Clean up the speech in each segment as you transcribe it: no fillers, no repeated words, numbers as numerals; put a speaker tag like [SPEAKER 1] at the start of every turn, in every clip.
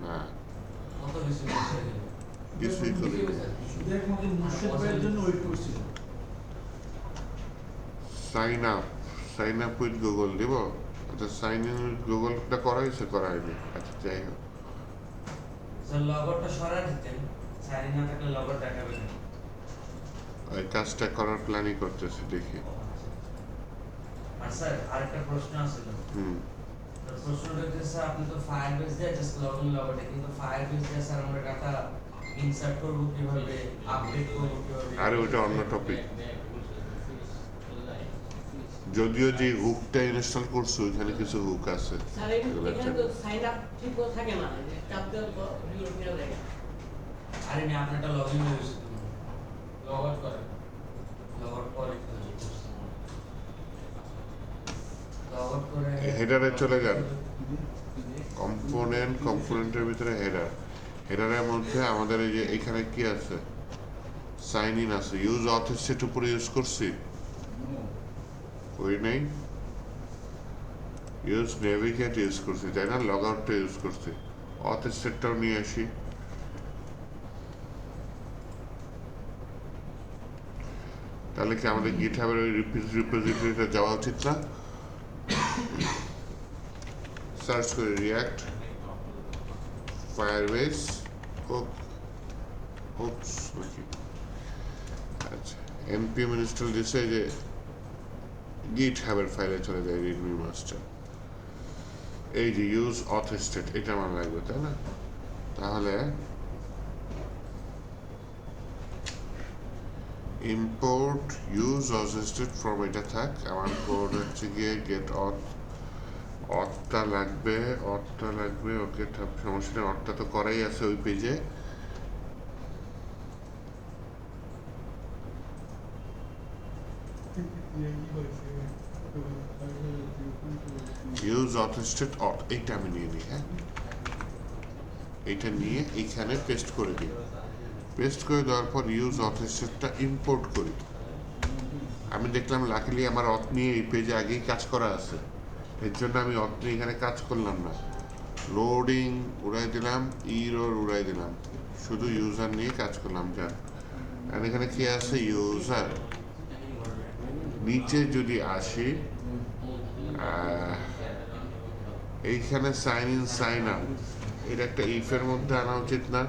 [SPEAKER 1] না
[SPEAKER 2] কিছুই করি
[SPEAKER 1] সাইন আপ উইথ গুগল দিব। আচ্ছা সাইন ইন উইথ গুগলটা করা হয়েছে, করা হয়নি। আচ্ছা যাই হোক,
[SPEAKER 2] লগটা সরাই দিতেন, সাইন ইন না থাকলে লগট দেখাবে না।
[SPEAKER 1] ওই কাজটা করার প্ল্যানই করতেছি, দেখি।
[SPEAKER 2] আর স্যার আরেকটা প্রশ্ন আছে। প্রশ্নটা হচ্ছে স্যার আপনি তো ফায়ারবেস দিয়ে জাস্ট লগইন লগআউট, কিন্তু ফায়ারবেস দিয়ে স্যার আমরা ডাটা ইনসার্ট করব কিভাবে, আপডেট করব কিভাবে?
[SPEAKER 1] আরে ওটা অন্য টপিক। যদিও যে হুকটা ইনস্টল করছো ওইখানে কিছু হুক আছে।
[SPEAKER 3] স্যার এখানে তো সাইন আপ ঠিক করে থাকে না, যে চাপ দেওয়ার পর ভিডিও ফিরে যায়।
[SPEAKER 2] আরে না, আপনারটা লগইন হয়ে গেছে, লগ আউট করেন, লগ আউট করে
[SPEAKER 1] হেডারে চলে যান, কম্পোনেন্টের ভিতরে হেডারের মধ্যে আমাদের এই যে এখানে কি আছে, সাইন ইন আছে, ইউজ অথেন্টিকেট উপরে ইউজ করছি, ওই নেই, ইউজ নেভিগেট ইউজ করছি, তাই না? লগ আউটটা ইউজ করছি, অথেন্টিকেটটাও নিয়ে আসি। তাহলে কি আমাদের গিটহাবের ওই রিপোজিটরিতে যাওয়া উচিত না? সার্চ করে রিয়াক্ট ফায়ারবেস নাকি, আচ্ছা npm ইনস্টল দিচ্ছে, যে গিটহাবের ফাইলে চলে যায় রিডমি মাস্টার। এই যে ইউজ অথেন্টিকেট, এটা আমার লাগবে, তাই না? তাহলে ইম্পোর্ট ইউজ অথেন্টিকেট ফ্রম, এটা থাক। আমার কোড হচ্ছে গিয়ে গেট অথটা লাগবে, ওকে সমস্যা নেই, অথটা তো করাই আছে ওই পেজে। ইউজ অথেন্টিকেট এইটা আমি নিয়ে নিই, হ্যাঁ, এইটা নিয়ে এইখানে পেস্ট করে দিই। পেস্ট করে দেওয়ার পর ইউজ অথেন্টিকেটটা ইম্পোর্ট করি। আমি দেখলাম লাকিলি আমার অথ নিয়ে এই পেজে আগেই কাজ করা আছে, এর জন্য আমি অথ নিয়ে এখানে কাজ করলাম না। লোডিং উড়াই দিলাম, ইরর উড়াই দিলাম, শুধু ইউজার নিয়ে কাজ করলাম। যান, আর এখানে কি আছে, ইউজার। নিচে যদি আসি, এইখানে সাইন ইন সাইন আউট, এটা একটা ইফের মধ্যে আনা উচিত না?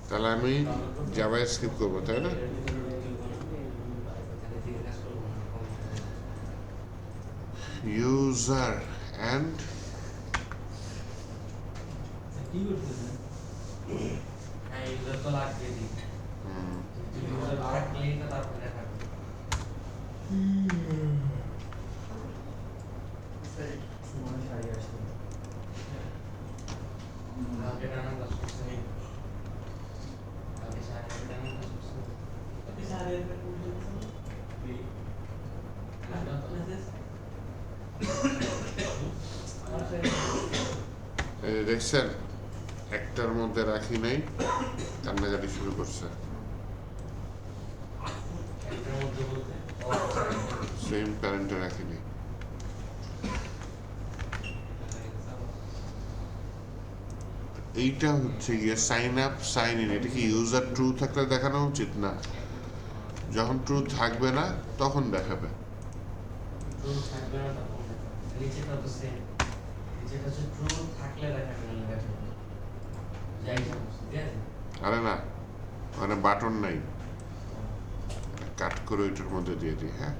[SPEAKER 1] তাহলে আমি জাভাস্ক্রিপ্ট করবো, তাই না? ইউজার অ্যান্ড দেখছেন, একটার মধ্যে রাখি নাই, কান্নাকাটি শুরু করছে। সেম প্যারেন্টে রাখিনি। এইটা হচ্ছে গিয়ে সাইন আপ সাইন ইন। এটা কি ইউজার ট্রু থাকলে দেখানো উচিত? না, যখন ট্রু থাকবে না তখন দেখাবে। আরে না, মানে বাটন নাই, কাট করে ওইটার মধ্যে দিয়ে দিই। হ্যাঁ,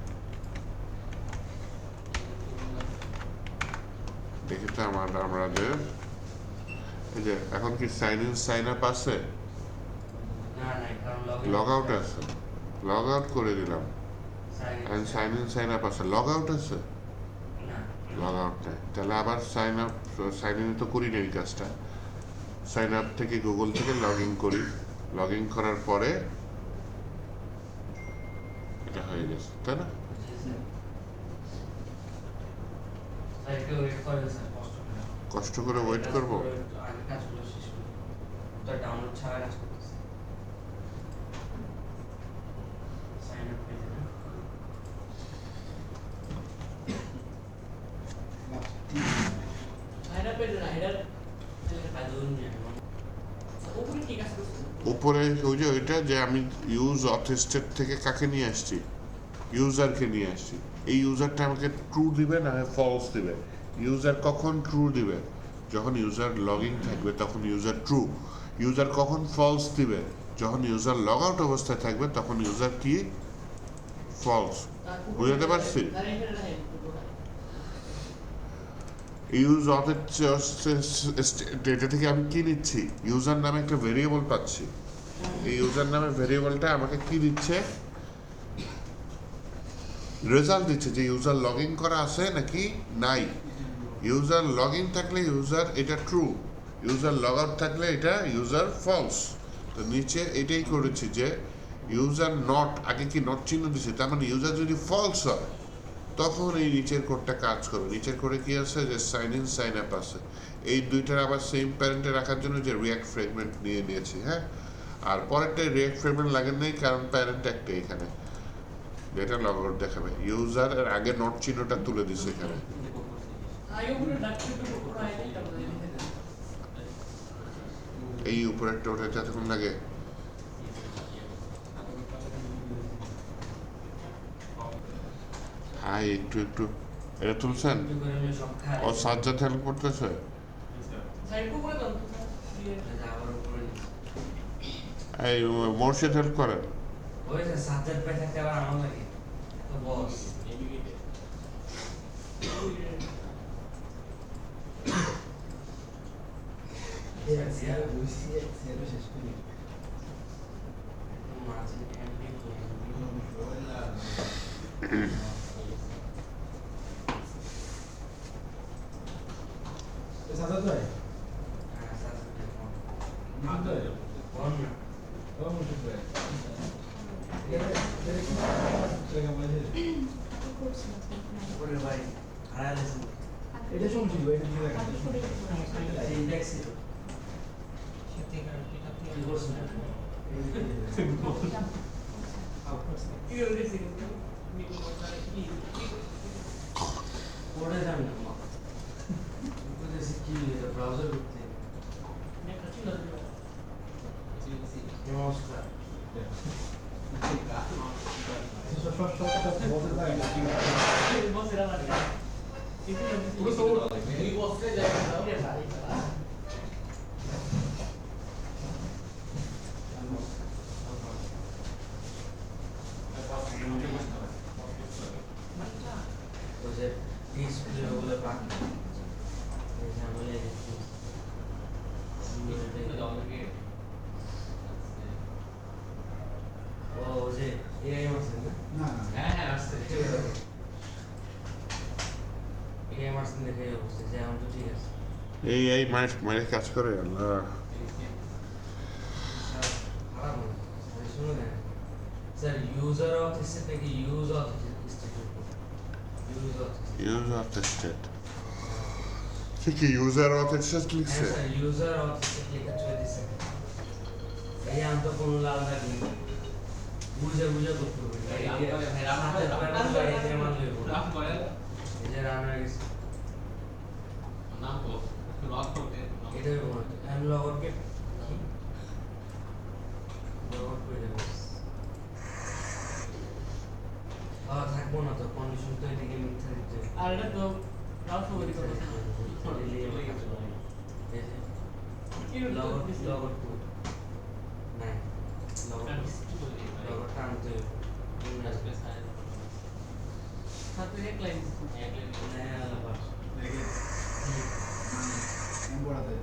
[SPEAKER 1] দেখি তো আমাদের এই যে এখন কি সাইন ইন সাইন আপ আছে, লগ আউট আছে, লগ আউট করে দিলাম, সাইন ইন সাইন আপ আছে, লগ আউট আছে, লগ আউট নেই। তাহলে আবার সাইন আপ সাইন ইন তো করি না এই কাজটা। সাইন আপ থেকে গুগল থেকে লগ ইন করি, লগ ইন করার পরে এটা হয়ে গেছে, তাই না? কষ্ট করে ওয়েট করবো।
[SPEAKER 3] পেজে না এটা উপরে কি কাজ করছে
[SPEAKER 1] উপরে ওই যে ওইটা যে আমি ইউজ অথেস্টেড থেকে কাকে নিয়ে আসছি, ইউজারকে নিয়ে আসছি। এই ইউজারটা আমাকে ট্রু দিবে না ফলস দিবে। ইউজার কখন ট্রু দিবে? যখন ইউজার লগ ইন থাকবে তখন ইউজার ট্রু। ইউজার কখন ফলস দিবে? যখন ইউজার লগ আউট অবস্থায় থাকবে তখন ইউজার কি? ফলস। বুঝতে পারছি? ইউজ এটা থেকে আমি কি নিচ্ছি? ইউজার নামে একটা ভেরিয়েবল পাচ্ছি। এই ইউজার নামে ভেরিয়েবলটা আমাকে কি দিচ্ছে? রেজাল্ট দিচ্ছে যে ইউজার লগ ইন করা আছে নাকি নাই। ইউজার লগ ইন থাকলে ইউজার এটা ট্রু, ইউজার লগ আউট থাকলে এটা ইউজার ফলস। তো নিচে এটাই করেছি যে ইউজার নট, আগে কি নট চিহ্ন দিচ্ছে, তার মানে ইউজার যদি ফলস হয় তখন এই নিচের কোডটা কাজ করবে। নিচের কোডে কি আছে? যে সাইন ইন সাইন আপ আছে। এই দুইটার আবার সেম প্যারেন্টে রাখার জন্য যে রিয়াক্ট ফ্রেগমেন্ট নিয়ে নিয়েছি। হ্যাঁ, আর পরেরটাই রিয়াক্ট ফ্রেগমেন্ট লাগেন নাই কারণ প্যারেন্ট একটা এখানে যেটা লগ আউট দেখাবে। ইউজারের আগে নট চিহ্নটা তুলে দিছে এখানে। এই উপরেরটা ওটা যতক্ষণ লাগে। হ্যাঁ, একটু একটু এটা তুলছেন। ও সাজ্জাদ হেল্প করতেছে। এই মোর্শেদ হেল্প করেন।
[SPEAKER 2] ওই যে সাজ্জাদ ভাই থাকতে আবার আমার লাগে তো বস ভাই
[SPEAKER 4] এটা শুনছি এটা দিয়ে রাখা
[SPEAKER 2] ইন্ডেক্স ছিল কি করছেন পড়ে যান না বুঝেছি কি এটা ব্রাউজার করতে নমস্কার ডিসপ্লে বলে পাক এই ঝামেলা ও যে এআই মারছেন না হ্যাঁ আসছে এআই মারছেন দেখে অবস্থা যে এখন তো ঠিক আছে
[SPEAKER 1] এই মানে কাজ করে। আল্লাহ,
[SPEAKER 2] খারাপ না শুনুন না স্যার ইউজার অথেন্টিসিটি থেকে ইউজ অথেন্টিসিটি
[SPEAKER 1] ইউজ অথেস্টেড কি ইউজার অথেস্টেড লিখছে।
[SPEAKER 2] হ্যাঁ স্যার ইউজার অথেন্টিসিটি লিখে চলে দিছে এই আনতো কোনো লাল দাগ নেই বুঝে বুঝে করতে হবে এই যে রান হয়ে গেছে এটাই বলতে আমি লগকে কি লগট করে দেব থাকবো না তো কন্ডিশন তো এদিকে মিথ্যা দিতে
[SPEAKER 3] আর এটা তো রাউট হবে কথা
[SPEAKER 2] লগট নাই লগট টানতে
[SPEAKER 3] সাথে এক লাইন
[SPEAKER 4] এমবড়াতে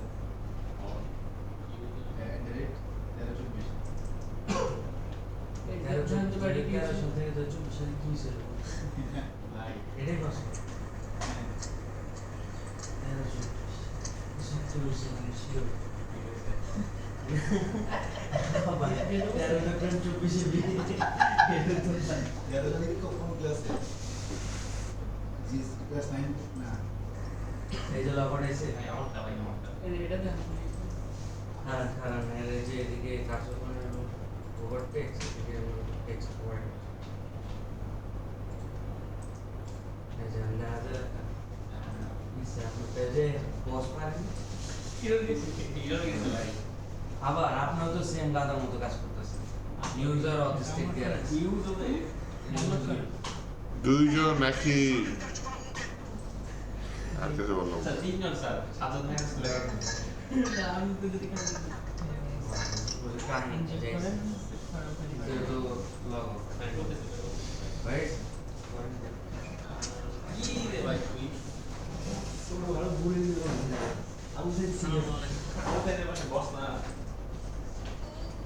[SPEAKER 4] ডাইরেক্ট 1324
[SPEAKER 3] জানতে পারি কি
[SPEAKER 2] সাথে তো সাথে কি ছিল এটাই কথা সত্যি বলছি শিওর এই যে লগট আছে
[SPEAKER 3] এটা দেখ
[SPEAKER 2] হ্যাঁ কারণ এর যে এদিকে কার্যক্রমের ওভার টেক্সট এদিকে টেক্সট ওয়ার্ড এই যে আমরা ইসে আমরা এই যে বস পারেন আবার আপনার তো সেম গাদার মতো কাজ করতেছেন ইউজার অথেন্টিক দিয়ে রাখছেন
[SPEAKER 1] দুইজন নাকি আর কিছু বললাম
[SPEAKER 2] তো লগ রাইট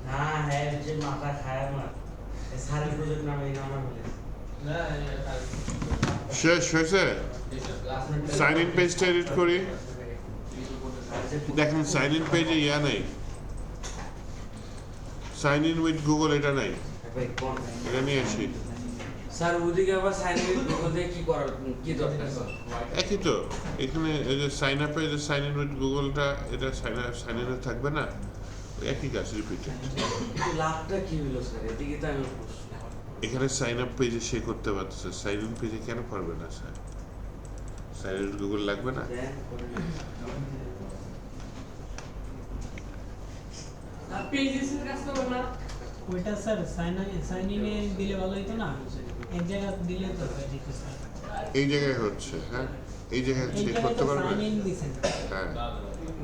[SPEAKER 2] হ্যাঁ হ্যাঁ যে মাথা খায় আমার সারের প্রজেক্ট নামে এই নামে বলে
[SPEAKER 1] শেষ হয়েছে সাইন ইন পেজটা এডিট করি দেখেন সাইন ইন পেজে ইয়া নেই সাইন ইন উইথ গুগল এটা নাই এটা নিয়ে আসি
[SPEAKER 2] স্যার ওদিকে আবার সাইন ইন গুগল দিয়ে কি করার কি দরকার
[SPEAKER 1] একই তো এখানে এই যে সাইন আপে যে সাইন ইন উইথ গুগলটা এটা সাইন ইনে থাকবে না একই কাজ রিপিটেড
[SPEAKER 2] কিন্তু লাভটা কি হলো স্যার এদিকে তো আমি
[SPEAKER 1] এখানে সাইন আপ পেজে সে করতে পারতেছে সাইন ইন পেজে কেন পারবে না স্যার সাইন ইন গুগল লাগবে না
[SPEAKER 3] পেজেসের কাজ তো না
[SPEAKER 5] ওইটা স্যার সাইন ইনে দিলে ভালো হতো না এক জায়গা দিলে তো হয়ে যেত স্যার
[SPEAKER 1] এই জায়গায় হচ্ছে হ্যাঁ এই জায়গায়
[SPEAKER 5] এই
[SPEAKER 1] চেক
[SPEAKER 5] জায়গায়
[SPEAKER 1] করতে
[SPEAKER 5] তো
[SPEAKER 1] পারবে
[SPEAKER 5] সাইন ইন দিছেন
[SPEAKER 1] হ্যাঁ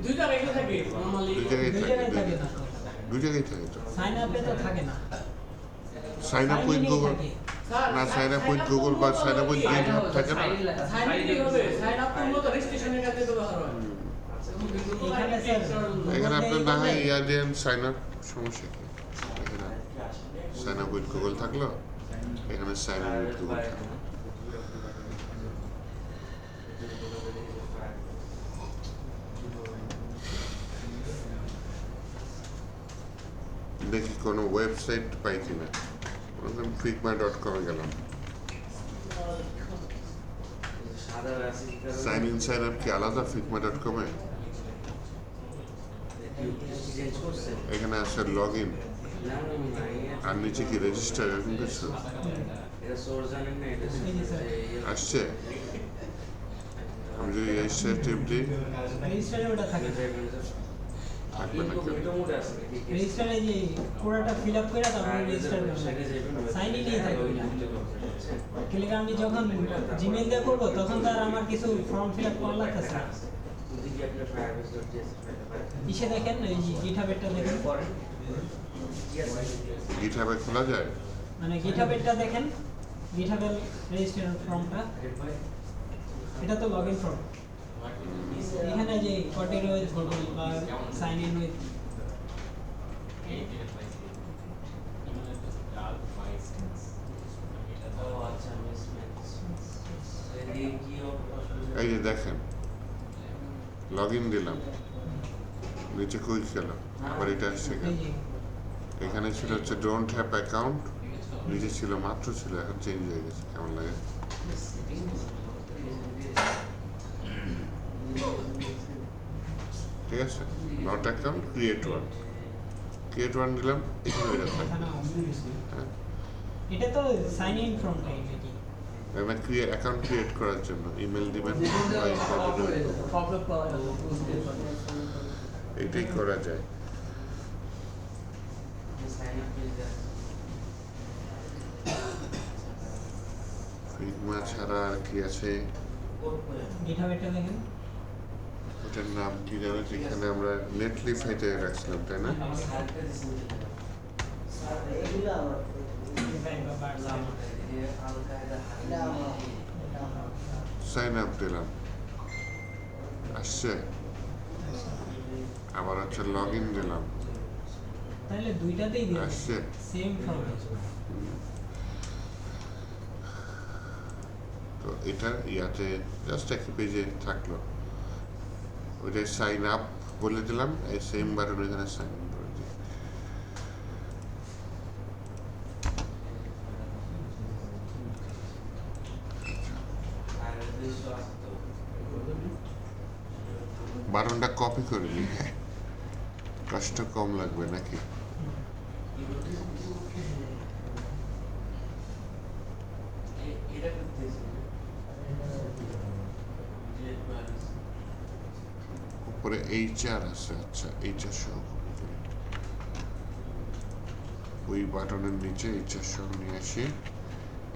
[SPEAKER 3] দুইটা রেখে থাকে নরমালি
[SPEAKER 1] দুই জায়গায়
[SPEAKER 5] দুই
[SPEAKER 1] থাকে
[SPEAKER 5] জায়গায় থাকে না
[SPEAKER 1] দুই জায়গায় থাকে তো
[SPEAKER 5] সাইন আপে তো থাকে না
[SPEAKER 1] সাইন আপ উইথ গুগল না সাইন আপ উইথ গুগল বা সাইন আপ উইথ গিটহাব থাকে না
[SPEAKER 3] সাইন ইন কি হবে সাইন আপ তো মতো রেজিস্ট্রেশনের কাছে ব্যবহার হয়
[SPEAKER 5] এখানে স্যার
[SPEAKER 1] এখানে আপনার না হয় ইয়া দেন সাইন আপ সমস্যা কি এখানে সাইন আপ উইথ গুগল থাকলো এখানে সাইন আপ উইথ গুগল থাকলো দেখি কোনো ওয়েবসাইট পাই কিনা figma.com গেলাম
[SPEAKER 2] সাদা রাশি
[SPEAKER 1] সাইন ইন সাইন আপ কি আলাদা figma.com এ
[SPEAKER 2] চেঞ্জ করছে
[SPEAKER 1] এখানে আছে লগ ইন
[SPEAKER 2] না না
[SPEAKER 1] আর নিচে কি রেজিস্টার এরকম কিছু
[SPEAKER 2] এটা সোর্স জানেন না এটা
[SPEAKER 1] আসছে আমি যদি রেজিস্টার টিপ দিই
[SPEAKER 5] রেজিস্টারে ওটা থাকে
[SPEAKER 1] থাকবে না কেন
[SPEAKER 5] রেজিস্টারে যে পুরোটা ফিল আপ করে তারপরে রেজিস্টার করতে সাইন ইনই থাকে ক্লিক আমি যখন জিমেইল দিয়ে করব তখন তার আমার কিছু ফর্ম ফিল আপ করা লাগতেছে ইসে দেখেন এই গিটহাবেরটা দেখেন
[SPEAKER 1] গিটহাবে খোলা যায়
[SPEAKER 5] মানে গিটহাবেরটা দেখেন গিটহাবের রেজিস্ট্রেশন ফর্মটা এটা তো লগইন ফর্ম এখানে যে কন্টিনিউ উইথ গুগল বা সাইন ইন উইথ
[SPEAKER 1] এই যে দেখেন লগ ইন দিলাম নিচে কুইক গেল আবার এটা আসছে
[SPEAKER 5] এই
[SPEAKER 1] কেন
[SPEAKER 5] যে
[SPEAKER 1] এখানে ছিল হচ্ছে ডোন্ট হ্যাভ অ্যাকাউন্ট নিচে ছিল মাত্র ছিল এখন চেঞ্জ হয়ে গেছে কেমন লাগে ঠিক আছে নট অ্যাকাউন্ট ক্রিয়েট ওয়ান দিলাম এখানে এটা থাকবে
[SPEAKER 5] এখানে আছে।
[SPEAKER 1] হ্যাঁ
[SPEAKER 5] এটা তো সাইন ইন ফর্ম টাইপ নাকি
[SPEAKER 1] মানে অ্যাকাউন্ট ক্রিয়েট করার জন্য ইমেল দিবেন বা এটাই করা যায় ফিগমা ছাড়া আর কি আছে
[SPEAKER 5] গিটহাবেরটা দেখেন
[SPEAKER 1] ওটার নাম কি জানো যেখানে আমরা নেটলিফাইতে রাখছিলাম তাই না সাইন আপ দিলাম আসছে আবার হচ্ছে লগ ইন দিলাম
[SPEAKER 5] তাহলে দুইটাতেই দিয়ে
[SPEAKER 1] আসছে
[SPEAKER 5] সেম ফর্ম
[SPEAKER 1] তো এটা ইয়াতে জাস্ট একটা পেজে থাকলো ওইটা সাইন আপ বলে দিলাম এই সেম বাটন এখানে সাইন ইন করে দিই বাটনটা কপি করে নিই হ্যাঁ কষ্ট কম লাগবে নাকি
[SPEAKER 2] এটা করতেছি
[SPEAKER 1] তারপরে HR আছে, আচ্ছা HR সহ কপি করি, ওই বাটনের নিচে HR সহ নিয়ে আসি।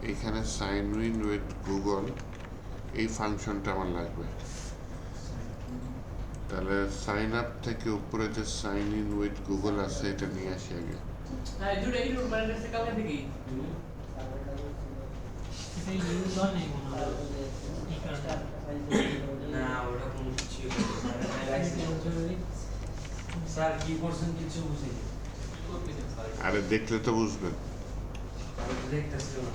[SPEAKER 1] এইখানে সাইন ইন উইথ গুগল, এই ফাংশনটা আমার লাগবে। তাহলে সাইন আপ থেকে উপরে যে সাইন ইন উইথ গুগল আছে এটা নিয়ে আসি আগে।
[SPEAKER 3] হ্যাঁ দুটো এই রুট মানে সে কালকে থেকে
[SPEAKER 5] এটা ইউজ হয় নাই মনে হয় এই কারণে
[SPEAKER 2] না ওটা কোনো কিছু স্যার কি করছেন কিছু বুঝি
[SPEAKER 1] আরে দেখলে তো বুঝবেন।
[SPEAKER 2] দেখতেছি না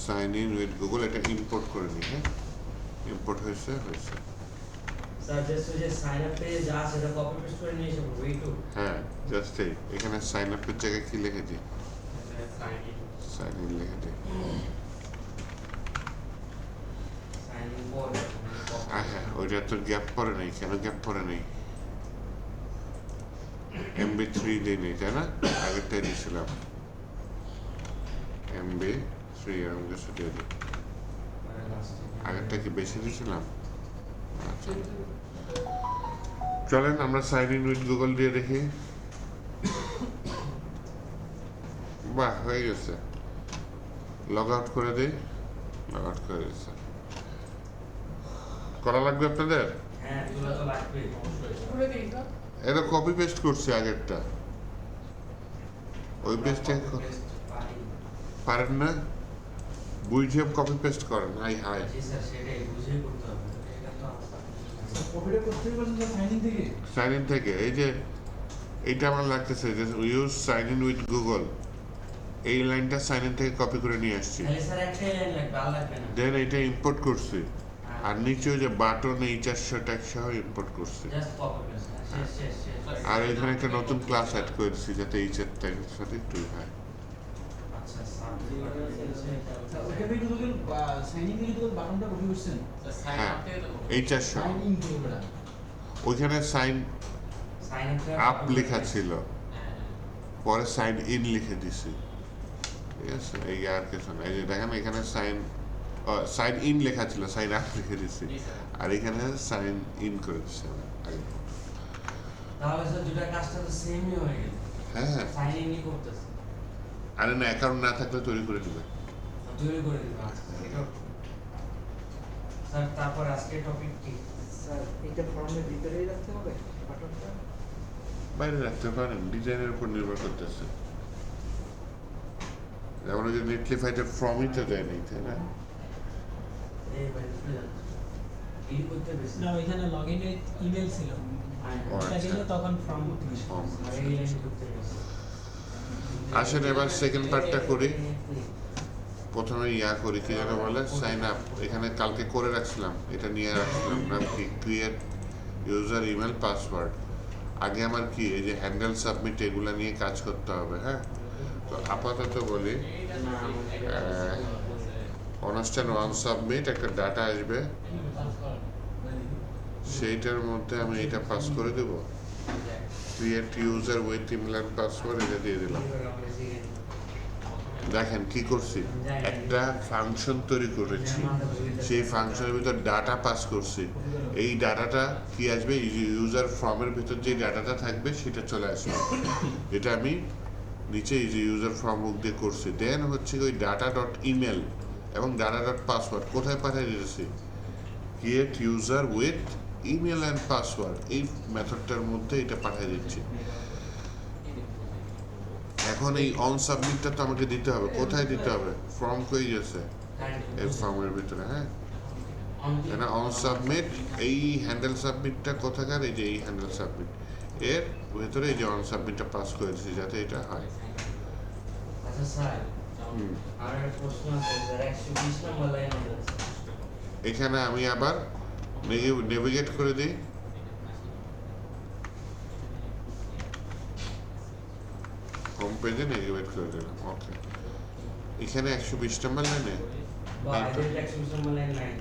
[SPEAKER 1] সাইন ইন উইথ গুগল এটা ইম্পোর্ট করে নিই। হ্যাঁ, ইম্পোর্ট হয়েছে।
[SPEAKER 2] স্যার জাস্ট ওই যে সাইন আপ পেজ যা সেটা কপি পেস্ট করে নিয়ে এসে ওই টু
[SPEAKER 1] হ্যাঁ, জাস্ট এই এখানে সাইন আপের জায়গায় কি লিখে দিই, সাইন ইন লিখে দিই।
[SPEAKER 2] সাইন ইন করে
[SPEAKER 1] হ্যাঁ, ওইটা তো গ্যাপ পড়ে নেই, কেন গ্যাপ পড়ে নেই? MB3 দিই নেই, তাই না? আগেরটাই দিয়েছিলাম MB3, এরকম কিছু দিয়ে দিই। আগেরটা কি বেশি দিয়েছিলাম? আচ্ছা, চলেন আমরা সাইন ইন উইথ গুগল দিয়ে দেখি। বাহ, হয়ে গেছে। লগ আউট করে দিই, লগ আউট করে দিচ্ছে। করা লাগবে আপনাদের?
[SPEAKER 2] হ্যাঁ এগুলো তো লাগবে
[SPEAKER 3] করে দিই স্যার
[SPEAKER 1] এটা কপি পেস্ট করছি আগেরটা, ওই পেস্টে পারেন না, বুঝে কপি পেস্ট করেন। হাই
[SPEAKER 2] জি স্যার সেটাই বুঝে করতে হবে এটা তো
[SPEAKER 4] কপিটা করতে পারছেন স্যার সাইন ইন থেকে?
[SPEAKER 1] সাইন ইন থেকে। এই যে এইটা আমার লাগতেছে যে use sign in with Google, এই লাইনটা সাইন ইন থেকে কপি করে নিয়ে আসছি।
[SPEAKER 2] তাহলে স্যার একটাই লাইন লাগবে আর লাগবে না
[SPEAKER 1] দেন এটা ইম্পোর্ট করছি, আর নিচে ওই যে বাটন HR ট্যাগ সহ ইম্পোর্ট করছি।
[SPEAKER 2] জাস্ট কপি পেস্ট শেষ
[SPEAKER 1] আর এখানে একটা নতুন ক্লাস অ্যাড করে দিচ্ছি যাতে HR ট্যাগের সাথে একটু হয়।
[SPEAKER 2] আচ্ছা স্যার
[SPEAKER 4] স্যার ওইটা থেকে গুগল সাইন ইন থেকে গুগল বাটনটা কপি করছেন?
[SPEAKER 1] হ্যাঁ, HR সহ
[SPEAKER 4] সাইন ইন থেকে ওটা
[SPEAKER 1] ওইখানে সাইন
[SPEAKER 2] সাইন
[SPEAKER 1] আপ লেখা ছিল, পরে সাইন ইন লিখে দিছি। ঠিক আছে, এই আর কিছু না। এই যে দেখেন এখানে সাইন ইন লেখা ছিল, সাইন আপ লিখে দিছি, আর এখানে সাইন ইন করে দিচ্ছি আমি আগে।
[SPEAKER 2] তাহলে স্যার দুটো কাজটা তো সেমই হয়ে গেল।
[SPEAKER 1] হ্যাঁ,
[SPEAKER 2] সাইন ইনই করতেছে
[SPEAKER 1] আরে না, অ্যাকাউন্ট না থাকলে তৈরি করে দিবে।
[SPEAKER 2] তৈরি করে দিবে। আচ্ছা এটা স্যার তারপর আজকে টপিক কি?
[SPEAKER 6] স্যার এটা ফর্মের ভিতরেই রাখতে হবে বাটনটা?
[SPEAKER 1] বাইরে রাখতে পারেন, ডিজাইনের উপর নির্ভর করতেছে। যেমন ওই যে নেটলিফাইতে ফর্মই তো দেয় নেই, তাই না?
[SPEAKER 2] এই ভাই এই করতে বেশি
[SPEAKER 5] না ওইখানে লগইনে ইমেল ছিল,
[SPEAKER 1] ও
[SPEAKER 5] ওটা
[SPEAKER 1] আচ্ছা,
[SPEAKER 5] দিলে তখন ফর্ম
[SPEAKER 1] ফর্ম।
[SPEAKER 2] আর এই লাইন করতে বেশি
[SPEAKER 1] আসেন এবার সেকেন্ড পার্টটা করি। প্রথমে করি কি যেন বলে, সাইন আপ। এখানে কালকে করে রাখছিলাম, এটা নিয়ে রাখছিলাম, নাম কি ক্রিয়েট ইউজার ইমেল পাসওয়ার্ড। আগে আমার কি এই যে হ্যান্ডেল সাবমিট এগুলো নিয়ে কাজ করতে হবে। হ্যাঁ, তো আপাতত বলি অনস্ট্যান্ড ওয়ান সাবমিট, একটা ডাটা আসবে, সেইটার মধ্যে আমি এটা পাস করে দেব, create user with email and password, এটা দিয়ে দিলাম। দেখেন কি করছি, একটা ফাংশন তৈরি করেছি, সেই ফাংশনের ভিতর ডাটা পাস করছি। এই ডাটাটা কি আসবে, ইউজার ফর্মের ভিতর যে ডাটাটা থাকবে সেটা চলে আসবে, এটা আমি নিচে এই যে ইউজার ফর্ম বুক দিয়ে করছি। দেন হচ্ছে ওই ডাটা ডট ইমেল এবং ডাটা ডট পাসওয়ার্ড কোথায় পাঠিয়ে দিয়েছি, create user with email and password, এই মেথডটার মধ্যে এটা পাঠিয়ে দিচ্ছি। এখন এই অন সাবমিটটা তো আমাকে দিতে হবে, কোথায় দিতে হবে, ফর্ম কই গেছে, এই ফর্মের ভিতরে। হ্যাঁ, না অন সাবমিট, এই হ্যান্ডেল সাবমিটটা কোথাকার, এই যে এই হ্যান্ডেল সাবমিট এর ভেতরে এই যে অন সাবমিটটা পাস করে দিচ্ছি যাতে এটা হয়।
[SPEAKER 2] আচ্ছা স্যার আর একটা প্রশ্ন আছে স্যার 120 নম্বর লাইনে আছে
[SPEAKER 1] এখানে আমি আবার নেভিগেট করে দিই, হোম পেজে নেভিগেট করে দিলাম। ওকে, এখানে 120 নম্বর লাইনে
[SPEAKER 2] বা আইডেল 120 নম্বর লাইন নাই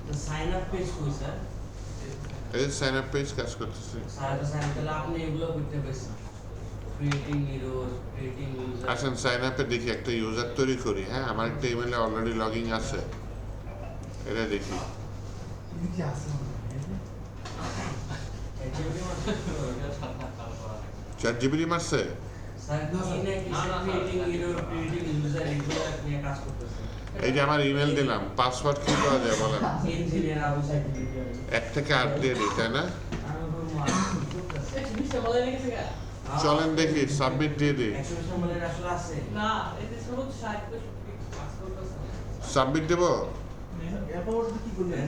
[SPEAKER 2] তো সাইন আপ পেজ কই স্যার?
[SPEAKER 1] এই সাইন আপ পেজ কাজ করতেছে।
[SPEAKER 2] স্যার তো সাইন তাহলে আপনি এগুলো করতে পারছেন creating errors, creating user.
[SPEAKER 1] আসেন সাইন আপে দেখি একটা ইউজার তৈরি করি, হ্যাঁ আমার একটা ইমেলে অলরেডি লগইন আছে, এটা দেখি। ChatGPT মারছে?
[SPEAKER 2] স্যার কি না creating error, creating user এগুলো নিয়ে কাজ করতেছে।
[SPEAKER 1] এই যে আমার ইমেল দিলাম, পাসওয়ার্ড কি করা যায় বলেন?
[SPEAKER 2] ইঞ্জিনিয়ার আবু সাইদ।
[SPEAKER 1] 1 থেকে 8 দিয়ে দিই, তাই না?
[SPEAKER 3] এই জিনিসটা বলে রেখেছে গা?
[SPEAKER 1] চলেন দেখি, সাবমিট দিয়ে দিই।
[SPEAKER 2] 100 বলে আসলে আছে।
[SPEAKER 3] না, এতে সর্বোচ্চ 60 কাজ করতেছে।
[SPEAKER 1] সাবমিট দেব?
[SPEAKER 4] এরপর কি করলেন?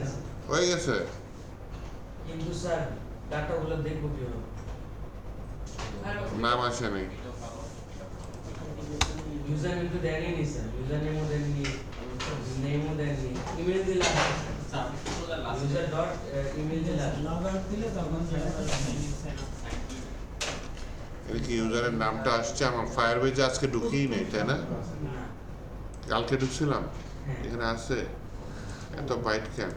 [SPEAKER 1] হয়ে গেছে।
[SPEAKER 2] কিন্তু স্যার ডাটাগুলো দেখবো কিভাবে?
[SPEAKER 1] নাম আসে নাই।
[SPEAKER 2] ইউজার নেম তো দেয়নি নি স্যার, ইউজার নেমও দেয়নি, নেমও দেয়নি, ইমেল দিলাম ইউজার ডট ইমেল দিলাম।
[SPEAKER 5] লগ আউট দিলে তখন
[SPEAKER 1] এটা কি ইউজারের নামটা আসছে? আমার ফায়ারবেজে আজকে ঢুকিই নেই, তাই না?
[SPEAKER 2] না,
[SPEAKER 1] কালকে ঢুকছিলাম,
[SPEAKER 2] হ্যাঁ।
[SPEAKER 1] এখানে আছে। এত বাইট কেন?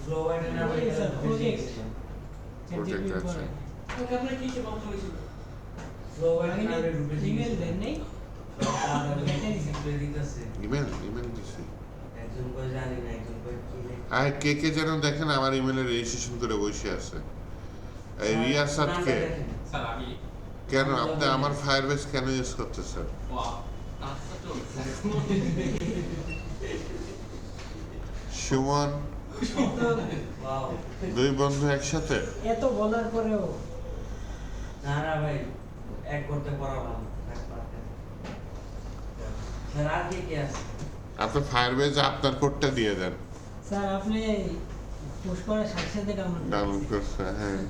[SPEAKER 2] ফ্লো বাইটের নাম
[SPEAKER 5] এই স্যার, project।
[SPEAKER 1] Project আছে।
[SPEAKER 3] ওকে আপনার কি সে বন্ধ হয়েছিল?
[SPEAKER 2] ফ্লো বাইটের নামে ঢুকে
[SPEAKER 5] ইমেল দেন নেই
[SPEAKER 1] ইমেল দিছি।
[SPEAKER 2] একজন কই জানি না, একজন কই কি লেখা।
[SPEAKER 1] আর কে কে যেন দেখেন আমার ইমেলে রেজিস্ট্রেশন করে বসে আছে। এই রিয়াসাত
[SPEAKER 2] নামটা
[SPEAKER 1] কে?
[SPEAKER 2] দেখেন।
[SPEAKER 7] স্যার আমি
[SPEAKER 1] কেন আপনি আমার ফায়ারবেস কেন ইউজ করতেছেন?
[SPEAKER 7] কাজটা চলছে
[SPEAKER 1] সুমন,
[SPEAKER 2] ওয়াও,
[SPEAKER 1] দুই বন্ধু একসাথে?
[SPEAKER 5] এত বলার পরেও
[SPEAKER 2] না না ভাই, এক করতে পারলাম স্যার। আর কি কি আছে?
[SPEAKER 1] আপনি ফায়ারবেজে আপনার কোডটা দিয়ে দেন।
[SPEAKER 5] স্যার আপনি পুশ করার সাথে সাথে
[SPEAKER 1] ডাউনলোড করছে, হ্যাঁ।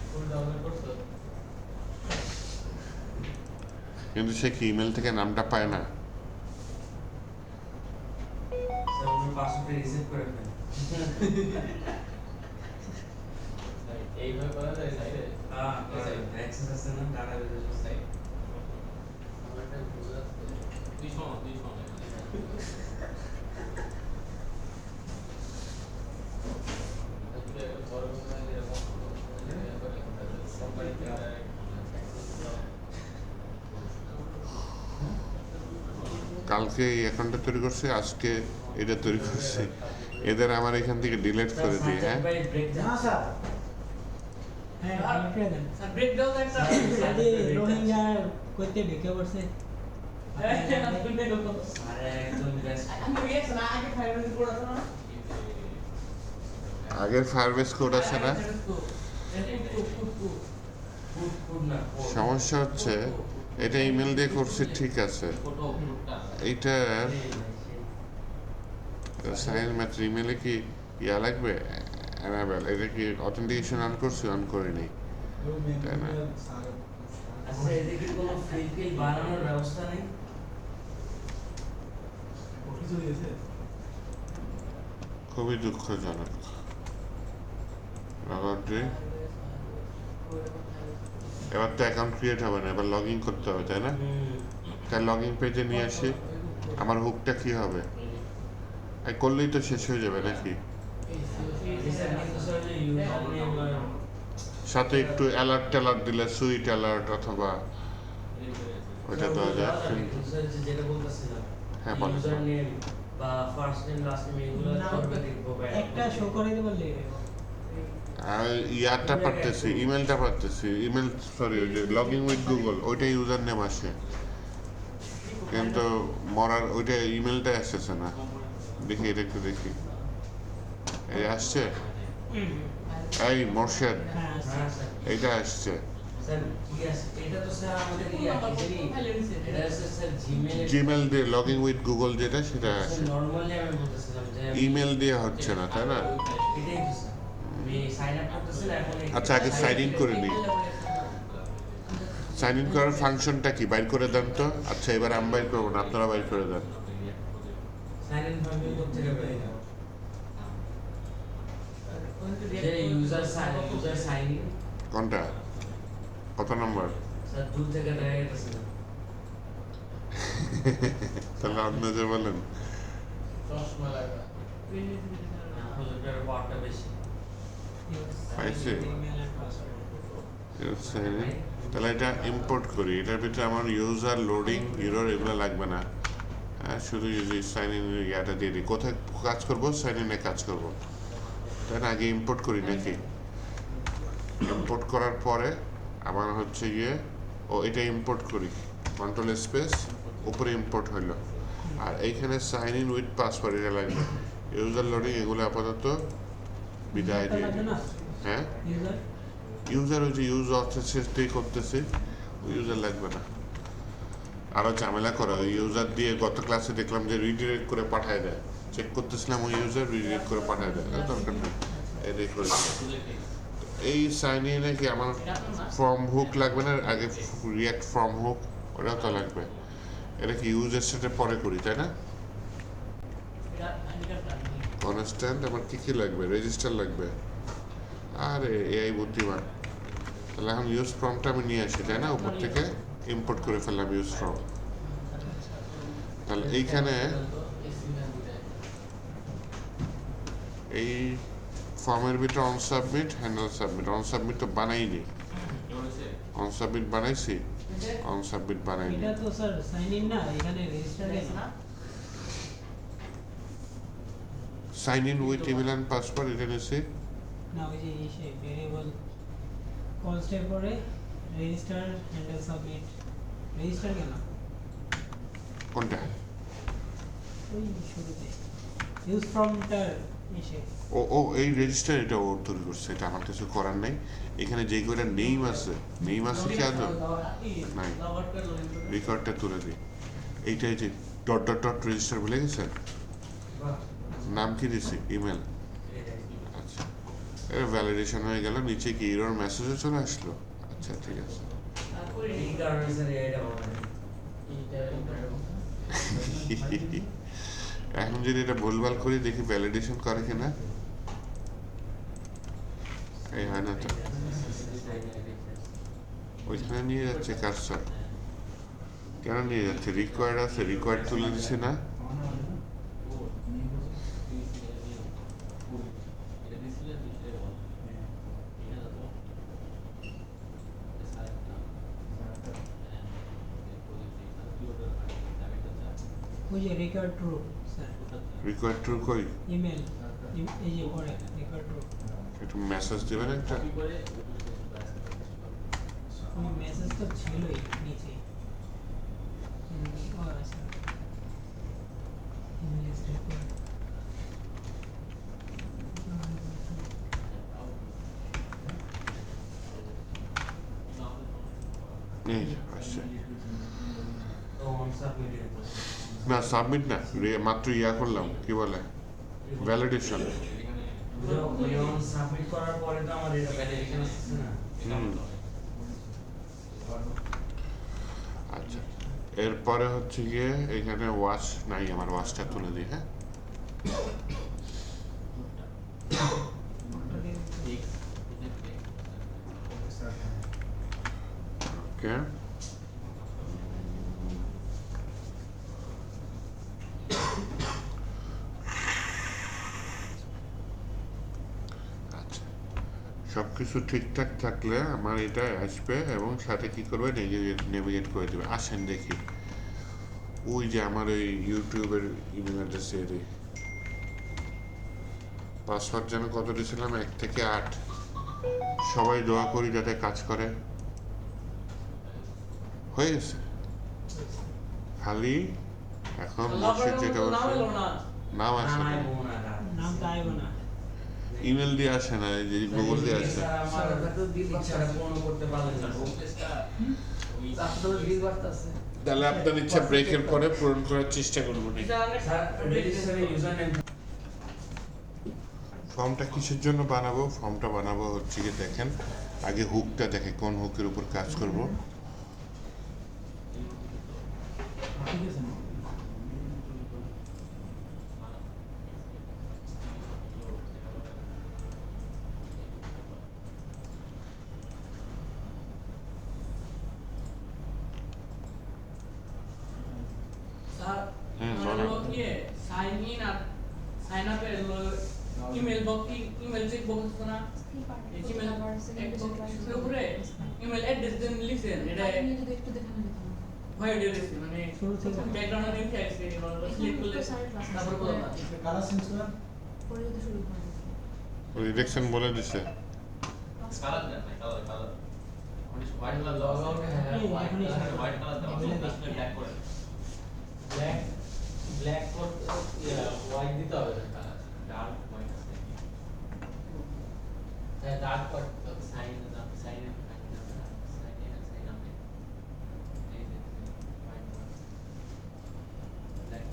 [SPEAKER 7] ফুল ডাউনলোড করছো
[SPEAKER 1] কিন্তু সে কি ইমেল থেকে নামটা পায় না?
[SPEAKER 2] স্যার ওর পাসওয়ার্ডটা রিসেট করে ফেলেন।
[SPEAKER 7] এইভাবে করা যায় সাইডে
[SPEAKER 2] হ্যাঁ, অ্যাক্সেস আছে না ডাটাবেজের
[SPEAKER 7] সাইড আমার একটা ভুল আছে তুই শোন
[SPEAKER 1] কালকে এই অ্যাকাউন্টটা তৈরি করছে, আজকে এটা তৈরি করছে। এদের আমার এখান থেকে ডিলিট করে দিই, হ্যাঁ।
[SPEAKER 2] ভাই ব্রেক
[SPEAKER 4] না স্যার,
[SPEAKER 5] হ্যাঁ লিখে দেন
[SPEAKER 3] স্যার ব্রেক দাও তো একটা।
[SPEAKER 5] সাথে রোহিঙ্গা কইতে ঢুকে পড়ছে
[SPEAKER 2] আরে একদম বেস্ট।
[SPEAKER 3] আমি গেছ না আগে ফাইবার কোড আছে না?
[SPEAKER 1] আগের ফায়ারবেস কোড আছে না?
[SPEAKER 2] ফুড না কোড।
[SPEAKER 1] সমস্যা হচ্ছে এটা ইমেল দিয়ে করছে, ঠিক আছে।
[SPEAKER 7] ফটো ফুটটা
[SPEAKER 1] এইটা সাইন মাত্র ইমেলে কি ইয়া লাগবে? এনাবেল। এটা কি অথেন্টিকেশন অন করছি? অন করিনি, তাই না?
[SPEAKER 2] আচ্ছা, এদিকে কোনো ফিল বানানোর ব্যবস্থা নেই?
[SPEAKER 1] খুবই দুঃখজনক। লগআউটে এবার তো অ্যাকাউন্ট ক্রিয়েট হবে না, এবার লগ ইন করতে হবে, তাই না? তাই লগ ইন পেজে নিয়ে আসি। আমার হুকটা কি হবে? এই করলেই তো শেষ হয়ে যাবে নাকি? সাথে একটু অ্যালার্ট ট্যালার্ট দিলে, সুইট অ্যালার্ট অথবা ওইটা দেওয়া যায়।
[SPEAKER 2] যেটা বলতেছিলাম,
[SPEAKER 1] হ্যাঁ, বলেন।
[SPEAKER 2] ইউজার নেম বা ফার্স্ট নেম লাস্ট নেম এগুলো করবে দেখবো ভাই।
[SPEAKER 5] একটা শো করে দিতে পারলে
[SPEAKER 1] আর ইয়ারটা পারতেছি, ইমেলটা পারতেছি, ইমেল সরি ওই যে লগ ইন উইথ গুগল ওইটা ইউজার নেম আসে, কিন্তু মরার ওইটা ইমেলটা আসতেছে না। দেখি এটা একটু দেখি, এই আসছে। এই মোর্শেদ,
[SPEAKER 5] হ্যাঁ
[SPEAKER 2] হ্যাঁ স্যার।
[SPEAKER 1] এইটা আসছে।
[SPEAKER 2] স্যার কি আছে? এটা তো স্যার আমাদের ইয়া কি জানি? এটা আছে স্যার জিমেল।
[SPEAKER 1] জিমেল দিয়ে লগ ইন উইথ গুগল যেটা, সেটা আসে।
[SPEAKER 2] নরমালি আমি বলতেছিলাম যে
[SPEAKER 1] ইমেল দিয়ে হচ্ছে না, তাই না?
[SPEAKER 2] এটাই তো স্যার। আমি সাইন আপ করতেছি না এখন।
[SPEAKER 1] আচ্ছা, আগে সাইন ইন করে নিই। সাইন ইন করার ফাংশনটা কি বাইর করে দেন তো। আচ্ছা, এবার আমি বাইর করবো না, আপনারা বাইর করে দেন।
[SPEAKER 2] সাইন ইন ফাংশন করতে হবে। যে ইউজার সাইন ইন
[SPEAKER 1] কোনটা? কত নম্বর?
[SPEAKER 2] স্যার দূর থেকে দেখা যাচ্ছে না।
[SPEAKER 1] তাহলে অন্য যে বলেন।
[SPEAKER 7] চশমা লাগা
[SPEAKER 2] প্রজেক্টরের পাওয়ারটা বেশি।
[SPEAKER 1] পাইছে?
[SPEAKER 5] Email and password
[SPEAKER 1] sign in। তাহলে এটা ইম্পোর্ট করি, এটার ভিতরে আমার ইউজার লোডিং ইরর এগুলো লাগবে না। হ্যাঁ, শুধু সাইন ইন ইয়াটা দিয়ে দিই। কোথায় কাজ করবো? সাইন ইনে কাজ করবো, তাই না? আগে ইম্পোর্ট করি নাকি? ইম্পোর্ট করার পরে আমার হচ্ছে গিয়ে এটা ইম্পোর্ট করি, কন্ট্রোল স্পেস, উপরে ইম্পোর্ট হইলো। আর এইখানে সাইন ইন উইথ পাসওয়ার্ড এটা লাগবে। ইউজার লোডিং এগুলো আপাতত বিদায় দিয়ে
[SPEAKER 5] লাগবে
[SPEAKER 1] দিই।
[SPEAKER 5] না
[SPEAKER 1] হ্যাঁ,
[SPEAKER 5] ইউজার
[SPEAKER 1] ইউজার ওই যে ইউজ অথেন্টিকেট করতেছে, ইউজার লাগবে না। আরও ঝামেলা করে ওই ইউজার দিয়ে। গত ক্লাসে দেখলাম যে রিডিরেক্ট করে পাঠায় দেয়, চেক করতেছিলাম ওই ইউজার রিডিরেক্ট করে পাঠায় দেয়, দরকার নেই, এটাই করে দিই। এই সাইন ইনে কি আমার ফর্ম হুক লাগবে না? আগে রিয়াক্ট ফর্ম হুক ওটাও তো লাগবে। এটা কি ইউজের সাথে পরে করি, তাই না? কনস্ট্যান্ট আমার কি লাগবে? রেজিস্টার লাগবে। আরে এআই বুদ্ধিমান। তাহলে এখন ইউজ ফর্মটা আমি নিয়ে আসি, তাই না? উপর থেকে ইম্পোর্ট করে ফেললাম ইউজ ফর্ম। তাহলে এইখানে এই ফর্মের ভিতরে on submit, handle submit. On submit তো বানাইনি, অন সাবমিট বানাইছি, অন সাবমিট বানাইনি।
[SPEAKER 5] এটা তো স্যার সাইন ইন না, এখানে রেজিস্টার না।
[SPEAKER 1] Sign in with email and password এটা নিয়েছি।
[SPEAKER 5] না ওই যে ইসে ভেরিয়েবল কল স্টেপ করে রেজিস্টার হ্যান্ডেল সাবমিট। রেজিস্টার কেন?
[SPEAKER 1] কোনটা?
[SPEAKER 5] ওই শুরুতে ইউজ ফ্রমটার ইসে
[SPEAKER 1] ও এই রেজিস্টার এটা ওর তৈরি করছে, এটা আমার কিছু করার নেই। এখানে যে কয়টা নেইম আছে, নেইম আছে কি আদৌ? নাই, রেকর্ডটা তুলে দিই। এইটাই যে ডট ডট ডট রেজিস্টার বলে গেছেন, নাম কি দিছি? ইমেল। আচ্ছা, এর ভ্যালিডেশন হয়ে গেল। নিচে কি এরর মেসেজও চলে আসলো? আচ্ছা, ঠিক আছে।
[SPEAKER 2] এই কারণে স্যার এটা বলেন।
[SPEAKER 1] এখন যদি এটা ভুলভাল করি, দেখি ভ্যালিডেশন করে কিনা। এই হয় না তো, ওইখানে নিয়ে যাচ্ছে কারসর। কেন নিয়ে যাচ্ছে? রিকোয়ার্ড আছে, রিকোয়ার্ড তুলে দিচ্ছে না।
[SPEAKER 5] ওই যে record true sir,
[SPEAKER 1] required true কই?
[SPEAKER 5] ইমেল এই যে পরে রেকর্ড ট্রু।
[SPEAKER 1] একটু মেসেজ দেবেন একটা।
[SPEAKER 5] ওই মেসেজ তো ছিলই নিচে। ও আচ্ছা, ইংলিশ রেকর্ড।
[SPEAKER 1] এই আসছে
[SPEAKER 2] তো অন সাবমিট
[SPEAKER 1] না, সাবমিট না, মাত্র ইয়া করলাম, কি বলে, ভ্যালিডেশন।
[SPEAKER 2] ওই অন সাবমিট করার পরে তো আমার এটা ভ্যালিডেশন আসছে না।
[SPEAKER 1] আচ্ছা, এরপরে হচ্ছে গিয়ে এখানে ওয়াচ নাই, আমার ওয়াচটা তুলে দিই। হ্যাঁ, ওকে। আচ্ছা, সব কিছু ঠিকঠাক থাকলে আমার এটা আসবে এবং সাথে কি করবে, নেভিগেট করে দেবে। আসেন দেখি, ওই যে আমার ওই ইউটিউবের ইমেল অ্যাড্রেসে দিই। পাসওয়ার্ড যেন কত দিয়েছিলাম, 1 থেকে 8। সবাই দোয়া করি যাতে কাজ করে। হয়ে গেছে, খালি এখন বসে যেটা বলছে নাম আসে না,
[SPEAKER 5] নাম তো আইব না।
[SPEAKER 1] ইমেল দিয়ে আসে না, এই যে গুগল দিয়ে আসে।
[SPEAKER 2] স্যার আমার ইচ্ছাটা পূর্ণ করতে পারলেন না।
[SPEAKER 1] তাহলে আপনার ইচ্ছা ব্রেকের পরে পূরণ করার চেষ্টা করবো।
[SPEAKER 2] স্যার রেজিস্টারে ইউজার নেম
[SPEAKER 1] ফর্মটা কিসের জন্য বানাবো? ফর্মটা বানাবো হচ্ছে কি, দেখেন আগে হুকটা দেখে কোন হুকের উপর কাজ করব।
[SPEAKER 4] ঠিক আছে না?
[SPEAKER 3] স্যার
[SPEAKER 1] হুম,
[SPEAKER 3] আমার
[SPEAKER 1] বলো।
[SPEAKER 3] হলো কি সাইন সাইন ইন আর সাইন আপের email box email check box না ইমেল এর উপরে ইমেল অ্যাড্রেস দেন লিখেন এটা হয় ডিরেক্ট মানে
[SPEAKER 5] শুরু থেকে
[SPEAKER 3] ব্যাকগ্রাউন্ডে লিংক আছে সিলেক্ট করলে তারপর বলবো
[SPEAKER 4] কালার চেঞ্জ করেন
[SPEAKER 1] রিডাকশন বলে দিছে
[SPEAKER 8] কালার দেন না colour colour
[SPEAKER 7] white colour log out হ্যাঁ হোয়াইট কালার দাও ব্ল্যাক করে ব্ল্যাক করতে হোয়াইট দিতে হবে কালার ডার্ক হোয়াইট আছে হ্যাঁ ডার্ক করতে সাইন দাও সাইন সাইন আপে এই যে হোয়াইট ব্ল্যাক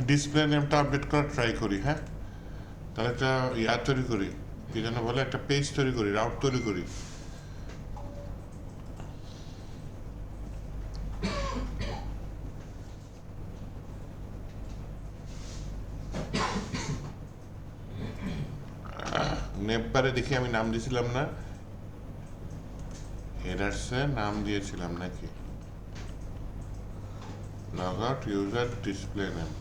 [SPEAKER 1] ডিসপ্লে নেমটা আপডেট করা ট্রাই করি, হ্যাঁ তাহলে একটা ইয়া তৈরি করি, কি যেন বলে, একটা পেজ তৈরি করি, রাউট তৈরি করি। নেপবারে দেখি আমি নাম দিয়েছিলাম না, হেডার্সে নাম দিয়েছিলাম নাকি, log out user display name.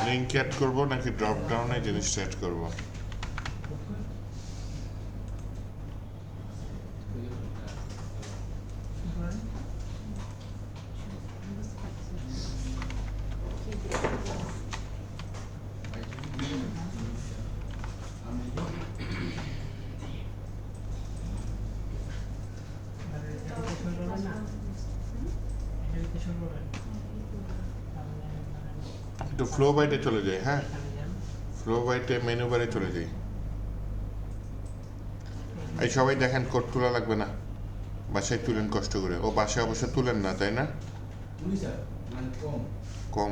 [SPEAKER 1] Link add করবো নাকি ড্রপ ডাউনে জিনিসটা অ্যাড করবো? একটু ফ্লো বাইটে চলে যাই, হ্যাঁ ফ্লো বাইটে মেনু বারে চলে যাই। এই সবাই দেখেন কোড তোলা লাগবে না, বাসায় তুলেন কষ্ট করে। ও বাসায় অবশ্য তুলেন না, তাই না?
[SPEAKER 4] স্যার মানে কম
[SPEAKER 1] কম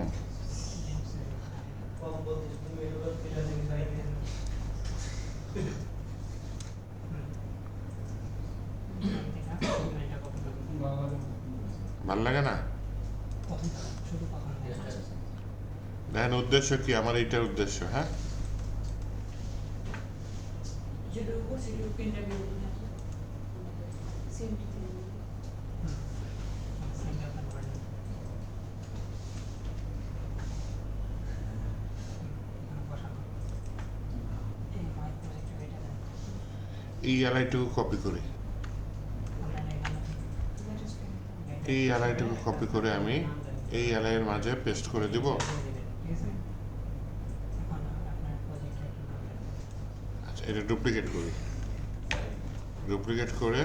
[SPEAKER 1] ভাল লাগে না? দেখেন উদ্দেশ্য কি আমার, এইটার উদ্দেশ্য, হ্যাঁ
[SPEAKER 3] যেটা উপর সেটা পিনটা দিয়ে
[SPEAKER 1] এই আলাইটুকু কপি করি, এই আলাইটুকু কপি করে আমি এই আলাইয়ের মাঝে পেস্ট করে দিব। আচ্ছা এটা ডুপ্লিকেট করি, ডুপ্লিকেট করে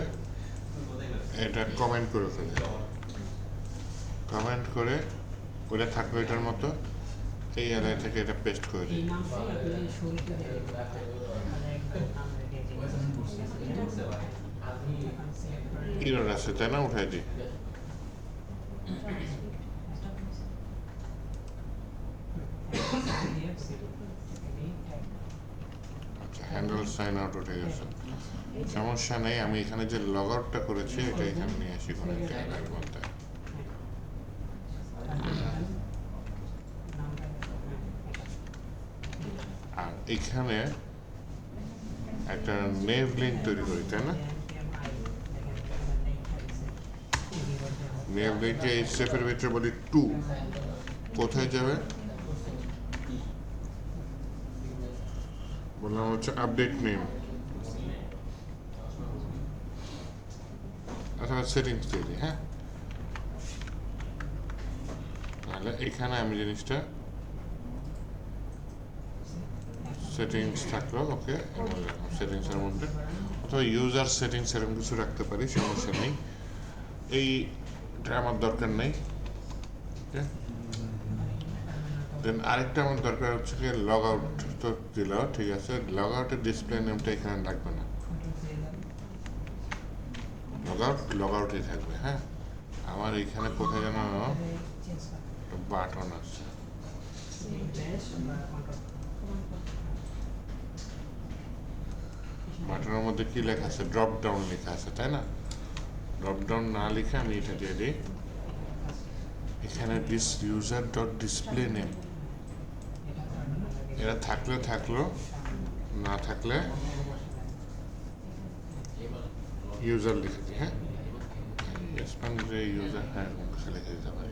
[SPEAKER 1] এটা কমেন্ট করে ফেলি, কমেন্ট করে ওটা থাকবে এটার মতো, এই আলাই থেকে এটা পেস্ট করে দিই। এরর আছে তাই না, উঠাই দিই। আচ্ছা হ্যান্ডেল সাইন আউট উঠে গেছে, সমস্যা নেই। আমি এখানে যে লগ আউটটা করেছি এটা এখানে নিয়ে আসি কোনো একটা এর মধ্যে। আর এখানে একটা নেভ লিঙ্ক তৈরি করি, তাই না? নেভ লিঙ্কে এই স্টেপের ভিতরে বলি 2 কোথায় যাবে বললাম হচ্ছে আপডেট নেম অথবা সেটিংস দিয়ে দিই, হ্যাঁ তাহলে এখানে আমি জিনিসটা সেটিংস থাকলো, ওকে সেটিংসের মধ্যে অথবা ইউজার সেটিংস এরকম কিছু রাখতে পারি, সমস্যা নেই। এইটা আমার দরকার নেই। দেন আরেকটা আমার দরকার হচ্ছে কি লগ আউট তো দিল, ঠিক আছে, লগ আউটের ডিসপ্লে নেমটা এখানে লাগবে না, লগ আউটই থাকবে। হ্যাঁ আমার এখানে কোথায় যেন বাটন আছে, বাটনের মধ্যে কি লেখা আছে, ড্রপ ডাউন লেখা আছে, তাই না? ড্রপডাউন না লিখে আমি এটা দিয়ে দিই। এখানে this user dot display name, এটা থাকলে থাকলো, না থাকলে ইউজার লিখে দিই। হ্যাঁ, ইউজার, হ্যাঁ লিখে দিতে পারি।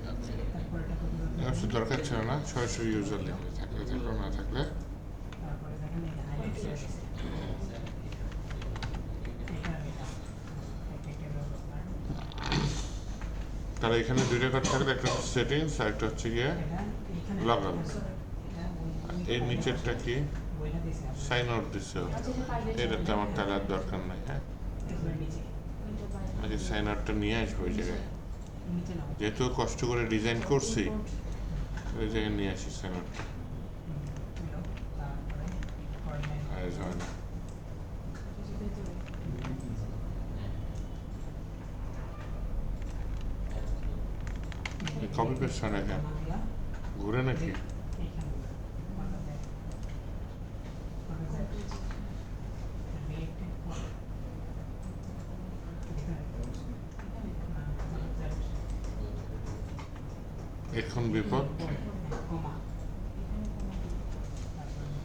[SPEAKER 1] অবশ্য দরকার ছিল না, সরাসরি ইউজার লিখে থাকলে থাকলো, না থাকলে
[SPEAKER 5] তারপরে দেখেন এই হাইলাইট করে দিয়েছে।
[SPEAKER 1] তাহলে এখানে দুইটা কাজ থাকলে, একটা হচ্ছে সেটিংস আর একটা হচ্ছে গিয়ে লগ আউট। এর নিচেরটা কি সাইন আউট দিচ্ছে, এটা তো আমার তাহলে আর দরকার নাই। হ্যাঁ, আগে সাইন আউটটা নিয়ে আসবো ওই জায়গায়, যেহেতু কষ্ট করে ডিজাইন করছি ওই জায়গায় নিয়ে আসি সাইন আউটটা। আর হয় না, কপি পেস্ট হয় না কেন, ঘুরে নাকি? এখন বিপদ।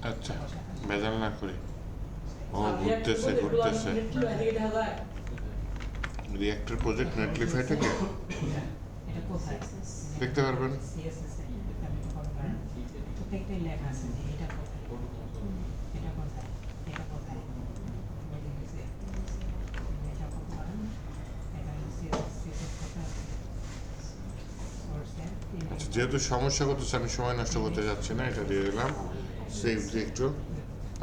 [SPEAKER 1] আচ্ছা, ভেজাল না করি। ও ঘুরতেছে ঘুরতেছে। রিঅ্যাক্টর প্রজেক্ট নেটলিফাই থেকে দেখতে পারবেন।
[SPEAKER 5] প্রত্যেকটাই লেখা আছে যে এটা কোথায়, এটা কোথায়, এটা কোথায়, এটা কোথায়, এটা সিএসএস কোথায় আছে।
[SPEAKER 1] আচ্ছা, যেহেতু সমস্যা করতেছে আমি সময় নষ্ট করতে যাচ্ছি না, এটা দিয়ে দিলাম। সেভ দিয়ে একটু,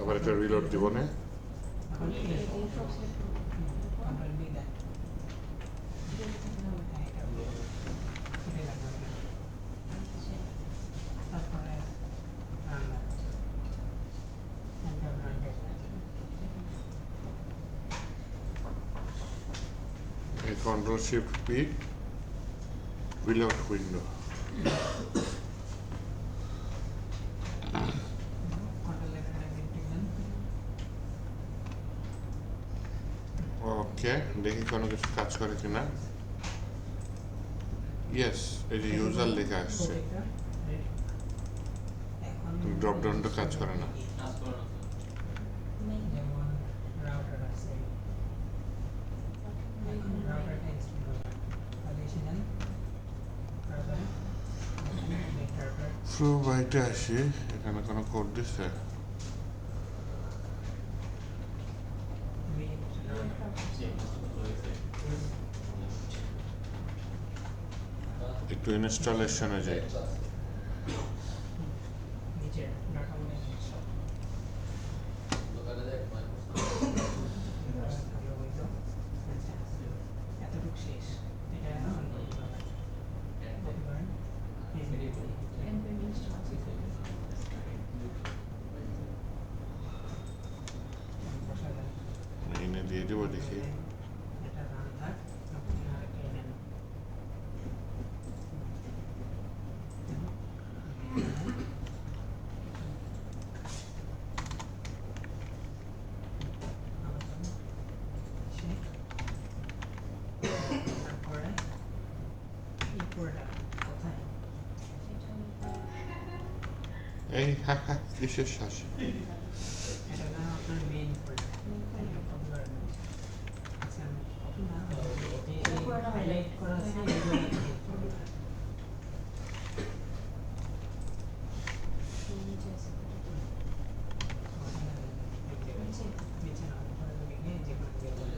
[SPEAKER 1] আবার এটা রিলোড দিব না। Control Shift P, reload window. ওকে, দেখি কোনো কিছু কাজ করে কিনা। ইয়েস, এই যে ইউজার লেখা আসছে, ড্রপ ডাউনটা কাজ করে না।
[SPEAKER 7] কাজ করে না তো।
[SPEAKER 5] যেমন রাউটার আছে, রাউটারটা ইনস্টল করবেন, তাহলে এসে যান
[SPEAKER 1] ফ্লো বাইটে আসি, এখানে কোনো কোড দিচ্ছে? একটু ইনস্টলেশনে যাই।
[SPEAKER 5] নিচে ডাটা মনে
[SPEAKER 7] দোকানে যায়
[SPEAKER 5] এতটুকু শেষ, এটা অন করতে হবে। কপি করেন, বসালেন,
[SPEAKER 1] এনে দিয়ে দেবো, দেখি।
[SPEAKER 5] এটা রান থাক, আপনি আরেকটা নেন। তারপরে এই পুরোটা কোথায়?
[SPEAKER 1] এই হা হা, কিসের শ্বাস?
[SPEAKER 5] এটা না আপনার মেইন ফোল্ডার, কপি করে নেন। আচ্ছা, কপি না, এই হাইলাইট করা আছে এইগুলো নিচে না, উপরে গিয়ে যে কোনো জায়গায়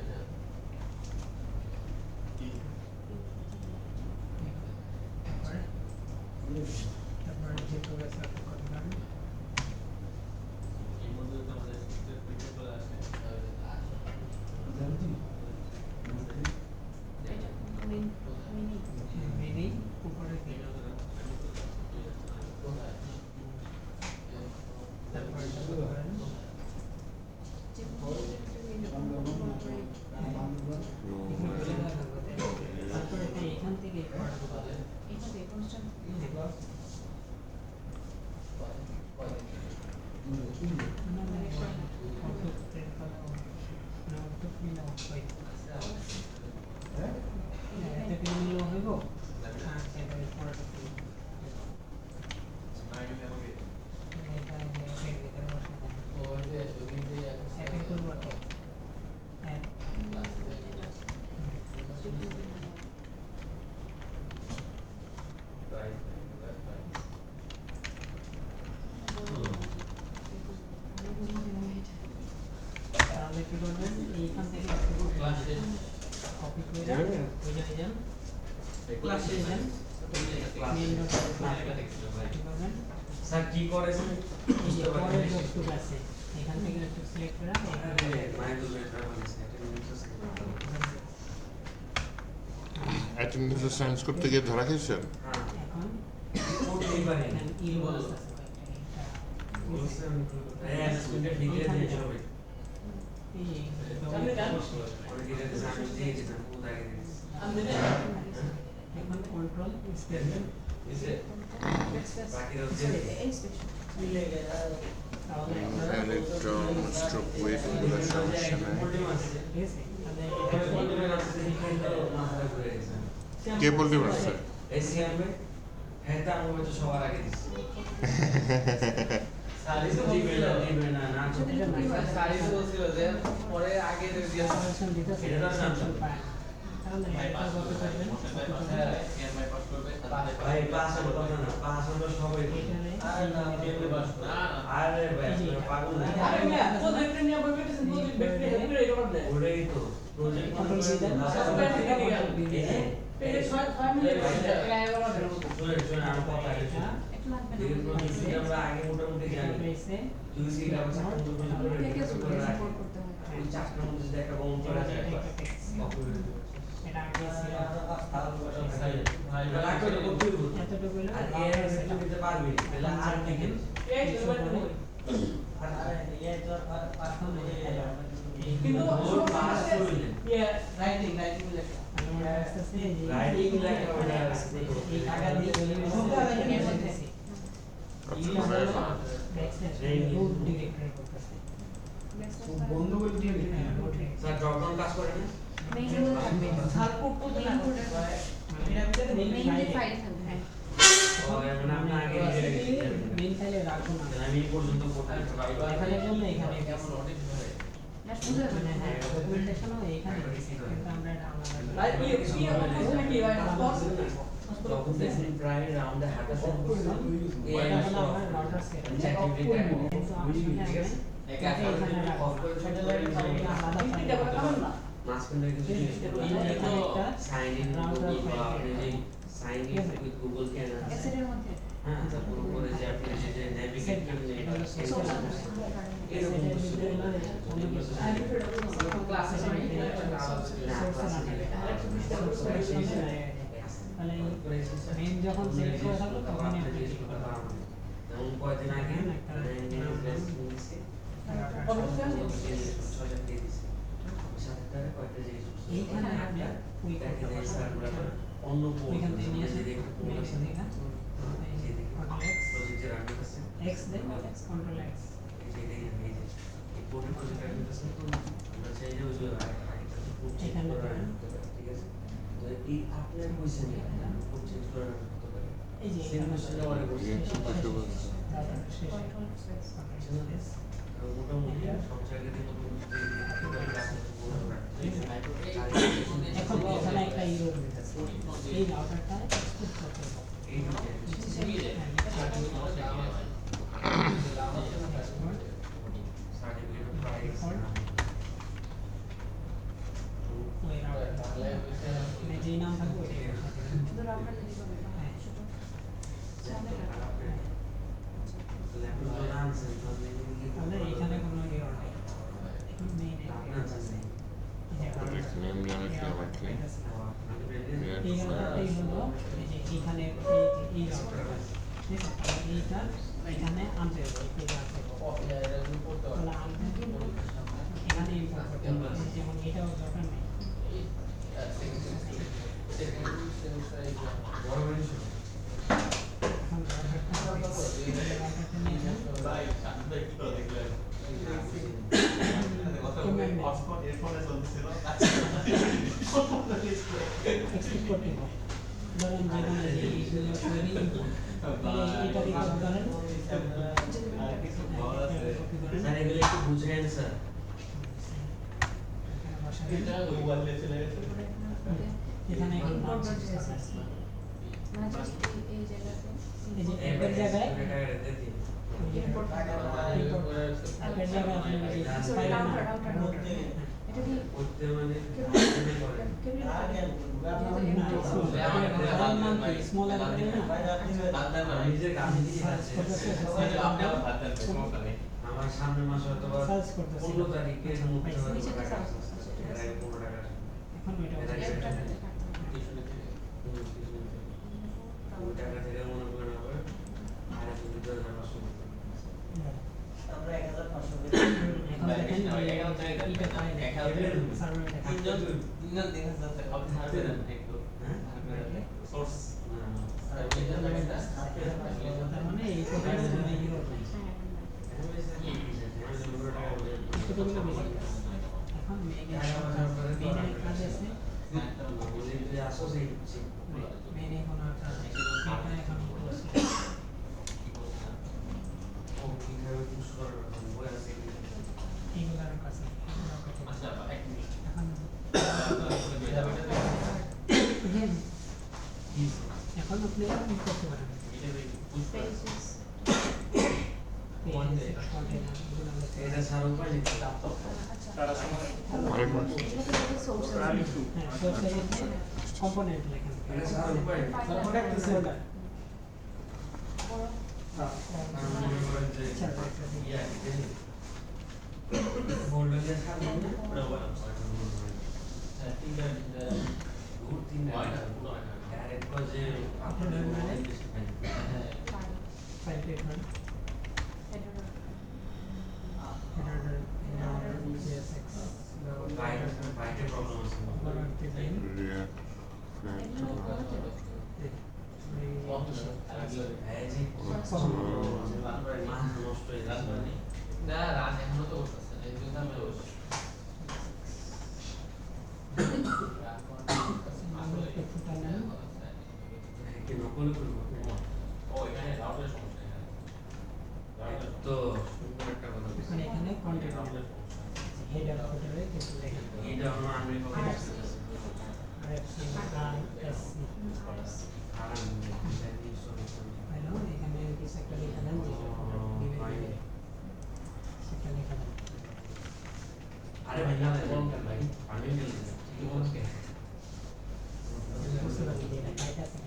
[SPEAKER 5] তারপরে যে প্রোগ্রেস কপি করেন।
[SPEAKER 7] এই মধ্যে তো আমাদের সিস্টেম পিছে চলে আসে
[SPEAKER 5] মেনেই উপরে দিয়ে তারপরে কপি করেন। তারপরে এখান থেকে class then main dot class করবেন
[SPEAKER 2] স্যার কি করেছেন
[SPEAKER 5] এই যে পরের যতটুকু আছে এখান থেকে একটু সিলেক্ট করে এখানে
[SPEAKER 2] মাইন্ড লেটার বলেছে
[SPEAKER 1] অ্যাটেন্ডেন্স সায়েন্স করতে গিয়ে ধরা খেয়েছেন?
[SPEAKER 2] হ্যাঁ
[SPEAKER 5] এখন
[SPEAKER 2] করতেই পারি
[SPEAKER 5] এখানে ইল বলস আছে
[SPEAKER 2] বলছেন অ্যাসেসমেন্টে ডিগ্রি দিয়ে হবে
[SPEAKER 5] এই যে
[SPEAKER 3] আপনি জানেন
[SPEAKER 2] অনেক ডিগ্রি আমি দিয়ে দিতাম কোথায় দিয়েছি
[SPEAKER 3] আমি
[SPEAKER 5] এখন কন্ট্রোল স্পেস
[SPEAKER 2] বাকি হচ্ছে
[SPEAKER 1] ইলেকট্রন স্ট্রোক ওয়েট এগুলো সমস্যা নাই। কে বলতে পারছে?
[SPEAKER 2] এসিএমে হ্যাঁ তা আমি তো সবার আগে দিছি দিবে না না
[SPEAKER 7] সারিস বলছিল যে পরে আগে দিয়েছে
[SPEAKER 2] এটা তো জানতাম ভাই পাস হলো কথা না পাস হলো সবাই আরে ভাই পাগল না
[SPEAKER 3] আরে মিয়া প্রজেক্ট নিয়ে বই পেতেছেন প্রজেক্ট ব্যক্তি হেল্প করে এটা করতে
[SPEAKER 2] ওটাই তো প্রজেক্ট
[SPEAKER 3] এই 6 মিনিট
[SPEAKER 2] শুনে আমার কথা আছে আমরা আগে মোটামুটি জানি তুই সিটা আমরা ওই চারটার মধ্যে যদি একটা বন্ধ করা যায়
[SPEAKER 5] এটা আগে ছিল এতটুকু হলো
[SPEAKER 2] আর এর একটু দিতে পারবি তাহলে আর দিকে
[SPEAKER 3] এই কিন্তু
[SPEAKER 2] ওর পাস করলে
[SPEAKER 3] ইয়ে
[SPEAKER 7] রাইটিং লেখা
[SPEAKER 2] রাইটিং লেখা ওটা
[SPEAKER 5] এই টাকা দিয়ে
[SPEAKER 4] বন্ধু বলে দিয়ে
[SPEAKER 2] স্যার ড্রপ ডাউন কাজ করে না
[SPEAKER 3] সারপুট তো না
[SPEAKER 2] ও মানে আপনি আগে লিখে রেখেছিলেন
[SPEAKER 5] মেইন ফাইলে রাখবো না
[SPEAKER 2] আমি এই পর্যন্ত করতে পারি
[SPEAKER 5] এখানে জন্য এখানে
[SPEAKER 7] কেমন অডিট হয়
[SPEAKER 5] মানে হ্যাঁ ডকুমেন্টেশনও এখানে দিয়েছি কিন্তু আমরা এটা আলাদা
[SPEAKER 3] লাইক কি হবে নাকি ভাই
[SPEAKER 2] যখন দেখুন প্রায় রাউন্ডে হাঁটাছেন এই
[SPEAKER 5] এটা হলো আমার রাউটার সেট
[SPEAKER 2] চ্যাটিং
[SPEAKER 5] কিন্তু আমি
[SPEAKER 2] ঠিক আছে
[SPEAKER 7] একা
[SPEAKER 5] এখানে রাখবো
[SPEAKER 2] অফ করে
[SPEAKER 5] স্যাটেলাইট ফাইলে আলাদা ফাইল
[SPEAKER 3] এটা কেমন না
[SPEAKER 2] মাঝখানে কিছু জিনিস
[SPEAKER 5] এখানে একটা
[SPEAKER 2] সাইন ইন গুগল বা আপনি যে সাইন ইন উইথ গুগল কেন আছে হ্যাঁ তারপর উপরে যে আপনি যে নেভিগেট করতে এরকম
[SPEAKER 7] ক্লাসে
[SPEAKER 5] তাহলে মেইন যখন সিলেক্ট করে থাকলো তখন
[SPEAKER 2] যেমন কয়েকদিন আগে
[SPEAKER 5] এইখানে আপনি ওই
[SPEAKER 2] অন্য
[SPEAKER 5] ওইখান থেকে নিয়ে আসে এক্স দেন কন্ট্রোল এক্স এখানে এই যে এখানে
[SPEAKER 2] মোটামুটি সব জায়গায়
[SPEAKER 5] এখন এখানে একটা ইরো রয়েছে এই রাউটারটা এক্সপোর্ট করতে হবে ওই রাউটারটা মানে যেই নাম থাকবে ওইটাই তাহলে এখানে কোনো ইরো নেই এখন মেইন এই রাউটারটাই হলো এই যে এইখানে এই রাউটারটা ঠিক আছে এইটা এখানে আনতে হবে এটা আনতে হবে তাহলে আনতে এখানে ইম্পোর্ট করতে হবে যেমন এটাও দরকার নেই এখন রাউটারটা নিয়ে যান এক্সপোর্ট করতে হবে ধরেন যেখানে যে এইগুলো তৈরি এটা দিকে ধরেন
[SPEAKER 2] স্যার এগুলো একটু বুঝেন স্যার
[SPEAKER 5] এখানে এখন এই যে অ্যাপের জায়গায় অ্যাপের জায়গায় আপনি ফাইল
[SPEAKER 2] করতে মানে
[SPEAKER 5] না ফাইলের নাম কি স্মল আকারে না
[SPEAKER 2] নিজের কাজ দিয়ে আছে
[SPEAKER 7] আপনি আবার বাদ দেন সমস্যা নেই
[SPEAKER 2] আমার সামনের মাসে হয়তো
[SPEAKER 5] সার্চ করতেছি
[SPEAKER 2] 15 তারিখে মুক্তি হওয়ার
[SPEAKER 9] নিচে
[SPEAKER 2] টাকা
[SPEAKER 9] সার্চ
[SPEAKER 2] আছে। এর আগে 15 টাকা আছে।
[SPEAKER 5] এখন ওইটা
[SPEAKER 2] এর আগে
[SPEAKER 9] একটা
[SPEAKER 2] টাকা
[SPEAKER 9] টাকা
[SPEAKER 2] নেই।
[SPEAKER 7] টিউশনে থেকে
[SPEAKER 2] ওই টাকা থেকে মনে করেন আবার আর একটু 2500
[SPEAKER 6] আমরা 1500
[SPEAKER 5] এখন দেখেন এইটা ফাইল সার্ভারে
[SPEAKER 7] তিনজন দেখা যাচ্ছে আপনি সার্ভে দেন একটু সোর্স
[SPEAKER 5] তার মানে এই টোটাল মানে ইউরো কতগুলো বেশি এখন মেইনে কাজ আছে মেইনে এখন আর কাজ নেই এটা এখন ক্লোজ এইগুলার কাজ নেই
[SPEAKER 7] আচ্ছা এক মিনিট
[SPEAKER 5] এখন এখন আপনি কি করতে পারেন
[SPEAKER 9] pages
[SPEAKER 2] এটা সার উপায় নেই।
[SPEAKER 1] আরেকবার
[SPEAKER 9] source
[SPEAKER 5] হ্যাঁ সোর্সে কম্পোনেন্ট লেখেন
[SPEAKER 2] এটা সার উপায় নেই।
[SPEAKER 5] ফোল্ডার
[SPEAKER 2] আর মনে করেন যে ফোল্ডারে সার মানে ওটা বলা ডাইরেক্ট যে
[SPEAKER 5] ফাইল ট্রিটমেন্ট CSX
[SPEAKER 2] বাইরে প্রবলেম আছে
[SPEAKER 1] রিয়াক্ট
[SPEAKER 2] এই যে মান নষ্ট হয়ে যাচ্ছে
[SPEAKER 7] না রাত এখনো তো করতেছে এই জন্য আমি
[SPEAKER 2] কি নকল করব
[SPEAKER 7] ও এখানে রাউটারের সমস্যা
[SPEAKER 2] তো সুন্দর একটা কথা বলছেন।
[SPEAKER 5] এখানে কন্টেন্ট হেডার ফোল্ডারে কিছু লেখেন
[SPEAKER 2] এটা হলো আমি
[SPEAKER 5] হ্যালো এখানে কিছু একটা লেখা দেন সেটা লেখা দেন
[SPEAKER 2] আরে ভাই না কোন কেন ভাই আমি গেল কি বলছ
[SPEAKER 5] বুঝতে পারছি যে এটা কাইটা আছে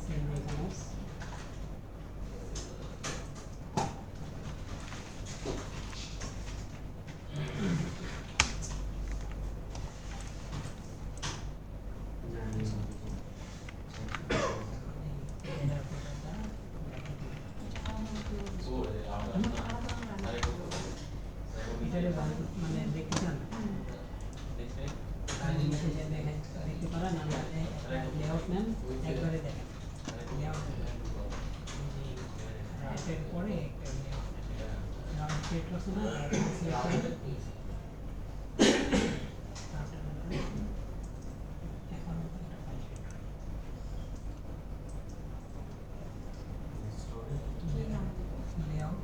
[SPEAKER 5] সেম এখানে হেডার ফোল্ডারটা এটারে মানে দেখতে চান মেসেজে দেখেন দেখতে পারেন আমরা লেআউট নেন একবারে দেখেন লেআউট রাইটের পরে একটা লেআউট সেট করছে না এখন একটা ফাইল লেআউট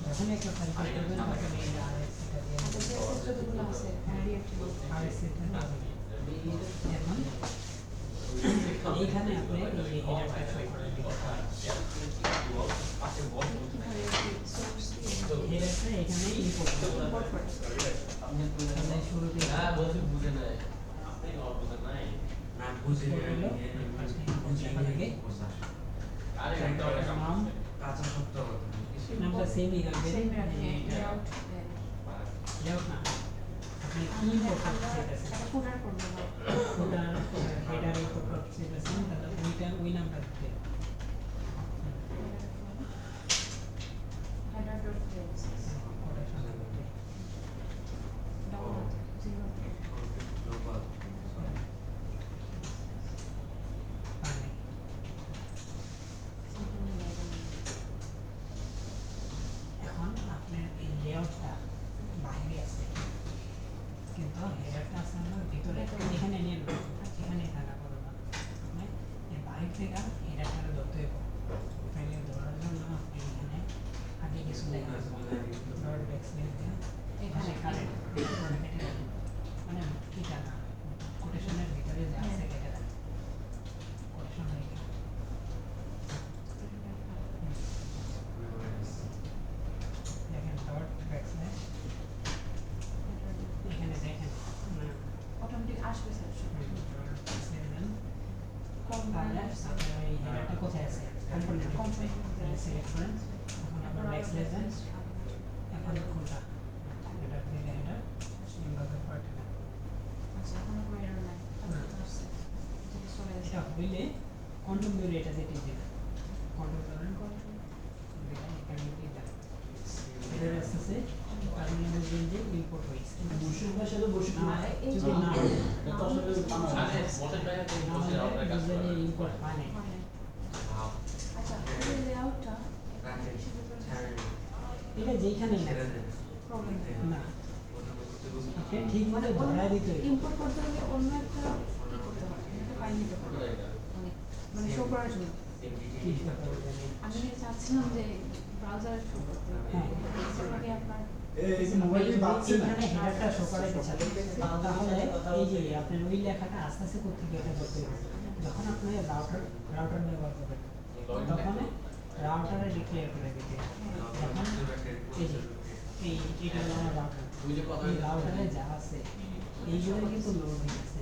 [SPEAKER 5] যখন একটা ফাইল করবেন তখন এই RS এটা দিয়ে RS এটা এখন এইখানে আপনি এই হেডারটা শো করে দিবেন হেডারটা এখানে ইম্পোর্ট করবেন তাহলে শুরুতে
[SPEAKER 7] না বলছি বুঝে নাই আপনি অল্প বুঝে নাই
[SPEAKER 2] না বুঝি বুঝি
[SPEAKER 7] আরে এটা একটা
[SPEAKER 5] নাম
[SPEAKER 2] কাঁচা সত্য কথা
[SPEAKER 5] নামটা সেমই রাখবেন লেআউট না আপনি কি ইম্পোর্ট করতে চাইতেছেন ফোল্ডার হেডার ইম্পোর্ট করতে চাইতেছেন তাহলে ওইটা ওই নামটা দিতে ওটা সামনে দিতে পারলে এখন আপনার এই লেআউটটা বাইরে আছে কিন্তু হেডারটা আছে আমার ভিতরে এখানে নিয়ে নেব এখানে থাকা করো না মানে এই বাইরে থেকে হেডারটা ধরতে হবে ফাইলে ধরার জন্য আপনি এখানে আগে কিছু লেখা আছে ডট ব্যাকস্ল্যাশ দিয়ে এখানে কারেন্ট মানে তাহলে আপনার এই হেডারটা কোথায় আছে কম্পোনেন্ট সিলেক্ট করেন এখন আপনার নেক্সট লেভেল এখন কোনটা হেডার দিলে হেডার এইভাবে পাঠাবেন
[SPEAKER 9] আচ্ছা এখন কোনো এরর নাই তারপর আসছে যদি চলে আসে
[SPEAKER 5] এটা হইলে কন্ট্রোল ধরে এটা যেতে দিবেন কন্ট্রোল ধরেন কন্ট্রোল এখানে দিবেন এটা আসছে কারণ আমরা যে ইম্পোর্ট হইছে
[SPEAKER 4] বসে সাথে বসে
[SPEAKER 5] না
[SPEAKER 9] এই
[SPEAKER 5] যদি না
[SPEAKER 4] এটা তো আসলে বানানো
[SPEAKER 7] মানে মোটের বাইরে তুমি বসে রাউটারের কাজ করো
[SPEAKER 5] ইম্পোর্ট হয় না
[SPEAKER 9] মানে আচ্ছা এই লেআউটটা
[SPEAKER 5] এটা যেখানেই না
[SPEAKER 9] প্রবলেম
[SPEAKER 5] না এটা ঠিক মতো ধরা দিতে হইবে।
[SPEAKER 9] ইম্পোর্ট করতে হলে অন্য একটা কি করতে হবে একটা ফাইল নিতে হবে মানে মানে শো করার জন্য
[SPEAKER 5] কি করতে হবে জানি।
[SPEAKER 9] আমি চাচ্ছিলাম যে ব্রাউজারে শো করতে
[SPEAKER 5] হ্যাঁ।
[SPEAKER 9] সেটাকে আপনার
[SPEAKER 4] এই যে মোবাইলটি বাজছে না
[SPEAKER 5] এখানে হেডারটা শো করাই দিচ্ছে তাহলে এই যে আপনার ওই লেখাটা আস্তে আস্তে কোথেকে এটা করতে হবে যখন আপনি রাউটার ব্যবহার করবেন তখন রাউটারে ডিক্লেয়ার করে দিতে হবে। যখন এই যে এটা হলো আমার রাউটার
[SPEAKER 7] তুমি যে কথা
[SPEAKER 5] এই রাউটারে যা আছে এইগুলো কিন্তু লোড হয়ে গেছে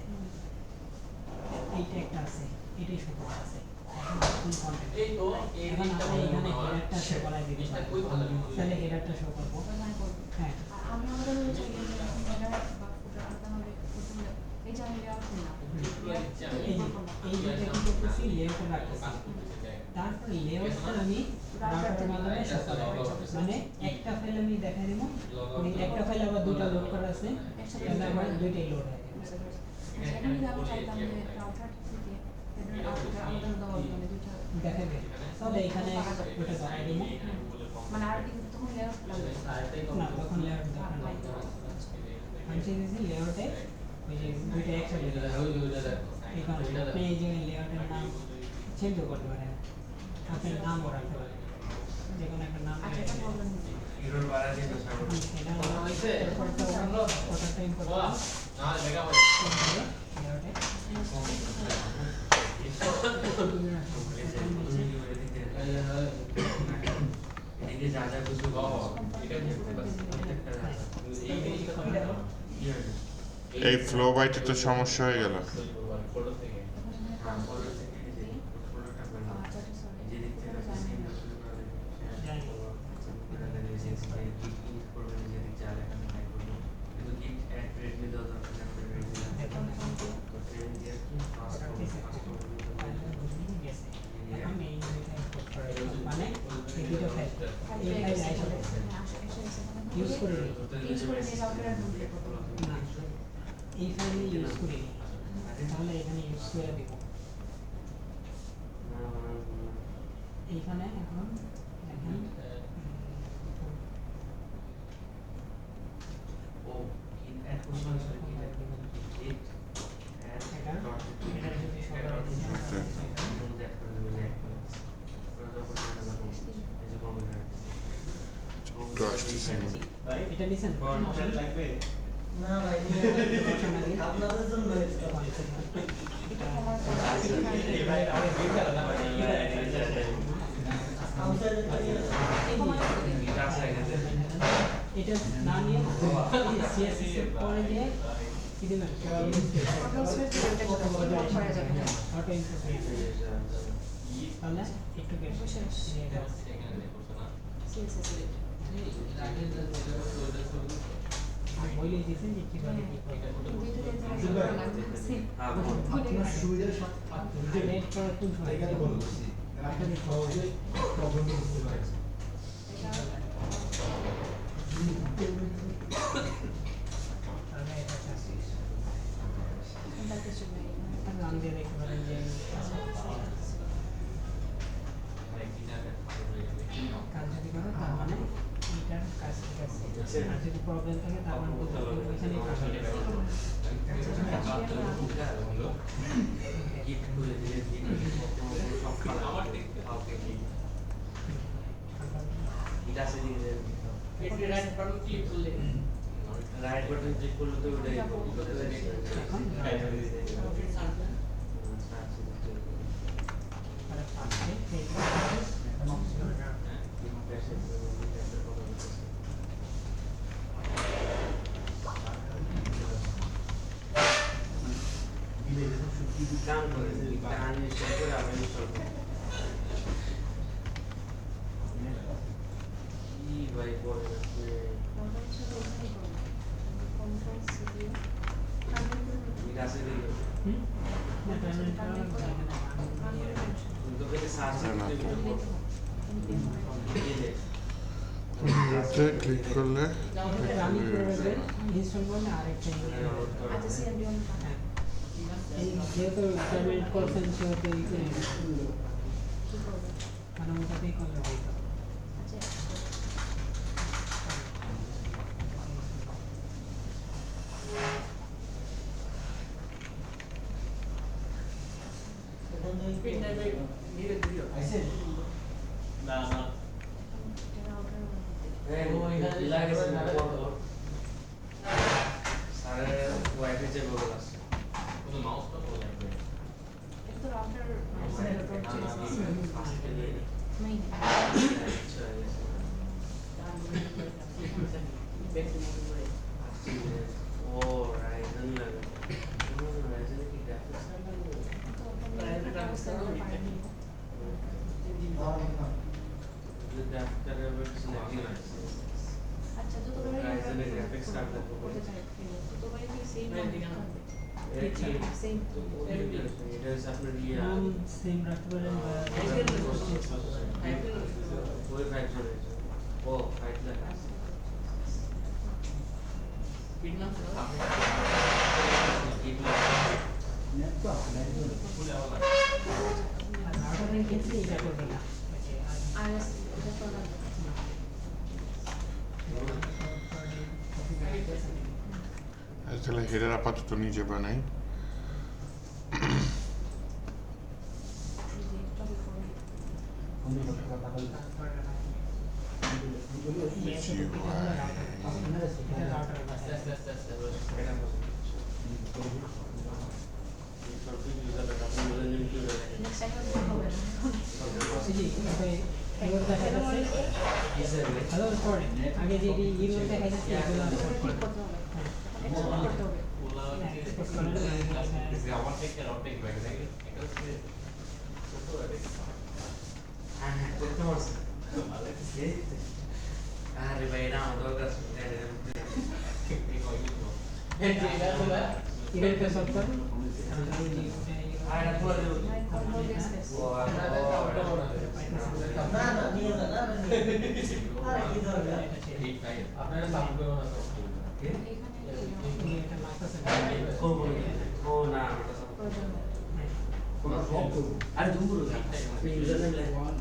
[SPEAKER 5] এইটা একটা আছে এটাই শো করা আছে এখন ফুল কন্টেন্ট
[SPEAKER 7] এই তো এই
[SPEAKER 5] এখন
[SPEAKER 7] দিকটা
[SPEAKER 5] আপনি
[SPEAKER 7] ভালো
[SPEAKER 5] এখানে
[SPEAKER 7] আমার
[SPEAKER 5] হেডারটা শো করাই দিতে
[SPEAKER 7] জিনিসটা
[SPEAKER 5] পারেন
[SPEAKER 7] খুবই ভালো
[SPEAKER 5] তাহলে হেডারটা শো করবো
[SPEAKER 9] ওখানে করব
[SPEAKER 5] হ্যাঁ
[SPEAKER 9] আর আমি আমাদের বলে চাই যে হেডার বা ফুটার আলাদা হবে করতে হলে এই যে আমি লেআউট নিলাম
[SPEAKER 5] এই যে এই যেটা কি করতেছি লেআউটে রাখতেছি তারপর লেআউটটা আমি রাউটারের মাধ্যমে শো করাই মানে একটা ফাইল আমি দেখাই দেবো মানে একটা ফাইল আবার দুটো লোড করা আছে তাহলে আবার দুইটাই লোড হয়ে যাবে
[SPEAKER 9] সেখানে যদি আমি চাইতাম যে রাউটার থেকে হেডার আলাদা আলাদা হবে মানে দুটো
[SPEAKER 5] দেখাবে তাহলে এখানে ওটা ধরাই দেবো
[SPEAKER 9] মানে আর কিন্তু তখন লেআউট লাগবে
[SPEAKER 5] না তখন লেআউট দরকার নাই আমি চাইতেছি লেআউটে ওই যে দুইটা একসাথে দিতে এই কারণে আপনি এই যে লেআউটের নাম চেঞ্জ করতে পারেন আপনার নামও রাখতে পারেন যে কোনো একটা নাম
[SPEAKER 9] আচ্ছা এটা প্রবলেম নেই
[SPEAKER 2] হিরোর বাড়া দিয়ে তো
[SPEAKER 5] এটা
[SPEAKER 7] হইছে?
[SPEAKER 5] ফটোটা ইম্পোর্ট
[SPEAKER 7] বাহ না মেগা হয়
[SPEAKER 5] লেআউটে
[SPEAKER 2] এদিকে যা যা কিছু
[SPEAKER 7] এটা
[SPEAKER 2] প্রত্যেকটা যা যা।
[SPEAKER 1] এই ফ্লো বাইটে তো সমস্যা হয়ে গেল
[SPEAKER 7] ফটো থেকে
[SPEAKER 2] হ্যাঁ, ফটো থেকে এই যে ফটোটা বের হয়।
[SPEAKER 9] আচ্ছা সরি
[SPEAKER 2] এই যে দিক থেকে আপনি সিগন্যাল শুরু করে দেবেন।
[SPEAKER 5] জানি।
[SPEAKER 2] আপনারা এই যে git use করবেন, এই যে দিক যা লেখা আছে তাই করবেন। কিন্তু git add readme দেওয়া দরকার নেই, আপনি readme দেন। তো training দিয়ে কি fast হবে, fast হবে বলতে পারেন।
[SPEAKER 5] এখন এই দুইটা ইম্পোর্ট করা মানে এই দুটো ফাইল এই ফাইল আইসবে ইউজ করে নিই
[SPEAKER 9] ইউজ করে নিয়ে রাউটার আর ঢুকতে
[SPEAKER 5] না এই ফাইল ইউজ করে নিই তাহলে এখানে ইউজ করে দেব এইখানে এখন দেখেন
[SPEAKER 2] ও git add করতে হবে, sorry, git add করতে হবে। git add
[SPEAKER 5] এটা
[SPEAKER 2] dot
[SPEAKER 5] এটা যদি সবাই দিতে
[SPEAKER 2] এর মধ্যে add করে দেবেন, add করে দিচ্ছি। করে দেওয়ার পর এটা যখন এই যে কম্পিউটার
[SPEAKER 5] এটা নিছেন
[SPEAKER 6] লাগবে না ভাই আপনাদের জন্য
[SPEAKER 9] এটা কমার
[SPEAKER 5] এটা না নিয়ে সিএসএস এর পরে দিয়ে কি দেবেন অটো ইনপুট তাহলে একটু বেশি বইলে দিয়েছেন যে কিভাবে কি
[SPEAKER 6] আপনার সুবিধার সাথে
[SPEAKER 5] নেট করার কোন সময়
[SPEAKER 6] এখানে বলবো আপনি সহজে প্রবলেমটা বুঝতে পারছেন
[SPEAKER 5] তাহলে এটা চাচ্ছি নাম দিয়ে দেখতে পারেন যে কাজ যদি করো তার মানে এইটার কাজ ঠিক আছে আর যদি প্রবলেম থাকে তার মানে ওইখানে কাজ হবে
[SPEAKER 2] git খুলে দিলে git সব খারাপ আমার দেখতে হবে git আছে দিকে
[SPEAKER 3] এটি রাইট বাটন ক্লিক করলে
[SPEAKER 2] রাইট বাটন ক্লিক করলে তো ওটাই
[SPEAKER 5] মানে ফার্স্টে পেজ
[SPEAKER 6] দিলে যখন
[SPEAKER 2] কাম করে গান ইনস্টল করে আবার ইনস্টল করে কি ভাই বলেন আপনি কাছে দিয়ে তোকে সার্চ
[SPEAKER 1] এতে ক্লিক করলে
[SPEAKER 5] রানিং করে দেবেন ইনস্টল করলে আরেকটা এই যেহেতু পেমেন্ট করছেন সেহেতু মানে ওটাতেই করলে হইতো
[SPEAKER 7] না না
[SPEAKER 2] সারের ওয়াইফাই যে গুগল আছে
[SPEAKER 7] কোনো মাউসটা তো লাগবে
[SPEAKER 2] ও রাইজেন লাগে রাইজেন কি গ্রাফিক্স
[SPEAKER 9] আচ্ছা তো তোমরা
[SPEAKER 2] রাইজেনের গ্রাফিক্স কার্ড দেখো
[SPEAKER 9] তো তোমরা কি সেম সেম
[SPEAKER 2] এটা হচ্ছে আপনার ইয়ে
[SPEAKER 5] নাম সেম রাখতে পারেন
[SPEAKER 2] ওই 5 জনের ও 5 লাখ আছে
[SPEAKER 3] পিন নাম ছিল
[SPEAKER 4] নেট তো আপনার
[SPEAKER 7] খুলে আবার
[SPEAKER 5] রাউটারের ক্ষেত্রে এটা করবে না
[SPEAKER 9] আর এটা তো না
[SPEAKER 1] তাহলে হেডার আপাতত নিজে বানাই
[SPEAKER 2] এটা সবকিছু ইউজার ডাটা আপনি বলে নিন কি হবে
[SPEAKER 9] নেক্সট টাইম হবে
[SPEAKER 5] হ্যালো সরি আগে যে ইউরো দেখা যাচ্ছে এগুলো
[SPEAKER 9] ঠিক করতে হবে এক্সপোর্ট করতে হবে
[SPEAKER 7] ওলা আমার থেকে রটেক ব্যাগ লাগে এটা হচ্ছে ছোট ব্যাগ
[SPEAKER 2] হ্যাঁ হ্যাঁ করতে পারছি আরে ভাই এটা আমার কাছে
[SPEAKER 5] ইভেন্ট পে সব করেন
[SPEAKER 2] আর এটা পুরো
[SPEAKER 9] লাইক কন্ট্রোল স্পেস
[SPEAKER 2] ও
[SPEAKER 4] না না নিয়ে না না আরে কি ধরবে
[SPEAKER 7] আপনারা সাপ করুন না
[SPEAKER 9] এখানে
[SPEAKER 5] এটা মাস্টার
[SPEAKER 2] ও না ওটা সব
[SPEAKER 9] প্রয়োজন
[SPEAKER 2] আরে দূর আপনি ইউজার নেম লেখেন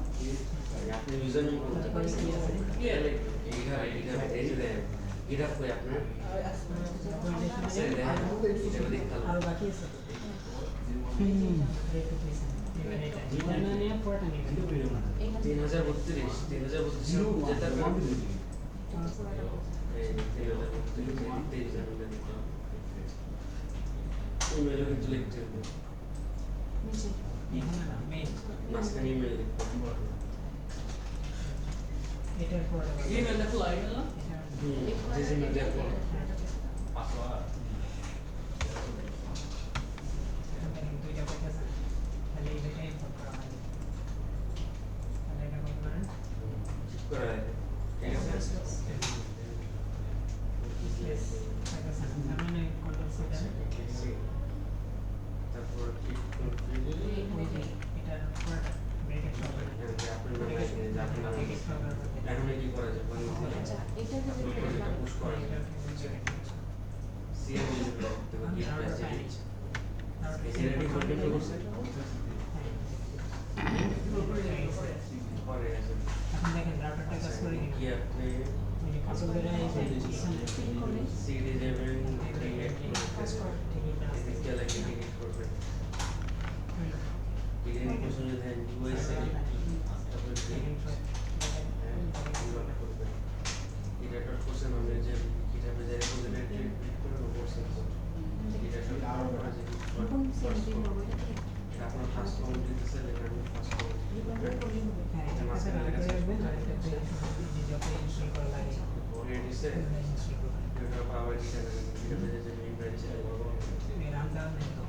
[SPEAKER 2] আপনি ইউজার নেম এটা কই আপনার
[SPEAKER 5] আরো বাকি আছে এটা না নিয়ে পড়া নেই
[SPEAKER 2] 3032 যেটা ইমেল কিন্তু লিখতে হবে
[SPEAKER 9] নিচে
[SPEAKER 5] এখানে না মেইন
[SPEAKER 2] মাঝখানে ইমেল লিখতে হবে
[SPEAKER 5] এটার পরে
[SPEAKER 3] ইমেলটা খোলা ইমেল না
[SPEAKER 2] যে জিমেল দেখো
[SPEAKER 7] পাসওয়ার্ড
[SPEAKER 5] দুইটা করতেছেন তাহলে এইটাকে ইম্পোর্ট করা হয় তাহলে এটা করতে পারেন
[SPEAKER 2] ঠিক করে রাখো ঠিক আছে
[SPEAKER 5] তার মানে কন্ট্রোল সি
[SPEAKER 2] তারপর ঠিক করতে
[SPEAKER 5] এটার পুরোটা ব্রেকেট হবে
[SPEAKER 2] আপনার এখন কি করা যায়
[SPEAKER 9] আচ্ছা এটা যদি
[SPEAKER 2] পুশ করা যায় সিএম করতে হবে কি প্রেস দিচ্ছে এই রেডি করতে করছে পরে আছে
[SPEAKER 5] এখন দেখেন রাউটারটা কাজ করে
[SPEAKER 2] কি
[SPEAKER 5] কিনা
[SPEAKER 2] আপনি
[SPEAKER 5] এই যে কাজ করে এই যে
[SPEAKER 9] ক্লিক করলে
[SPEAKER 2] সিডি যাবেন ক্রিয়েট
[SPEAKER 9] কাজ করে
[SPEAKER 2] এদিকে লাগে ক্রিয়েট করবেন ক্রিয়েট করতে যদি দেন ইউএসএ তারপর এটা ডট কোর্সের নামে যে কিভাবে যায় কোডের ক্লিক করে কোর্সের এটা সব আরো করা যায়
[SPEAKER 9] এখন সেন্ডিং হবে এটা
[SPEAKER 2] আপনার ফার্স্ট কাউন্ট দিতেছে লেখার ফার্স্ট কাউন্ট
[SPEAKER 9] রিকমেন্ড করলে হবে
[SPEAKER 5] হ্যাঁ এটা কাছে রান করে রাখবেন আর এটা যে যত ইনস্টল করা লাগে
[SPEAKER 2] পরে দিছে
[SPEAKER 5] ইনস্টল করবেন
[SPEAKER 2] এটা পাওয়ার কি জানেন কিভাবে যে মেইন ব্রাঞ্চে
[SPEAKER 5] এই রান দেওয়া নেই তো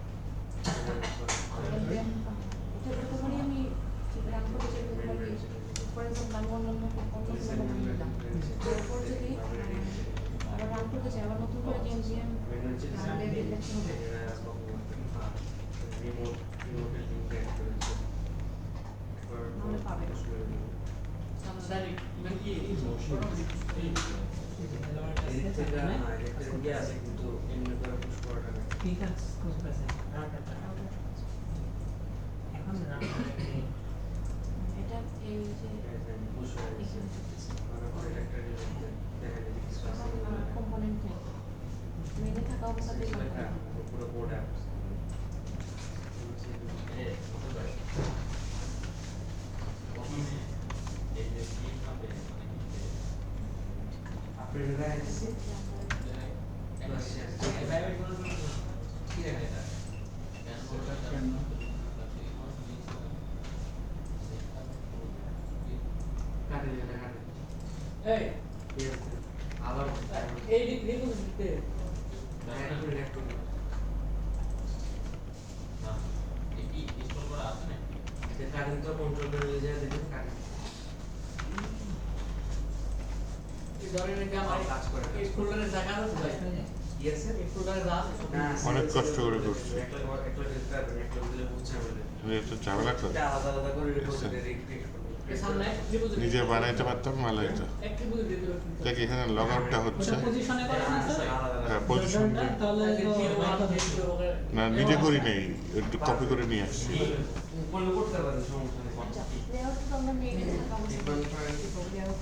[SPEAKER 5] ঠিক আছে করতেছে রাউটারটা এখন রাউটারটা
[SPEAKER 9] এটা এই যে কম্পোনেন্ট নেই মেনে থাকা অবস্থাতেই
[SPEAKER 2] পুরো বোর্ড অ্যাপ আপনি দেখাইতেছি
[SPEAKER 3] এই
[SPEAKER 2] আবার
[SPEAKER 3] এই দেখুন দিতে
[SPEAKER 2] কারেন্ট কন্ট্রোল করে নিয়ে যায় দেখুন কারেন্ট
[SPEAKER 3] এই ধরেন এটা আমার
[SPEAKER 2] কাজ করে
[SPEAKER 3] এই ফোল্ডারে জায়গা আছে ভাই
[SPEAKER 2] ইয়েস
[SPEAKER 3] এই ফোল্ডারে যা আছে
[SPEAKER 2] না
[SPEAKER 1] অনেক কষ্ট করে করছে।
[SPEAKER 2] একটা দিতে হবে একটা দিলে বুঝছে বলে
[SPEAKER 1] এটা ঝামেলা করে
[SPEAKER 2] এটা আলাদা আলাদা করে রিপোর্ট
[SPEAKER 3] এই সামনে ত্রিভুজ
[SPEAKER 1] নিজে বানাইতে পারতাম ভালো হতো।
[SPEAKER 3] এক ত্রিভুজ দিয়ে দিল
[SPEAKER 1] দেখ এখানে লগ আউটটা হচ্ছে,
[SPEAKER 5] ওটা পজিশনে করা আছে
[SPEAKER 1] হ্যাঁ পজিশন
[SPEAKER 5] তাহলে
[SPEAKER 1] না নিজে করি নেই, একটু কপি করে নিয়ে আসছি।
[SPEAKER 2] করলে করতে পারে সমস্যা নেই
[SPEAKER 9] আচ্ছা লেআউট তো আমরা মেনে থাকা অবস্থাতেই লেআউট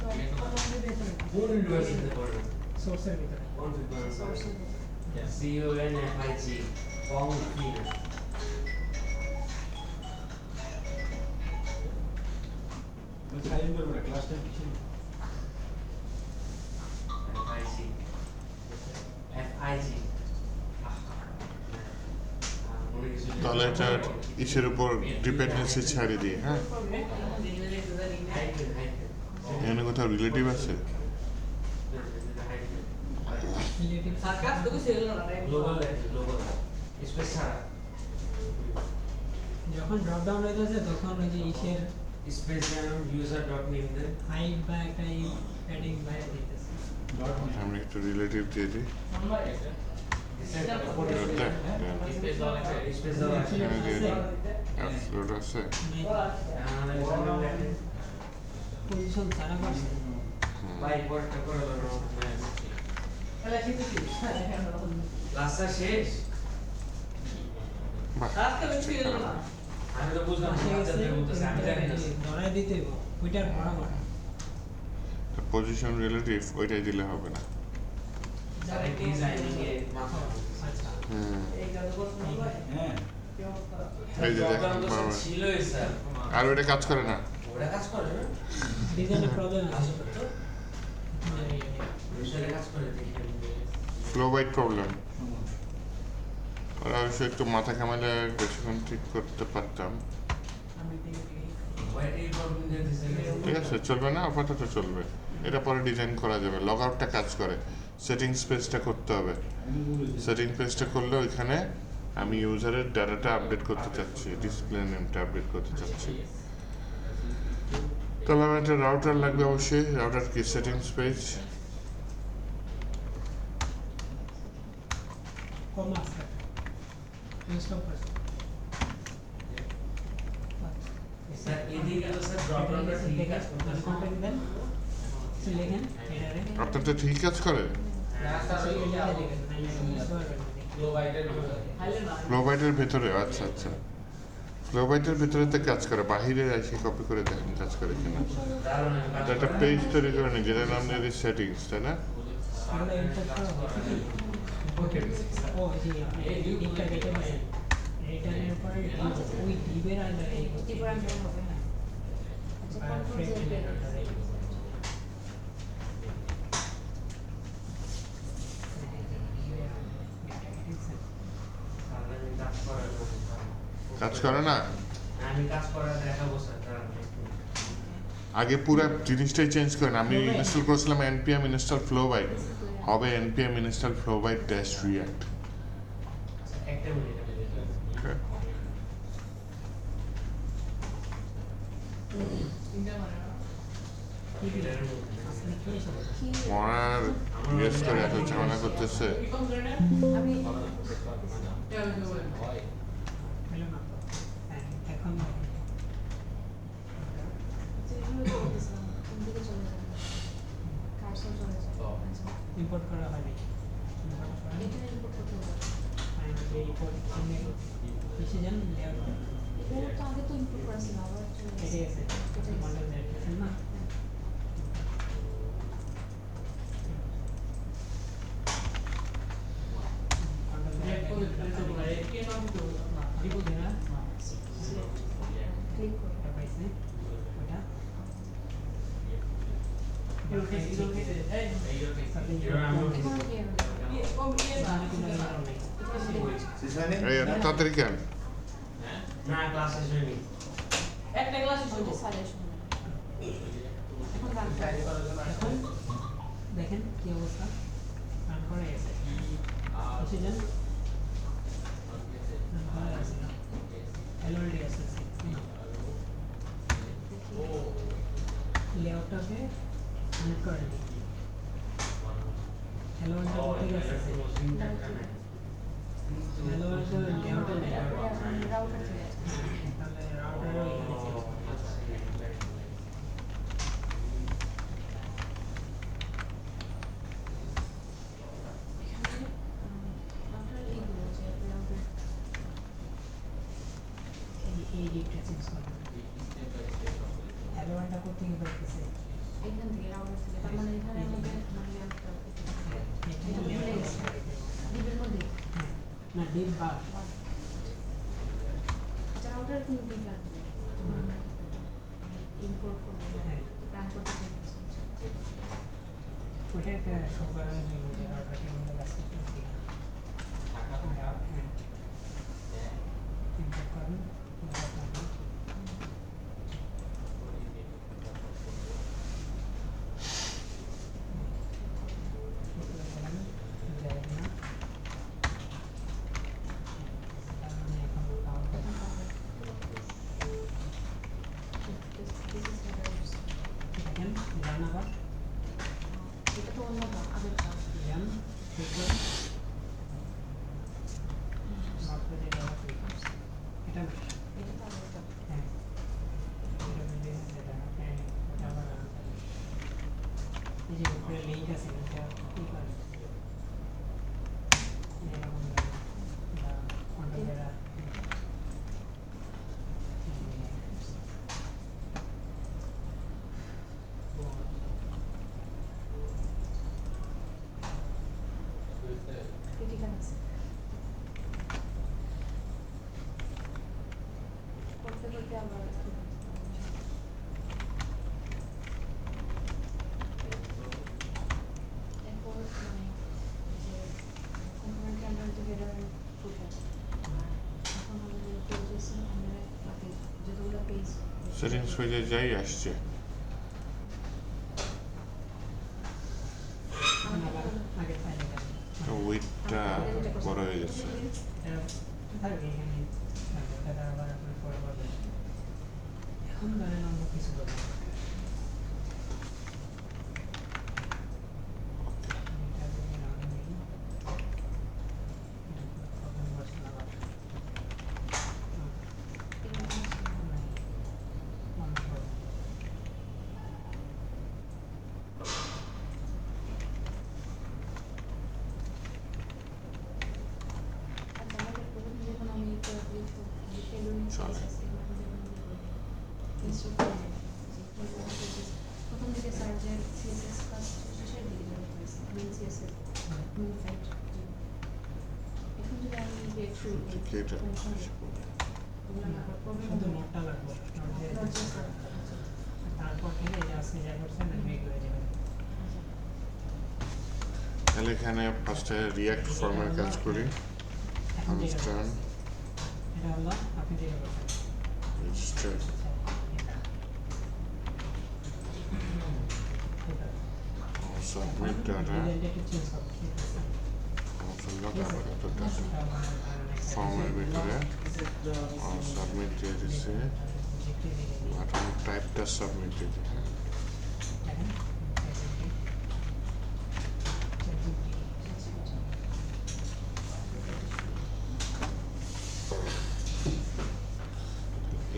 [SPEAKER 9] তো কলমের ভেতরে
[SPEAKER 2] কোন উইন্ডোজ দিতে পারবে
[SPEAKER 5] সোর্সের ভিতরে
[SPEAKER 2] কোন উইন্ডোজ
[SPEAKER 9] সোর্সের
[SPEAKER 2] CONFIG config
[SPEAKER 4] সাইলেন্ট করবে না ক্লাস টাইম কিছু
[SPEAKER 2] FIG
[SPEAKER 1] তাহলে এটা ইসের উপর ডিপেন্ডেন্সি ছাড়িয়ে দিয়ে, হ্যাঁ এখানে কোথাও রিলেটিভ আছে?
[SPEAKER 5] রিলেটিভ
[SPEAKER 3] সার্কাস তো কিছু হলো না
[SPEAKER 2] গ্লোবাল স্পেস ছাড়া
[SPEAKER 5] যখন ড্রপ ডাউন হইতেছে তখন ওই যে ইসের
[SPEAKER 2] স্পেস নাম ইউজার ডট নেম দেন
[SPEAKER 5] হাইট বা একটা প্যাডিং বাইরে দিতেছে
[SPEAKER 1] আমি একটু রিলেটিভ দিয়ে দিই।
[SPEAKER 3] নাম্বার
[SPEAKER 2] স্পেস দাও
[SPEAKER 1] এখানে দিয়ে দিই। আপলোড আছে?
[SPEAKER 5] পজিশন সারা করছে
[SPEAKER 2] ভাই পড়টা করে দাও
[SPEAKER 3] তাহলে ঠিক আছে
[SPEAKER 2] ক্লাসটা শেষ
[SPEAKER 1] বাহ,
[SPEAKER 3] আজকে বেশি হলো না
[SPEAKER 2] আমি তো বুঝলাম
[SPEAKER 5] আসে গেছে
[SPEAKER 2] বাচ্চাদের বলতেছে আমি জানি না
[SPEAKER 5] ধরাই দিতে হইব ওইটার বরাবর
[SPEAKER 1] পজিশন রিলেটিভ ওইটাই দিলে হবে না।
[SPEAKER 2] আরে ডিজাইনিং এ মাথা
[SPEAKER 5] আচ্ছা
[SPEAKER 1] হুম,
[SPEAKER 3] এই কাজ করতে হবে
[SPEAKER 4] হ্যাঁ
[SPEAKER 3] কি অবস্থা
[SPEAKER 1] এই যে দেখেন
[SPEAKER 2] প্রোগ্রাম তো
[SPEAKER 1] বাবা।
[SPEAKER 2] ছিলই স্যার
[SPEAKER 1] আর ওইটা কাজ করে না।
[SPEAKER 2] ওটা কাজ করে না
[SPEAKER 5] ডিজাইনের প্রবলেম
[SPEAKER 2] কাজ
[SPEAKER 5] আছে
[SPEAKER 2] করতো ওটা কাজ করে দেখি
[SPEAKER 1] ফ্লো বাইট প্রবলেম। ওরা অবশ্য একটু মাথা কামালে বেশিক্ষণ ঠিক করতে পারতাম।
[SPEAKER 5] আমি দেখি
[SPEAKER 2] ওয়াইটি প্রবলেম দিয়ে দিছে
[SPEAKER 1] ঠিক আছে, চলবে না, আপাতত চলবে। এটা পরে ডিজাইন করা যাবে। লগ আউটটা কাজ করে, সেটিং স্পেসটা করতে হবে। সেটিং পেজটা করলে ওইখানে আমি ইউজারের ডাটাটা আপডেট করতে চাচ্ছি, ডিসপ্লে নেমটা আপডেট করতে চাচ্ছি। তাহলে আমার একটা রাউটার লাগবে অবশ্যই। রাউটার কি? Settings page.
[SPEAKER 5] কম আছে ইনস্টল করছি
[SPEAKER 2] স্যার এদিকে তো স্যার ড্রপ ডাউনটা ঠিক কাজ করতেছে
[SPEAKER 5] কন্টাক্ট দেন লিখেন এটারে
[SPEAKER 1] আপনারটা ঠিক কাজ করে? ফ্লো বাইটের ভেতরে? আচ্ছা আচ্ছা, ফ্লো বাইটের ভেতরে তো কাজ করে, বাহিরে এসে কপি করে দেখেন কাজ করে কিনা।
[SPEAKER 2] দারুণ
[SPEAKER 1] এটা একটা পেজ তৈরি করে নি, যেটার নাম দিয়ে সেটিংস, তাই না?
[SPEAKER 5] আমরা ইম্পোর্ট করা হচ্ছে কি ও জি এই ডিপটা কেটে পাই রিটার্নের পরে ওই ডিবের আন্ডারে
[SPEAKER 9] টিপার আন্ডারে হবে হ্যাঁ আচ্ছা কন্ট্রোল জেড
[SPEAKER 1] কাজ করে না?
[SPEAKER 2] আমি কাজ করা দেখাবো স্যার
[SPEAKER 1] আগে পুরো জিনিসটাই চেঞ্জ করেন। আমি ইনস্টল করেছিলাম npm install flowbyte, হবে npm install flowbyte dash react।
[SPEAKER 2] একটা মিনিট
[SPEAKER 1] Okay. মরার ইয়েস করে এত ঝামেলা করতেছে।
[SPEAKER 9] আমি
[SPEAKER 5] হলো না তো এখন
[SPEAKER 9] যেগুলো বলতেছিলাম কোন দিকে চলে যাবে কারসর চলে যাবে আচ্ছা
[SPEAKER 5] ইম্পোর্ট করা হয়নি
[SPEAKER 9] এটা ইম্পোর্ট করতে হবে
[SPEAKER 5] এসে যান লেআউট
[SPEAKER 9] ও তো আগে তো ইমপ্রুভ করেছিল আবার চলে
[SPEAKER 5] এটাই
[SPEAKER 9] গেছে।
[SPEAKER 5] আছে
[SPEAKER 9] এটাই আছে।
[SPEAKER 5] মডেল দেখছেন না
[SPEAKER 3] ব্রেক করে দিতে পারে কি নাম তো
[SPEAKER 5] রিপোর্ট দেনা
[SPEAKER 9] ক্লিক করো।
[SPEAKER 5] এটা পাইছে ওটা
[SPEAKER 3] ইউকে ইউকে এই
[SPEAKER 5] সাথে
[SPEAKER 9] এখন কি হবে?
[SPEAKER 3] কম ইয়ে না
[SPEAKER 1] এই এত তাড়াতাড়ি কেন
[SPEAKER 2] না ক্লাস শেষ হয়নি
[SPEAKER 3] একটা ক্লাস
[SPEAKER 9] ওটা
[SPEAKER 3] শুরু
[SPEAKER 9] সাজেশন এখন রান
[SPEAKER 5] এখন দেখেন কি অবস্থা রান করে গেছে এসে যান রান করে গেছে এলওএলডি আছে লেআউটটাকে মিট করে নিই এলওএলডি কোথায় গেছে এলওএলডি লেআউটে নেই
[SPEAKER 9] রাউটার চলে আসছে।
[SPEAKER 5] তাহলে রাউটারও এখানে ছিল
[SPEAKER 9] এখানে রাউটার এইগুলো যে রাউটার
[SPEAKER 5] এই ডিপটা চেঞ্জ করবেন এলওএলটা কোথায় পাইতেছে
[SPEAKER 9] এখান থেকে রাউটার থেকে তার মানে এখানে আমাদের মানে একটা
[SPEAKER 5] এটা
[SPEAKER 9] এটা ভুলে
[SPEAKER 5] লেআউট
[SPEAKER 9] গেছে। ডিপের মধ্যে
[SPEAKER 5] না ডিপ বা
[SPEAKER 9] আচ্ছা রাউটার কিন্তু ডিপ লাগবে ইম্পোর্ট করবো
[SPEAKER 5] হ্যাঁ
[SPEAKER 9] রান করতে চাইছি।
[SPEAKER 5] ওটা একটা সবার যে রাউটারকে আমাদের কাছে করতে হ্যাঁ ইম্পোর্ট করুন ইম্পোর্ট করুন
[SPEAKER 9] এটা তো অন্য আগেরটা
[SPEAKER 5] এটা
[SPEAKER 9] এটা তো আগেরটা
[SPEAKER 5] হ্যাঁ এটা বলতে যেটা হ্যাঁ ওটা আবার এই যে উপরে লিঙ্ক আছে এটা কি করে এরকম বা কন্ট্রোলার
[SPEAKER 9] ক্রিটিক্যাল আছে করতে করতে আবার এরপর মানে যে কম্পোনেন্টে আমরা যে হেডার ফুটার এখন আমাদের পেজেস আমরা বাকি যতগুলো পেজ
[SPEAKER 1] সেটিংস পেজে যাই আসছে
[SPEAKER 5] আবার আগে ফাইলে যাবেন
[SPEAKER 1] উইথটা বড় হয়ে গেছে
[SPEAKER 5] থাকবে এখানে ওটা আবার আপনার পরে পাবেন এখন ধরেন অন্য কিছু করবেন এটা যদি আমি নিই প্রবলেম বসে না আবার অন করব
[SPEAKER 9] আচ্ছা আমাদের প্রথম যখন আমি এটা দিয়েছি যে টেলরিং
[SPEAKER 1] চলে।
[SPEAKER 9] প্রথম দিকে সার্চের সিএসএস কাজ শেষের দিকে যাবে মেন সিএসএস মেন সাইট এখন যদি আমি গেট শুরু করি
[SPEAKER 1] কি এটা
[SPEAKER 9] ওগুলো না প্রবলেম
[SPEAKER 5] শুধু নোটটা লাগবে তারপর থেকে এই যে আজকে যা করছেন মেক হয়ে যাবে
[SPEAKER 1] তাহলে এখানে ফার্স্টে রিয়াক্ট ফর্মের কাজ করি
[SPEAKER 5] এখন যেটা
[SPEAKER 1] আনস্টার্ন
[SPEAKER 5] এটা হলো আপনি যেটা করছেন
[SPEAKER 1] রেজিস্টার সাবমিট ডাটা ফর্মের ভিতরে সাবমিট দিয়ে দিচ্ছে এখন টাইপটা সাবমিট দিয়ে দিচ্ছে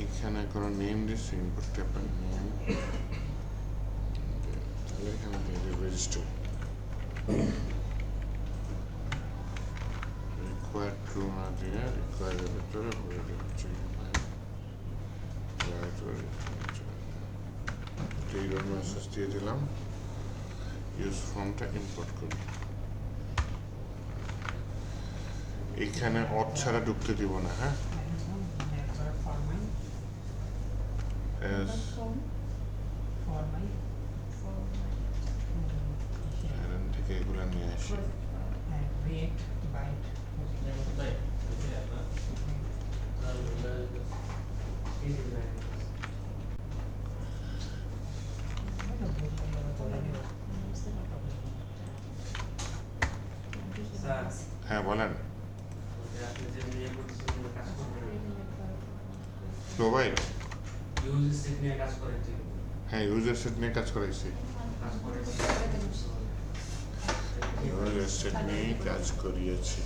[SPEAKER 1] এইখানে কোনো নেম দিচ্ছে ইনপুট ট্যাপের নেম তাহলে এখানে দিয়ে রেজিস্টার রিকোয়ার্ড ট্রু না দিয়ে রিকোয়ার্ডের ভিতরে ভরে দিচ্ছি এরর মেসেজ দিয়ে দিলাম ইউজ ফর্মটা ইম্পোর্ট করি এখানে অট ছাড়া ঢুকতে দিব না হ্যাঁ থেকে এগুলো নিয়ে আসি হ্যাঁ বলেন প্রোভাইড হ্যাঁ ইউজার সেট নিয়ে কাজ করাইছি ইউজার সেট নিয়ে কাজ করিয়েছি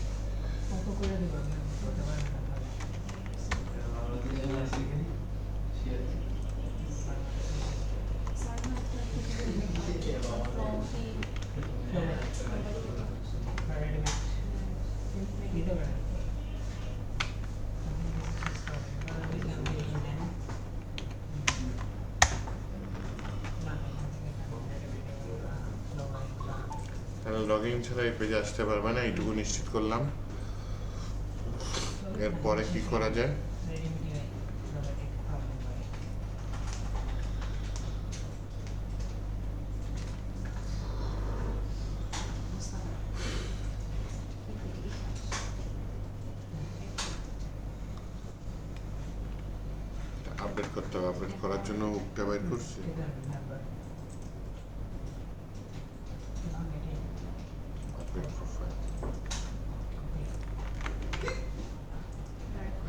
[SPEAKER 1] লগইন ছাড়া এই পেজে আসতে পারবে না এইটুকু নিশ্চিত করলাম এরপরে কি করা যায় আপডেট করতে হবে আপডেট করার জন্য হুকটা বাইর করছি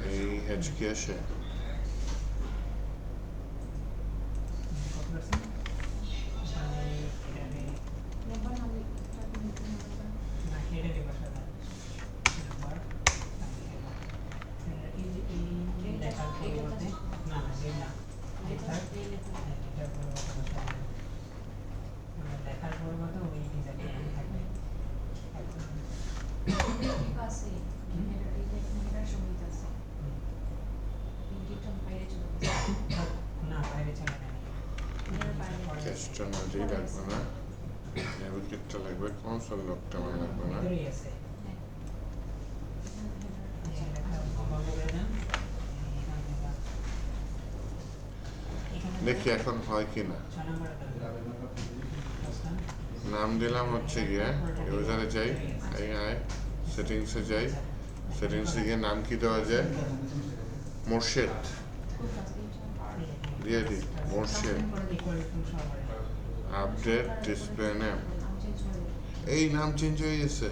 [SPEAKER 1] এই হেজ কি আসে ক্যাশটা না দিয়ে রাখবে না নেভিগেটটা লাগবে কনসোল লকটা আমার লাগবে না দেখি এখন হয় কি না নাম দিলাম হচ্ছে গিয়ে ইউজারে যাই সেটিংসে যাই সেটিংসে গিয়ে নাম কি দেওয়া যায় মোর্শেদ দিয়ে দিই মোর্শেদ আপডেট ডিসপ্লে নেম এই নাম চেঞ্জ হয়ে গেছে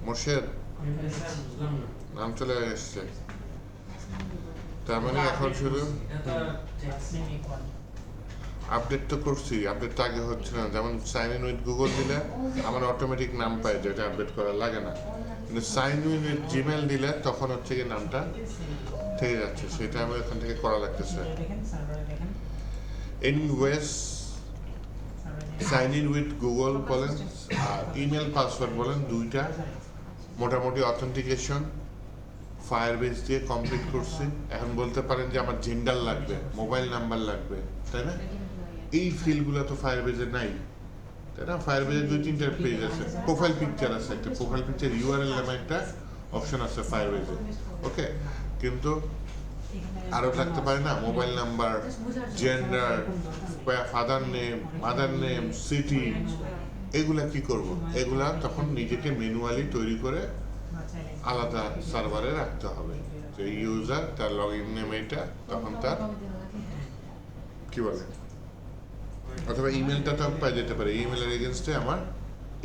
[SPEAKER 1] মোর্শেদ নাম চলে এসছে তার মানে এখন শুধু আপডেট তো করছি আপডেট তো আগে হচ্ছে না যেমন সাইন ইন উইথ গুগল দিলে আমার অটোমেটিক নাম পাই যেটা আপডেট করা লাগে না কিন্তু সাইন ইন উইথ জিমেল দিলে তখন হচ্ছে কি নামটা থেকে যাচ্ছে সেটা আমার এখান থেকে করা লাগতেছে ইনওয়েস সাইন ইন উইথ গুগল বলেন আর ইমেল পাসওয়ার্ড বলেন দুইটা মোটামুটি অথেন্টিকেশন ফায়ারবেস দিয়ে কমপ্লিট করছি এখন বলতে পারেন যে আমার জেন্ডার লাগবে মোবাইল নাম্বার লাগবে তাই না এই ফিল্ডগুলো তো ফায়ারবেজে নাই তাই না ফায়ারবেজের 2-3টা পেজ আছে প্রোফাইল পিকচার আছে একটা প্রোফাইল পিকচার ইউআরএল নামে একটা অপশন আছে ফায়ারবেজে ওকে কিন্তু আরও থাকতে পারে না mobile number gender father name mother name city এগুলা কি করব এগুলা তখন নিজেকে ম্যানুয়ালি তৈরি করে আলাদা সার্ভারে রাখতে হবে যে ইউজার তার লগ ইন নেম এটা তখন তার কি বলে অথবা ইমেলটা তো পাই যেতে পারে ইমেলের এগেনস্টে আমার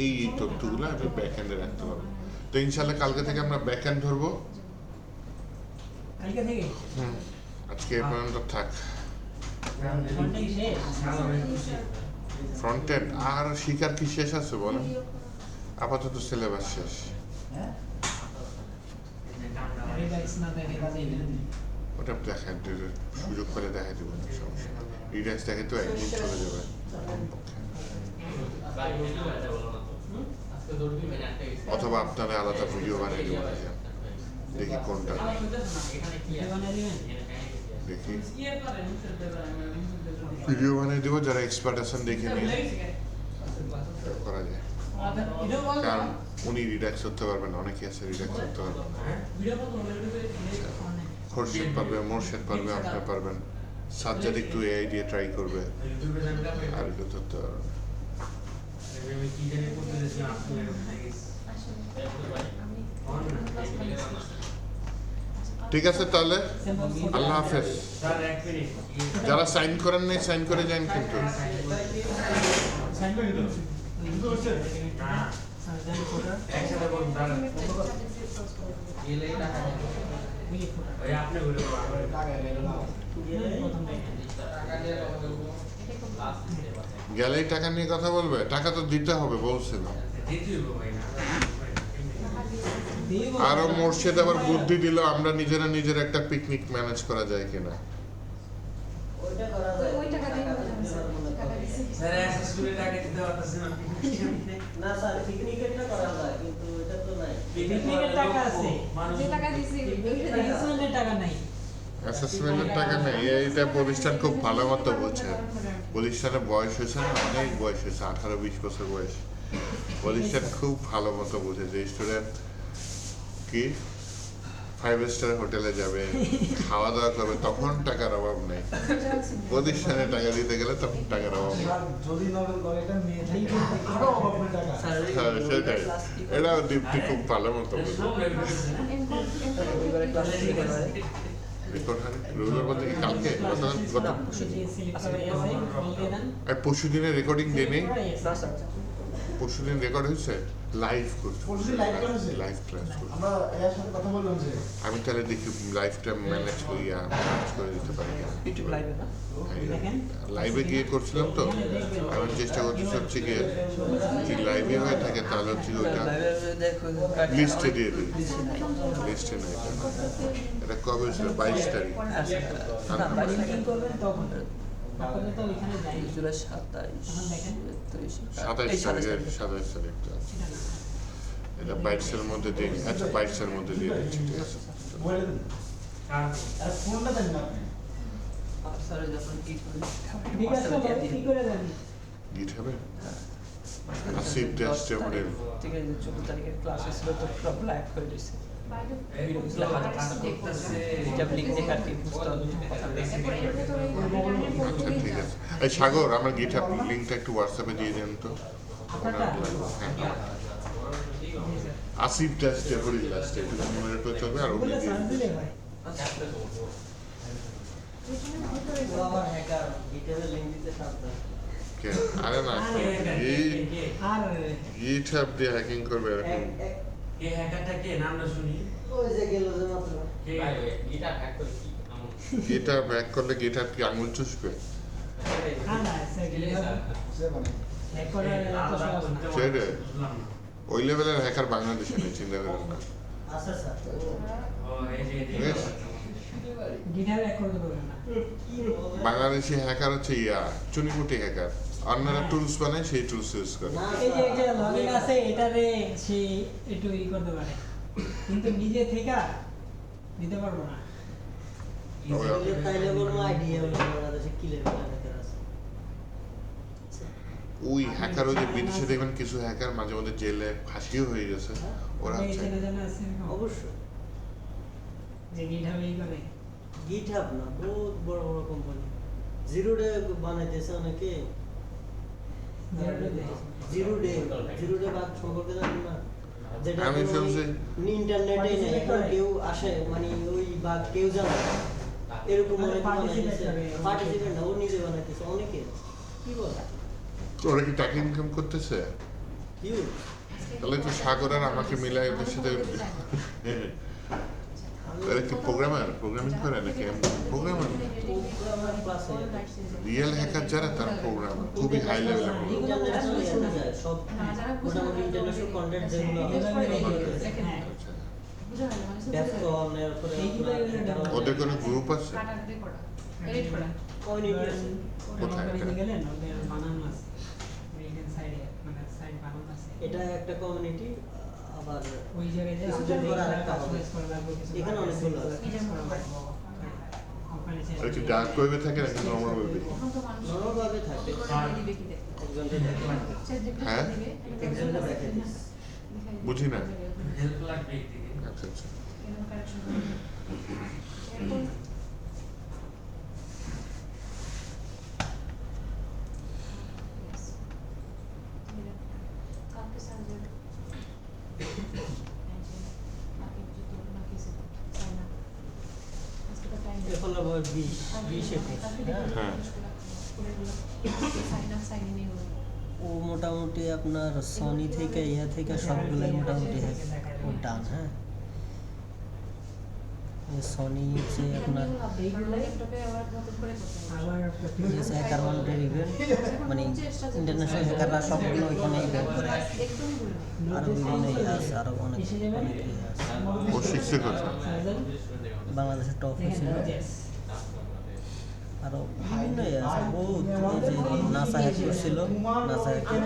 [SPEAKER 1] এই তথ্যগুলো আমি ব্যাক হ্যান্ডে রাখতে পারবো তো ইনশাল্লাহ কালকে থেকে আমরা ব্যাক হ্যান্ড ধরবো আজকে এ পর্যন্ত থাক ফ্রন্ট এন্ড আর শিকার কি শেষ আছে বলেন আপাতত সিলেবাস শেষ ওটা দেখায় সুযোগ পেলে দেখাই দেবো না সমস্যা রিডাক্স দেখে তো একদিন চলে যাবে
[SPEAKER 7] ইমেল আটকে গেছে।
[SPEAKER 1] অথবা আপনারা আলাদা ভিডিও বানিয়ে দেবো দেখি কোনটা
[SPEAKER 3] আমার হইতেছে না
[SPEAKER 7] এখানে কি
[SPEAKER 5] ভিডিও বানিয়ে দিবেন?
[SPEAKER 1] দেখি
[SPEAKER 3] ইয়ে পারেন স্যার দেবেন আমি
[SPEAKER 1] ভিডিও বানিয়ে দেবো যারা এক্সপার্ট আছেন দেখে নিয়ে করা যায়
[SPEAKER 3] ভিডিও কল
[SPEAKER 1] কারণ উনি রিডাক্স করতে পারবেন অনেকে আছে রিডাক্স করতে পারবেন
[SPEAKER 3] ভিডিও কল
[SPEAKER 1] খোরশেদ পারবে মোরশেদ পারবে আপনার পারবেন সাজ্জাদ একটু এআই দিয়ে ট্রাই করবে
[SPEAKER 2] ইউটিউবে জানটা পেয়ে
[SPEAKER 1] আর কেউ করতে পারবে না।
[SPEAKER 2] আমি কি জানি করতে দিয়েছিলাম আপনি হয়ে গেছে
[SPEAKER 9] আমি
[SPEAKER 2] অন না
[SPEAKER 9] ক্লাস
[SPEAKER 1] ঠিক আছে তাহলে আল্লাহ হাফেজ
[SPEAKER 2] স্যার এক মিনিট
[SPEAKER 1] যারা সাইন করেন নাই সাইন করে যান কিন্তু
[SPEAKER 4] সাইন করে দিল
[SPEAKER 2] না
[SPEAKER 5] সার্জন ফোটার
[SPEAKER 2] একসাথে বলুন স্যার
[SPEAKER 7] গেলেই টাকা
[SPEAKER 5] উই ফোটার
[SPEAKER 2] ওই আপনি বলে
[SPEAKER 5] প্রথম দেখেন
[SPEAKER 7] টাকা দিয়ে কথা বলবো লাস্ট দিতে পারে
[SPEAKER 1] গেলেই টাকা নিয়ে কথা বলবে টাকা তো দিতে হবে বলছিল
[SPEAKER 2] দ্বিতীয় ভাই না
[SPEAKER 5] দিব
[SPEAKER 1] আরো মোর্শেদ আবার বুদ্ধি দিল আমরা নিজেরা একটা পিকনিক ম্যানেজ করা যায় কিনা
[SPEAKER 9] ওই টাকা দিয়ে হবে না স্যার টাকা দিছি
[SPEAKER 2] স্যার এসএস করে টাকা দিতে পারতেছে না
[SPEAKER 10] না স্যার পিকনিকেরটা করা যায় কিন্তু এটা তো নাই
[SPEAKER 5] পিকনিকের টাকা আছে
[SPEAKER 9] যে টাকা দিছি ওইটা দিয়ে
[SPEAKER 5] টিউশনের টাকা নাই
[SPEAKER 1] অ্যাসেসমেন্টের টাকা নেই এইটা প্রতিষ্ঠান খুব ভালো মতো বোঝে প্রতিষ্ঠানের বয়স হয়েছে না অনেক বয়স হয়েছে 18-20 বছর বয়স প্রতিষ্ঠান খুব ভালো মতো বোঝে যে স্টুডেন্ট কি 5 স্টার হোটেলে যাবে খাওয়া দাওয়া করবে তখন টাকার অভাব নেই প্রতিষ্ঠানে টাকা দিতে গেলে তখন টাকার অভাব নেই
[SPEAKER 4] যদি নগদ করে এটা মেয়ে আরো অভাবের টাকা
[SPEAKER 1] হ্যাঁ সেটাই এটাও দীপ্তি খুব ভালো মতো বোঝে রেকর্ড হয় রবিবার বলতে কি কালকে গত
[SPEAKER 5] যে সিলেক্ট করে আছে বলতে দেন
[SPEAKER 1] পরশু দিনে রেকর্ডিং দেয়নি
[SPEAKER 10] না স্যার
[SPEAKER 1] পরশু দিন রেকর্ড হয়েছে লাইভ করছে
[SPEAKER 4] পরশুদিন live করা হয়েছে?
[SPEAKER 1] লাইভ ক্লাস করছে
[SPEAKER 4] আমরা এর সাথে কথা বললাম যে
[SPEAKER 1] আমি তাহলে দেখি লাইভটা ম্যানেজ করিয়া ম্যানেজ করে দিতে পারি
[SPEAKER 10] ইউটিউব লাইভে না
[SPEAKER 5] দেখেন
[SPEAKER 1] লাইভে গিয়ে করছিলাম তো আমি চেষ্টা করতেছি হচ্ছে গিয়ে যদি লাইভে হয়ে থাকে তাহলে হচ্ছে গিয়ে ওইটা
[SPEAKER 10] লাইভে দেখো
[SPEAKER 1] লিস্টে দিয়ে দিই লিস্টে নাই এটা কবে ছিল 22 তারিখ
[SPEAKER 10] না বাইরে
[SPEAKER 5] কি করবেন তখন আপাতত ওইখানে যাই
[SPEAKER 10] জুলাই 27
[SPEAKER 1] 27 তারিখের 27 তারিখটা
[SPEAKER 5] সেটা না
[SPEAKER 1] এটা 22 এর মধ্যে দিয়ে আচ্ছা 22 এর মধ্যে দিয়ে দিচ্ছি ঠিক আছে
[SPEAKER 4] বলে দিন আর ফোনটা দেন না আপনি
[SPEAKER 10] স্যার যখন কি করি
[SPEAKER 5] বিকাশ কি করে জানি
[SPEAKER 1] গিট হবে আসিফ টেস্ট মডেল
[SPEAKER 10] ঠিক আছে 14 তারিখের ক্লাস ছিল তো সব লাইভ করে দিয়েছে এটা লিংক দেখে আর কি বুঝতে হবে কথা বলে
[SPEAKER 1] আচ্ছা ঠিক আছে এই সাগর আমার গিটহাব লিংকটা একটু হোয়াটসঅ্যাপে দিয়ে দেন তো হ্যাঁ আসিফ টেস্ট এভরি লাস্ট একটু মনে রাখতে চলবে আর ওগুলো
[SPEAKER 5] বলে
[SPEAKER 1] দিয়ে
[SPEAKER 5] সার্চ দিলে ভাই
[SPEAKER 10] আবার হ্যাকার ডিটেইলে লিংক দিতে সাবধান
[SPEAKER 1] কে আরে না এই
[SPEAKER 5] আর
[SPEAKER 1] গিটহাব দিয়ে হ্যাকিং করবে এরকম
[SPEAKER 2] কে হ্যাকারটা কে নামটা শুনি
[SPEAKER 10] ওই যে গেল যে মাত্র
[SPEAKER 2] কে
[SPEAKER 7] এটা হ্যাক করে কি এমন
[SPEAKER 1] গিটহাব হ্যাক করলে গিটহাব কি আঙুল চুষবে
[SPEAKER 5] না সেগুলো
[SPEAKER 4] সে মানে
[SPEAKER 5] হ্যাক করার এত সহজ না
[SPEAKER 1] ছেড়ে
[SPEAKER 2] বুঝলাম না
[SPEAKER 1] ওই লেভেলের হ্যাকার বাংলাদেশে নেই চিন্তা করেন না
[SPEAKER 10] আচ্ছা স্যার
[SPEAKER 2] ও এই যে
[SPEAKER 1] বেশ।
[SPEAKER 5] গিটার হ্যাক করতে পারবে না
[SPEAKER 1] বাংলাদেশি হ্যাকার হচ্ছে চুনিপুটি হ্যাকার অন্যরা টুলস বানায় সেই টুলস ইউজ করে
[SPEAKER 5] এই যে এটা লগইন আছে এটারে সে একটু করতে পারে কিন্তু নিজে থেকে দিতে পারবো না
[SPEAKER 10] তাইলে বলবো আইডিয়া বাংলাদেশে কি লেভেল হ্যাকার আছে
[SPEAKER 1] ওই হ্যাকার ওই যে বিদেশে দেখবেন কিছু হ্যাকার মাঝে মধ্যে জেলে ফাঁসিও হয়ে গেছে ওরা
[SPEAKER 5] এই
[SPEAKER 1] হচ্ছে
[SPEAKER 5] ছেলে জানা আছে এরকম?
[SPEAKER 10] অবশ্যই
[SPEAKER 5] যে গিটহাব এই করে
[SPEAKER 10] গিটহাব না বহুত বড় বড় কোম্পানি জিরো ডে বানাইতেছে অনেকে জিরো ডে বাগ সম্পর্কে জানেন না যেটা
[SPEAKER 1] আমি
[SPEAKER 10] কোনো
[SPEAKER 1] শুনছি।
[SPEAKER 10] ইন্টারনেটে নেই এখন কেউ আসে মানে ওই বাগ কেউ জানে না। এরকম অনেক বানাইতেছে পার্টিসিপেন্ট না ও নিজে বানাইতেছে অনেকে কি বলে
[SPEAKER 1] ওরা কি টাকা ইনকাম করতেছে
[SPEAKER 10] হিউজ
[SPEAKER 1] তাহলে তো সাগর আর আমাকে মিলাই ওদের সাথে এরা কি প্রোগ্রামিং করে নাকি প্রোগ্রামার
[SPEAKER 10] প্রোগ্রামার ক্লাসে
[SPEAKER 1] রিয়েল হ্যাকার যারা তারা প্রোগ্রামার খুবই হাই লেভেলের
[SPEAKER 10] ইন্টারন্যাশনাল এনে যায় সব মোটামুটি ইন্টারন্যাশনাল কন্টেন্ট যেগুলো
[SPEAKER 5] হ্যাঁ
[SPEAKER 9] বুঝা গেল মানে
[SPEAKER 10] ডেফকন এরপরে
[SPEAKER 1] ওদের কোনো গ্রুপ আছে
[SPEAKER 9] কাটাতে করা এডিট করা
[SPEAKER 10] কমিউনিটি আছে
[SPEAKER 1] কোথায়
[SPEAKER 5] করে
[SPEAKER 1] এটা?
[SPEAKER 5] গেলেন ওদের বানানো আছে ওইখানে সাইডে মানে সাইড বানানো আছে
[SPEAKER 10] এটা একটা কমিউনিটি, আবার
[SPEAKER 5] ওই জায়গায় যে
[SPEAKER 10] কিছুদিন পর আরেকটা হবে।
[SPEAKER 5] কাস্টমাইজ করা লাগবে কিছু
[SPEAKER 10] এখানে অনেকগুলো আছে।
[SPEAKER 5] ওখানে চেঞ্জ
[SPEAKER 1] আর কি ডার্ক ওয়েবে থাকে নাকি নর্মাল ওয়েবে?
[SPEAKER 9] এখন তো মানুষ
[SPEAKER 10] নরমভাবে থাকে।
[SPEAKER 9] দিবে কি দেখো
[SPEAKER 10] একজনকে দেখে
[SPEAKER 1] হ্যাঁ?
[SPEAKER 10] একজনকে দেখে দিস।
[SPEAKER 1] বুঝি না।
[SPEAKER 2] হেল্প লাগবে একদিকে
[SPEAKER 1] আচ্ছা আচ্ছা।
[SPEAKER 9] এরকম কারেকশন করে এরপর কালকে সার্জারি বাকি যত বাকি আছে তাই না আজকে তো টাইম
[SPEAKER 10] এখন আবার 20 21
[SPEAKER 1] হ্যাঁ।
[SPEAKER 9] সাইন আপ সাইন ইন
[SPEAKER 10] ও মোটামুটি আপনার সনি থেকে ইয়া থেকে সবগুলাই মোটামুটি ও ডান। হ্যাঁ, সনি হচ্ছে আপনার
[SPEAKER 9] ল্যাপটপে আবার নতুন করে করতে হবে
[SPEAKER 5] আবার
[SPEAKER 10] হ্যাকার মাউন্টের ইভেন্ট, মানে ইন্টারন্যাশনাল হ্যাকাররা সবগুলো ওইখানে ইভেন্ট করে।
[SPEAKER 9] একদম ভুল না
[SPEAKER 10] আরো বিভিন্ন ইয়ে আছে, আরো অনেক অনেক ইয়ে আছে।
[SPEAKER 1] ও শিখছে কথা।
[SPEAKER 10] বাংলাদেশের টপ ছিল, আরো বিভিন্ন ইয়ে আছে বহুত। এই যে নাসা হ্যাক করছিল, নাসা হ্যাকের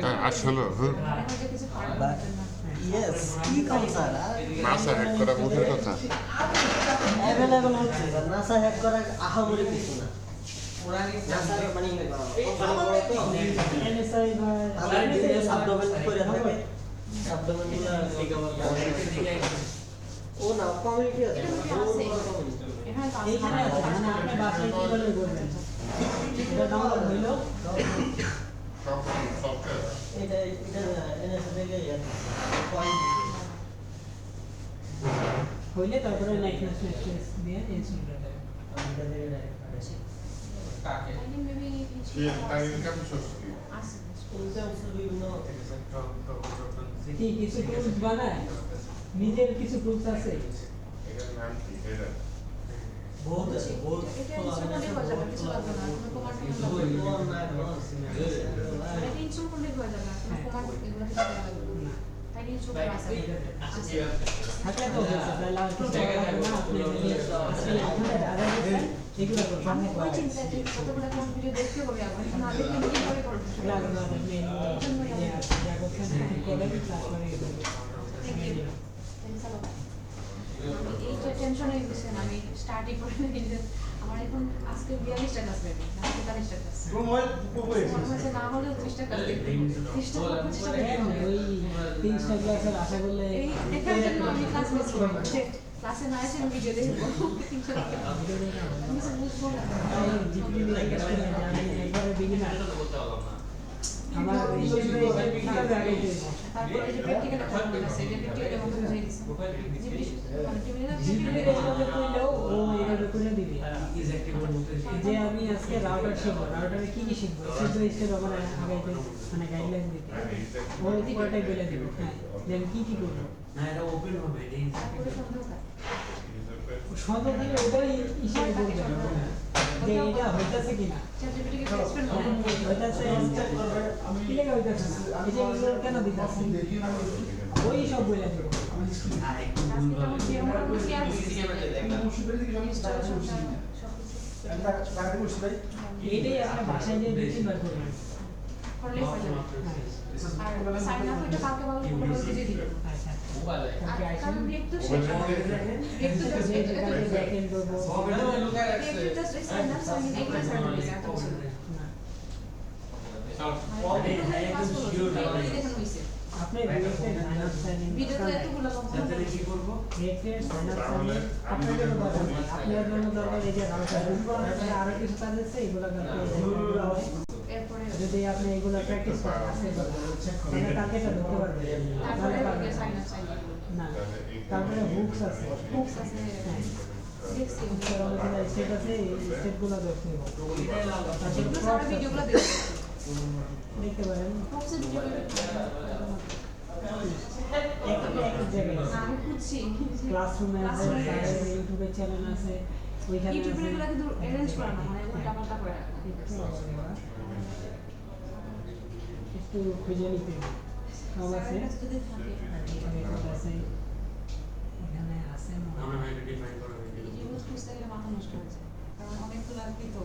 [SPEAKER 1] হ্যাঁ আসলে হ্যাঁ
[SPEAKER 9] মনে হয় যে কিছু পারবে
[SPEAKER 10] বা
[SPEAKER 9] না
[SPEAKER 10] ইয়েস কি কনসার
[SPEAKER 1] নাসা হ্যাক করা মুখের কথা।
[SPEAKER 10] অ্যাভেলেবল হচ্ছে, নাসা হ্যাক করা আহামরি কিছু না। নাসা মানে কোম্পানি বড় তো,
[SPEAKER 5] এনএসআই বা
[SPEAKER 10] তাদের বিভিন্ন সাবডোমেন করে থাকে, সাবডোমেনগুলো রিকভার করে। ও না কমিউনিটি আছে,
[SPEAKER 9] এখানে কাজ
[SPEAKER 5] এইখানে আছে, মানে আপনি বাসায় কি বলে বলবেন এটা ডাউনলোড হইলো
[SPEAKER 10] এটা এনএসএ থেকে পয়েন্ট
[SPEAKER 5] হইলে তারপরে লাইসেন্স দিয়ে ইনস্টল করে দেবেন।
[SPEAKER 9] মেবি
[SPEAKER 1] তার ইনকাম সোর্স কি?
[SPEAKER 9] আছে
[SPEAKER 10] বিভিন্ন
[SPEAKER 5] কি কিছু টুলস বানায়, নিজের কিছু টুলস আছে।
[SPEAKER 1] এটার নাম কি? এটা
[SPEAKER 10] বহুত আছে, বহুত
[SPEAKER 9] এটা ইনস্টল করলে হয়ে যাবে কিছু লাগবে না কোনো কমান্ড লাগবে এটা ইনস্টল করলে হয়ে যাবে কোনো কমান্ড এগুলো কিছু লাগবে না তাই ইনস্টল করা আছে
[SPEAKER 5] থাকলে তো হয়েছে, তাহলে আর কিছু লাগবে না। আপনি যদি আসলে আপনাদের আগে এগুলো করবেন
[SPEAKER 9] আমি ওই চিন্তা যে কতগুলো কোন ভিডিও দেখতে হবে আবার না দেখলে কি করে করবে
[SPEAKER 5] লাগবে না, আপনি যা করছেন করে ক্লাস করে দেবেন।
[SPEAKER 9] থ্যাংক ইউ এইটা টেনশন হয়ে গেছে আমি স্টার্টই করে নিয়ে আমার এখন আজকে 42টা ক্লাস বের আজকে 40টা ক্লাস মনে হচ্ছে না হলেও 30টা ক্লাস দেখতে 30টা 25টা
[SPEAKER 5] ওই 30টা ক্লাসের আশা করলে
[SPEAKER 9] এই দেখার জন্য আমি ক্লাস মিস করবো ক্লাসে না এসে আমি ভিডিও দেখবো আমি সব বুঝবো না
[SPEAKER 5] জিপি দিয়ে জিজ্ঞেস করলেন যে আমি একবারে বিগিনার,
[SPEAKER 8] বলতে পারলাম না।
[SPEAKER 5] আমার এই কিভাবে আগে
[SPEAKER 9] তারপরে এই যে প্র্যাকটিক্যাল একটা মনে আছে যে প্র্যাকটিক্যাল মতো বুঝাই দিছে মানে
[SPEAKER 5] জিপিএ এইভাবে করলেও ও এইভাবে করে দিবে যে আমি আজকে রাউটার শিখবো, রাউটারে কি কি শিখবো সেটা স্টেপ আমার আগাইতে মানে গাইডলাইন দিতে ও পুরোটাই বলে দিবে। হ্যাঁ, যে আমি কি কি করবো
[SPEAKER 2] না এটা ওপেন হবে এটাই
[SPEAKER 9] তারপরে সন্দেহ হয়
[SPEAKER 5] সন্দেহ থেকে ওটাই হিসেবে বলবে যে এটা হইতাছে কিনা,
[SPEAKER 9] চ্যাটজিপিটি কে এক্সপ্লেন করে
[SPEAKER 5] হইতাছে কি লেখা হইতাছে না, এই যে এগুলো কেন দিতাছে ওই সব বলে দিব।
[SPEAKER 2] আর একটু
[SPEAKER 9] আজকে
[SPEAKER 2] ভুল
[SPEAKER 9] যেমন
[SPEAKER 2] ভাবে
[SPEAKER 9] কি আমরা কি আছে
[SPEAKER 5] এইটাই আপনি বাসায় যে 2-3 বার করবেন।
[SPEAKER 9] করলে হয়ে যাবে আর সাইন আপ এটা কালকে ভালো করে দিয়ে দিই
[SPEAKER 5] আচ্ছা,
[SPEAKER 8] মোবাইল
[SPEAKER 9] আর কারণ ব্রেক তো শেষ ব্রেক তো জাস্ট
[SPEAKER 5] এই জায়গায় ব্যাকএন্ড করবো
[SPEAKER 8] লুকায় রাখছে
[SPEAKER 9] ব্রেক তো just sign up sign in এগুলো সাইন আপ দিছে এত কিছু
[SPEAKER 5] আপনি reacted sign up sign in
[SPEAKER 9] video তো এতগুলো
[SPEAKER 2] তাহলে কি করব?
[SPEAKER 5] Reacted sign up sign in আপনার জন্য দরকার নেই। আপনার জন্য দরকার এই যে রাউটার আরো কিছু কাজ আছে এগুলো করতে
[SPEAKER 9] এরপরে
[SPEAKER 5] যদি আপনি এগুলো প্র্যাকটিস করেন আজকে করবেন তাহলে কালকে এটা ধরতে পারবেন,
[SPEAKER 9] তারপরে
[SPEAKER 5] নাহলে পারবেন
[SPEAKER 9] সাইন আপ সাইন
[SPEAKER 5] না। তারপরে হুকস আছে,
[SPEAKER 9] বুকস আছে দেখছি
[SPEAKER 5] হুকসের অনেকগুলো স্টেপ আছে, এই স্টেপগুলো দেখতে হবে।
[SPEAKER 9] এগুলো সারা ভিডিওগুলো দেখছি
[SPEAKER 5] দেখতে পারেন
[SPEAKER 9] বুকসের ভিডিওগুলো
[SPEAKER 5] এক জায়গায় আছে।
[SPEAKER 9] আমি খুঁজছি
[SPEAKER 5] ক্লাসরুমে আছে, তারপরে ইউটিউবের চ্যানেল আছে, ওইখানে আছে।
[SPEAKER 9] ইউটিউবে এগুলো কিন্তু অ্যারেঞ্জ করা না মানে উল্টা পাল্টা করে রাখা
[SPEAKER 5] একটু খুঁজে নিতে হবে। সব আছে,
[SPEAKER 9] যদি থাকে
[SPEAKER 5] এখানে আছে, এখানে আছে মনে
[SPEAKER 2] আমরা
[SPEAKER 5] হয়।
[SPEAKER 2] এটা ডিফাইন করা হয়ে গেল
[SPEAKER 9] এগুলো খুঁজতে গেলে মাথা নষ্ট হয়ে যায় কারণ অনেকগুলো আর কি তো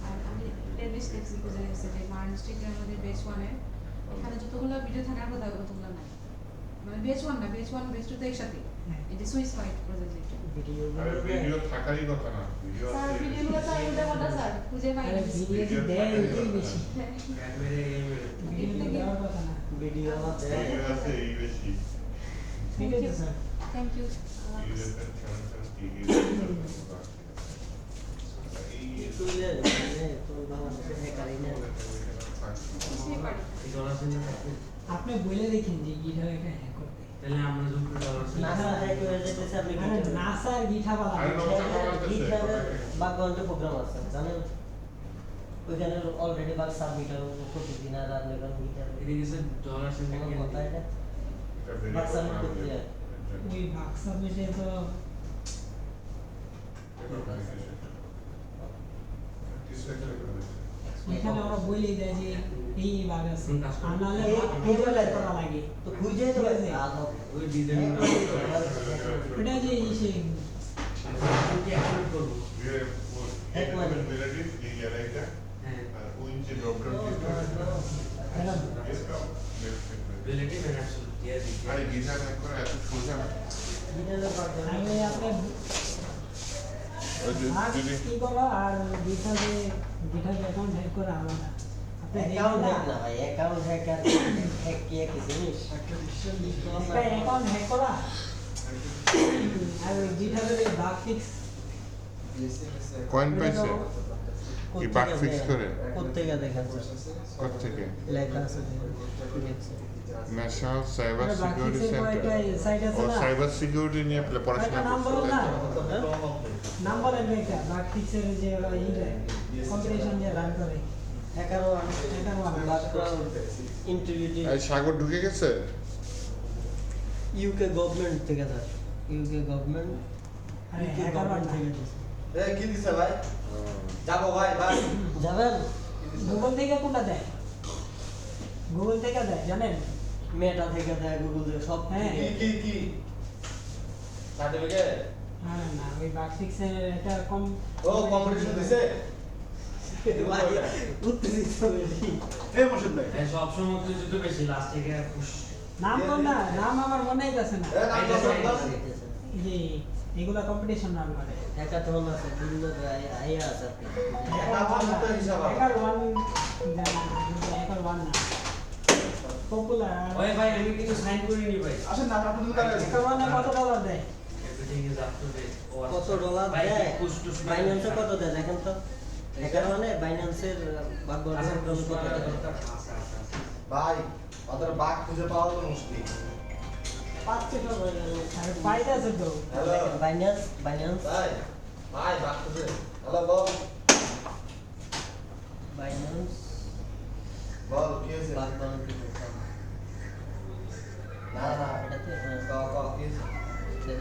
[SPEAKER 9] আর আমি প্লেলিস্ট দেখছি খুঁজে দেখছি যে মার্ন স্ট্রিটের আমাদের বেস ওয়ানে এখানে যতগুলো ভিডিও থাকার কথা ততগুলো নাই মানে বেচ 1 না বেচ 1 বেচ 2 তো একসাথে এই যে সুইস ফাইট প্রজেক্ট যেটা
[SPEAKER 1] আরে ভিডিও থাকারই কথা না ভিডিও
[SPEAKER 9] স্যার ভিডিওগুলো তো আমাদের কথা স্যার খুঁজে পাই না
[SPEAKER 5] ভিডিও দেয় এটাই বেশি ভিডিও দেওয়ার কথা না
[SPEAKER 10] ভিডিও আছে
[SPEAKER 1] ভিডিও আছে এই বেশি
[SPEAKER 5] ঠিক আছে স্যার
[SPEAKER 9] থ্যাংক ইউ
[SPEAKER 10] তুইলে তোর বাংলাদেশে হ্যাকারই না
[SPEAKER 2] এই ডলার সেন্ড থাকবে
[SPEAKER 5] আপনি বলে দেখেন যে গিটার একটা হ্যাক করতে
[SPEAKER 2] তাহলে আমরা যদি ডলার সেন্ড
[SPEAKER 10] নাসা হ্যাক হয়ে যেতেছে আপনি
[SPEAKER 5] আরে নাসার গিটা বালা
[SPEAKER 10] বাগবান্তে প্রোগ্রাম আছে জানেন ওইখানে অলরেডি বাগ সাবমিটার প্রতিদিন আর আপনার গিটার
[SPEAKER 2] এটা কি স্যার ডলার সেন্ড
[SPEAKER 10] কোনো
[SPEAKER 2] কি
[SPEAKER 10] কথা এটা বাগ সাবমিট করতে যায়
[SPEAKER 5] ওই বাক্স সাবমিটে তো এখানে ওরা বলেই দেয় যে এই বাগ আছে আর নাহলে
[SPEAKER 10] এই বলে
[SPEAKER 5] করা লাগে
[SPEAKER 10] তো খুঁজে তো
[SPEAKER 2] ওই ডিজাইন
[SPEAKER 5] এটা যে এই সে
[SPEAKER 2] কি আপলোড করব
[SPEAKER 1] হ্যাঁ ওই যে doctor
[SPEAKER 2] relative and absolute yes
[SPEAKER 1] আরে গিটার হ্যাক করা এত সোজা না
[SPEAKER 10] গিটারের পার্ট
[SPEAKER 5] আমি আপনার
[SPEAKER 1] ওই যে
[SPEAKER 5] আর
[SPEAKER 1] যদি
[SPEAKER 5] কি করা আর গিটারে অ্যাকাউন্ট হ্যাক করা আলাদা আপনি
[SPEAKER 10] অ্যাকাউন্ট
[SPEAKER 5] দেখেন
[SPEAKER 10] হ্যাক না ভাই অ্যাকাউন্ট হ্যাক আর হ্যাক কি এক জিনিস
[SPEAKER 5] একটা অ্যাকাউন্ট হ্যাক করা আর ওই গিটারের বাগ ফিক্স
[SPEAKER 1] কয়েন পাইছে কি বাগ ফিক্স করে
[SPEAKER 10] কোত্থেকে দেখেন
[SPEAKER 1] কত থেকে
[SPEAKER 10] লেখা আছে
[SPEAKER 1] ন্যাশনাল সাইবার
[SPEAKER 5] বাগ
[SPEAKER 1] সিকিউরিটি
[SPEAKER 5] ফিক্সের পর
[SPEAKER 1] সেন্টার
[SPEAKER 5] একটা সাইট আছে
[SPEAKER 1] ও
[SPEAKER 5] না
[SPEAKER 1] সাইবার সিকিউরিটি নিয়ে পড়াশোনা
[SPEAKER 5] একটা নাম বলো না
[SPEAKER 1] করছে
[SPEAKER 5] নাম্বার এর একটা বাগ ফিক্সের যে ওরা ইটা কম্পিটিশন যে রান করে
[SPEAKER 10] hacker one
[SPEAKER 5] hacker one
[SPEAKER 10] background integrity
[SPEAKER 1] এই সাগর ঢুকে গেছে
[SPEAKER 10] ইউকে গভর্নমেন্ট থেকে স্যার ইউকে গভর্নমেন্ট
[SPEAKER 5] আরে হ্যাকার ওয়ান
[SPEAKER 10] থেকে
[SPEAKER 8] কি দিছে ভাই যাবো ভাই ভাই
[SPEAKER 10] যাবেন
[SPEAKER 5] গুগল থেকে কোনটা দেয় গুগল থেকে দেয় জানেন
[SPEAKER 10] মেটা থেকে দেয় গুগল থেকে সব
[SPEAKER 5] হ্যাঁ।
[SPEAKER 8] কি সার্টিফিকেট
[SPEAKER 5] হ্যাঁ না ওই বাগ ফিক্সের একটা কম
[SPEAKER 8] ও কম্পিটিশন দিছে
[SPEAKER 10] ভাই উত্তেজিত বেশি
[SPEAKER 8] এই মশিদ ভাই
[SPEAKER 2] এই সব সময় তো যুদ্ধ বেশি লাস্ট থেকে পুশ
[SPEAKER 5] নাম কোন না নাম আমার মনে হইতাছে না
[SPEAKER 8] এ নাম দাও
[SPEAKER 5] এই যে এগুলা কম্পিটিশন রান করে
[SPEAKER 10] হ্যাকাথন আছে বিভিন্ন আইয়া আছে
[SPEAKER 5] হ্যাকার ওয়ান হ্যাকার ওয়ান না পপুলার
[SPEAKER 2] ওই ভাই আমি কিন্তু সাইন করিনি ভাই
[SPEAKER 8] আসেন না আপনাদের দোকানে
[SPEAKER 5] হ্যাকার ওয়ানে কত ডলার দেয়
[SPEAKER 2] everything is up to date
[SPEAKER 10] কত ডলার দেয় বাইন্যান্সে কত দেয় দেখেন তো হ্যাকার মানে বাইন্যান্সের বাগবান কত দেয়
[SPEAKER 8] ভাই ওদের বাঘ খুঁজে পাওয়া তো মুশকিল
[SPEAKER 10] পাচ্ছে তো
[SPEAKER 5] আর পাইতাছে তো
[SPEAKER 8] হ্যালো
[SPEAKER 10] বাইন্যান্স
[SPEAKER 8] ভাই ভাই বাঘ খুঁজে হ্যালো বল
[SPEAKER 10] বাইন্যান্স
[SPEAKER 8] বল কি হয়েছে
[SPEAKER 10] বাগবান
[SPEAKER 8] না না
[SPEAKER 10] এটাতে
[SPEAKER 8] ক কি হয়েছে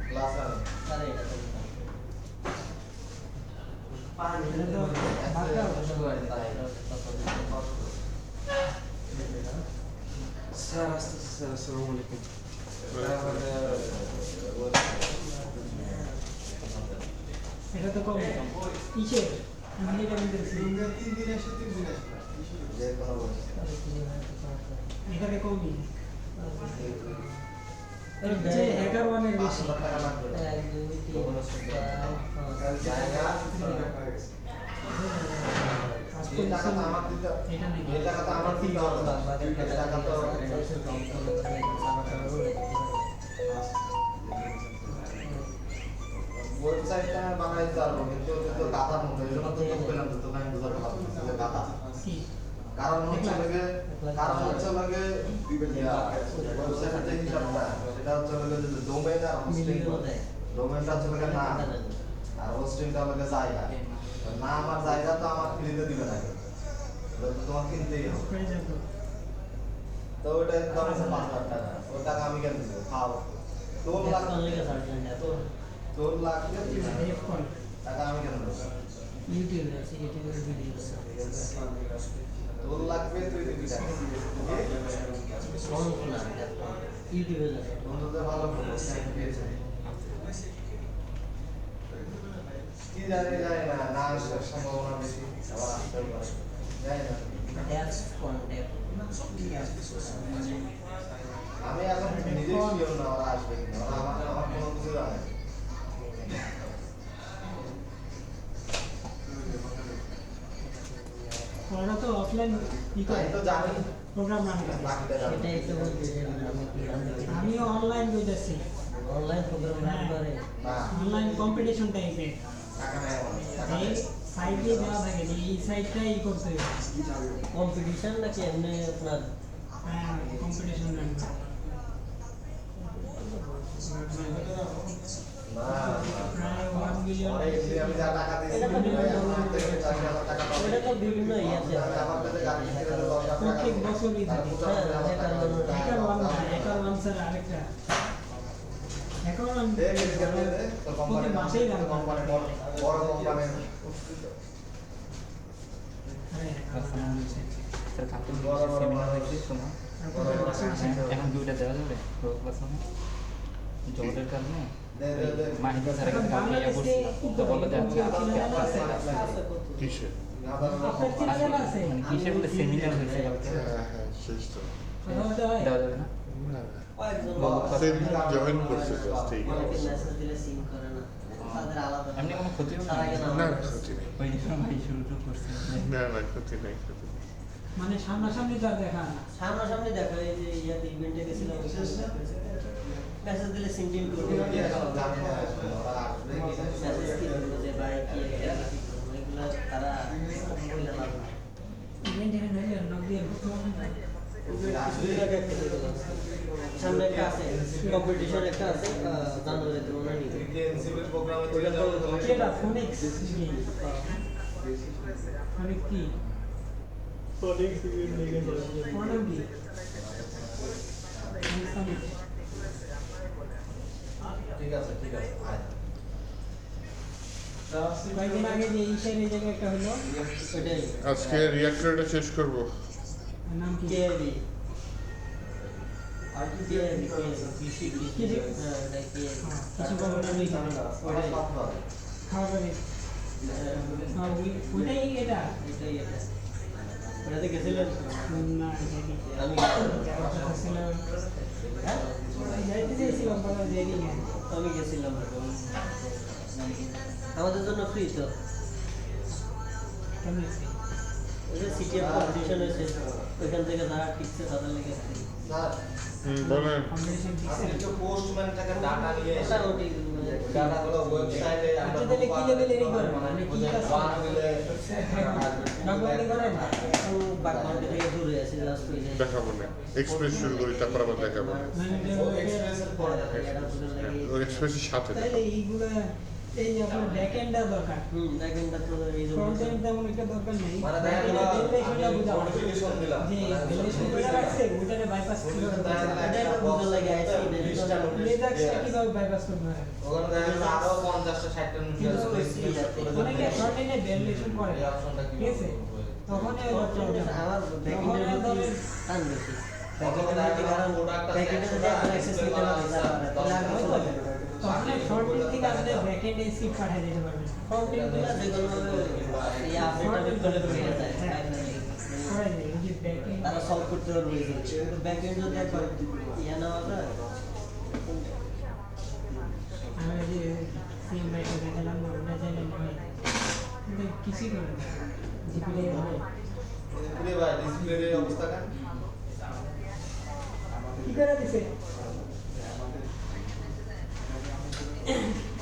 [SPEAKER 8] ক্লাস আর
[SPEAKER 10] আরে এটাতে
[SPEAKER 2] স্যার আসসালামু আলাইকুম
[SPEAKER 5] এটা তো কম কিসের মিলিটা মিলতেছে
[SPEAKER 8] তিন দিন এসে যে কথা বলছি
[SPEAKER 5] এখানে কমই যে হ্যাকার ওয়ানের বেশি
[SPEAKER 8] 500 টাকা লাগবে
[SPEAKER 10] 1 2 3
[SPEAKER 8] জায়গা এই টাকা তো আমার দিতে
[SPEAKER 5] এটা নাকি
[SPEAKER 8] এই টাকা তো আমার দিতে হবে না এই টাকা তো ওয়েবসাইটটা বানাইতে পারবো কিন্তু ওটা তো গাধার মতো এই জন্য তো তোকে বললাম তো তোকে আমি বুঝাতে পারবো না যে গাধা
[SPEAKER 5] কি
[SPEAKER 8] কারণ হচ্ছে লাগে ওয়েবসাইটের যে হিসাবটা সেটা হচ্ছে লাগে যে ডোমেইন আর হোস্টিং ডোমেইনটা হচ্ছে লাগে নাম আর হোস্টিংটা লাগে জায়গা নাম আর জায়গা তো আমার ফ্রিতে দিবে না ওটা তো তোমার কিনতেই হবে
[SPEAKER 5] হয়ে যাবে
[SPEAKER 8] তো ওটা দাম আছে 5,000 টাকা ওই টাকা আমি কেন দিব খাও তোর লাখ তোর লাখ
[SPEAKER 5] এফ কল
[SPEAKER 8] টাকা আমি কেন দেবো
[SPEAKER 10] ইউটিউবে আছে ইউটিউবের ভিডিও আছে
[SPEAKER 8] তোর লাগবে তুই দিবি টাকা
[SPEAKER 10] ইউটিউবে আছে
[SPEAKER 8] বন্ধুদের ভালো কি জানি না না আসার সম্ভাবনা বেশি আবার আসতেও পারে
[SPEAKER 10] ড্যাশ কন্ট্যাক্ট
[SPEAKER 8] আমি এখন নিজে শিওর না ওরা আসবে কিনা, ওরা আমার কোনো কিছু জানে না।
[SPEAKER 5] ওরা তো অফলাইন ই করে
[SPEAKER 8] আমি তো জানি
[SPEAKER 5] প্রোগ্রাম রান করে
[SPEAKER 8] বাকিটা জানি
[SPEAKER 10] সেটাই তো বলছি যে আমি কি জানতে চাই।
[SPEAKER 5] আমিও অনলাইন কইতাছি
[SPEAKER 10] অনলাইন প্রোগ্রাম রান করে
[SPEAKER 8] না
[SPEAKER 5] অনলাইন কম্পিটিশন টাইপের
[SPEAKER 8] টাকা নেই আমার, টাকা
[SPEAKER 5] এই
[SPEAKER 8] নেই।
[SPEAKER 5] সাইটে দেওয়া থাকে যে এই সাইটটাই করতে হবে
[SPEAKER 10] কম্পিটিশন নাকি এমনি আপনার
[SPEAKER 5] হ্যাঁ কম্পিটিশন রান করে
[SPEAKER 8] না
[SPEAKER 5] প্রায় 1 মিলিয়ন
[SPEAKER 8] পরে এসে আমি যা টাকা দিয়েছি
[SPEAKER 10] এটা তো বিভিন্ন
[SPEAKER 8] আমার থেকে 4,000 টাকা পাবো।
[SPEAKER 10] ওটা তো বিভিন্ন ইয়াতে
[SPEAKER 8] আমার কাছে গাড়ি কিনে দিলে 10,000 টাকা
[SPEAKER 5] প্রত্যেক
[SPEAKER 8] পাবো।
[SPEAKER 5] বছরই থাকে হ্যাকার ওয়ান স্যার আরেকটা হ্যাকার ওয়ান
[SPEAKER 8] দে মেডিকেল দে তো কোম্পানি
[SPEAKER 5] প্রতি মাসেই রান
[SPEAKER 8] কোম্পানি বড় কোম্পানি
[SPEAKER 11] স্যার কালকে
[SPEAKER 8] বড় বড়
[SPEAKER 11] সেমিনার
[SPEAKER 8] মানুষ।
[SPEAKER 11] হয়েছে শোনো এখন দুইটা দেওয়া যাবে ক্লাস জবের কারণে
[SPEAKER 8] দে দে দে
[SPEAKER 11] মাহিদা স্যার
[SPEAKER 5] এখন বাংলাদেশে
[SPEAKER 11] তো বলে যাচ্ছে
[SPEAKER 1] কিসে
[SPEAKER 5] আপনার চিনা জানা আছে
[SPEAKER 11] মানে কিসে বলে সেমিনার হয়েছে কালকে
[SPEAKER 1] হ্যাঁ হ্যাঁ শেষ তো
[SPEAKER 5] কথা বলতে হয়
[SPEAKER 11] দেওয়া যাবে না
[SPEAKER 10] কয়েকজন
[SPEAKER 1] সেদিন জয়েন করছে জাস্ট এই
[SPEAKER 10] অনেকে মেসেজ দিলে সিন করে না তাদের আলাদা
[SPEAKER 11] এমনি কোনো ক্ষতি হবে
[SPEAKER 10] তার আগে
[SPEAKER 11] না
[SPEAKER 1] না
[SPEAKER 10] না
[SPEAKER 1] ক্ষতি নেই
[SPEAKER 11] ওই সময় শুরু করছে
[SPEAKER 1] না না ক্ষতি নেই ক্ষতি নেই
[SPEAKER 5] মানে সামনাসামনি তো আর দেখা না
[SPEAKER 10] সামনাসামনি দেখা এই যে ইয়াতে ইভেন্টে গেছিলাম মেসেজ দিলে সিন টিন করে
[SPEAKER 8] জানি না ওরা আসবে কি না।
[SPEAKER 10] মেসেজ কি করবো যে ভাই কি এগুলো তারা বলে লাভ না
[SPEAKER 5] ইভেন্ট এখানে হইলে নক দিয়ে
[SPEAKER 10] কিছুদিন আগে একটা হয়ে গেল। সামনে একটা আছে কম্পিটিশন একটা আছে জানুয়ারিতে মনে নিবে
[SPEAKER 8] এনসিবির প্রোগ্রামে
[SPEAKER 10] ওটা তো
[SPEAKER 5] কেটা ফোনিক্স কি ফোনিক্স কি ফোনিক্স কি
[SPEAKER 8] ঠিক আছে আয়।
[SPEAKER 5] কয়েকদিন আগে যে ইসের এই জায়গায় একটা হলো
[SPEAKER 10] ওটাই
[SPEAKER 1] আজকে রিঅ্যাক্টরটা শেষ করব
[SPEAKER 5] নাম কি
[SPEAKER 10] কেবি আর কি কেবি কৃষি
[SPEAKER 5] কৃষি?
[SPEAKER 10] হ্যাঁ ওটা কেবি
[SPEAKER 5] কিছু খবর নেই
[SPEAKER 8] ওরা স্বপ্ন।
[SPEAKER 5] খাওয়া পাবে ওইটাই এটা
[SPEAKER 10] এটাই এটা ওটাতে গেছিলেন
[SPEAKER 5] না যাইনি
[SPEAKER 10] আমি হ্যাঁ
[SPEAKER 5] যাইতে চেয়েছিলাম বলা যাইনি
[SPEAKER 10] আমি গেছিলাম আমাদের জন্য ফ্রি তো
[SPEAKER 5] কেমন আছে
[SPEAKER 10] ওই যে সিটি এফ কম্পিটিশন হয়েছে ওইখান থেকে যারা টিকছে তাদের লেগে ফ্রি
[SPEAKER 8] স্যার
[SPEAKER 1] বলেন
[SPEAKER 5] কম্পিটিশন ঠিক
[SPEAKER 8] আপনি
[SPEAKER 5] আছে
[SPEAKER 8] একটু পোস্টম্যান থেকে ডাটা নিয়ে এসে
[SPEAKER 10] মোটামুটি
[SPEAKER 8] ডাটাগুলো ওয়েবসাইটে
[SPEAKER 5] আচ্ছা তাহলে কি লেভেলের এই করবেন মানে কি কাজ
[SPEAKER 8] ওয়ান মিলে
[SPEAKER 5] বাগবানি করেন
[SPEAKER 10] বাগবান্ডি থেকে দূরে আছে জাস্ট ওই যে
[SPEAKER 1] দেখাবো না এক্সপ্রেস শুরু করি তারপর আবার দেখাবো
[SPEAKER 8] এক্সপ্রেসের পরে
[SPEAKER 1] ওই এক্সপ্রেসের সাথে
[SPEAKER 5] তাহলে
[SPEAKER 1] দেখাবো
[SPEAKER 5] এইগুলা এই যে আপনার ব্যাক এন্ডটা দরকার
[SPEAKER 10] ব্যাকএন্ডটা তো এই জন্য
[SPEAKER 5] ফ্রন্ট এন্ড তেমন একটা দরকার নেই
[SPEAKER 8] মানে দেখা গেল
[SPEAKER 5] ভ্যালিডেশনটা বুঝা
[SPEAKER 8] নোটিফিকেশন দিলাম
[SPEAKER 5] যে ভ্যালিডেশন করে রাখছে ওইটারে বাইপাস কিভাবে করতে হয়
[SPEAKER 10] এটা একটা বুঝার লাগে আইসি
[SPEAKER 5] লেজারটা কিভাবে বাইপাস করতে হয়
[SPEAKER 8] ওখানে দেখা গেল আরো 50টা 60টা নোটিফিকেশন
[SPEAKER 5] অনেকে ফ্রন্ট এন্ডে ভ্যালিডেশন করে
[SPEAKER 8] এই অপশনটা কি
[SPEAKER 5] ঠিক আছে তখন এই প্রবলেম
[SPEAKER 10] আমার ব্যাকএন্ডের প্রতি টান বেশি ব্যাকএন্ডের কারণ ব্যাকএন্ডে যদি আপনার অ্যাক্সেস নিতে না তাহলে আর হয় বলে
[SPEAKER 5] তখন ফ্রন্ট এন্ড থেকে আপনি ব্যাক এন্ডে স্ক্রিপ্ট পাঠিয়ে দিতে পারবেন
[SPEAKER 10] ফ্রন্ট এন্ডগুলো যেগুলো এই আপডেট করে হয়ে যায়
[SPEAKER 5] করা যায় এই যে ব্যাক এন্ড
[SPEAKER 10] তারা সলভ করতে পারবে কিন্তু ব্যাকএন্ড যদি একবার ইয়া না হয়
[SPEAKER 5] আমরা যে সিএম বাইকে গেছিলাম আমরা জানি না কিন্তু কিছুই করে না জিপিডে হবে
[SPEAKER 8] পুরো ভাই ডিসপ্লের অবস্থা কেন
[SPEAKER 5] কি করে দিছে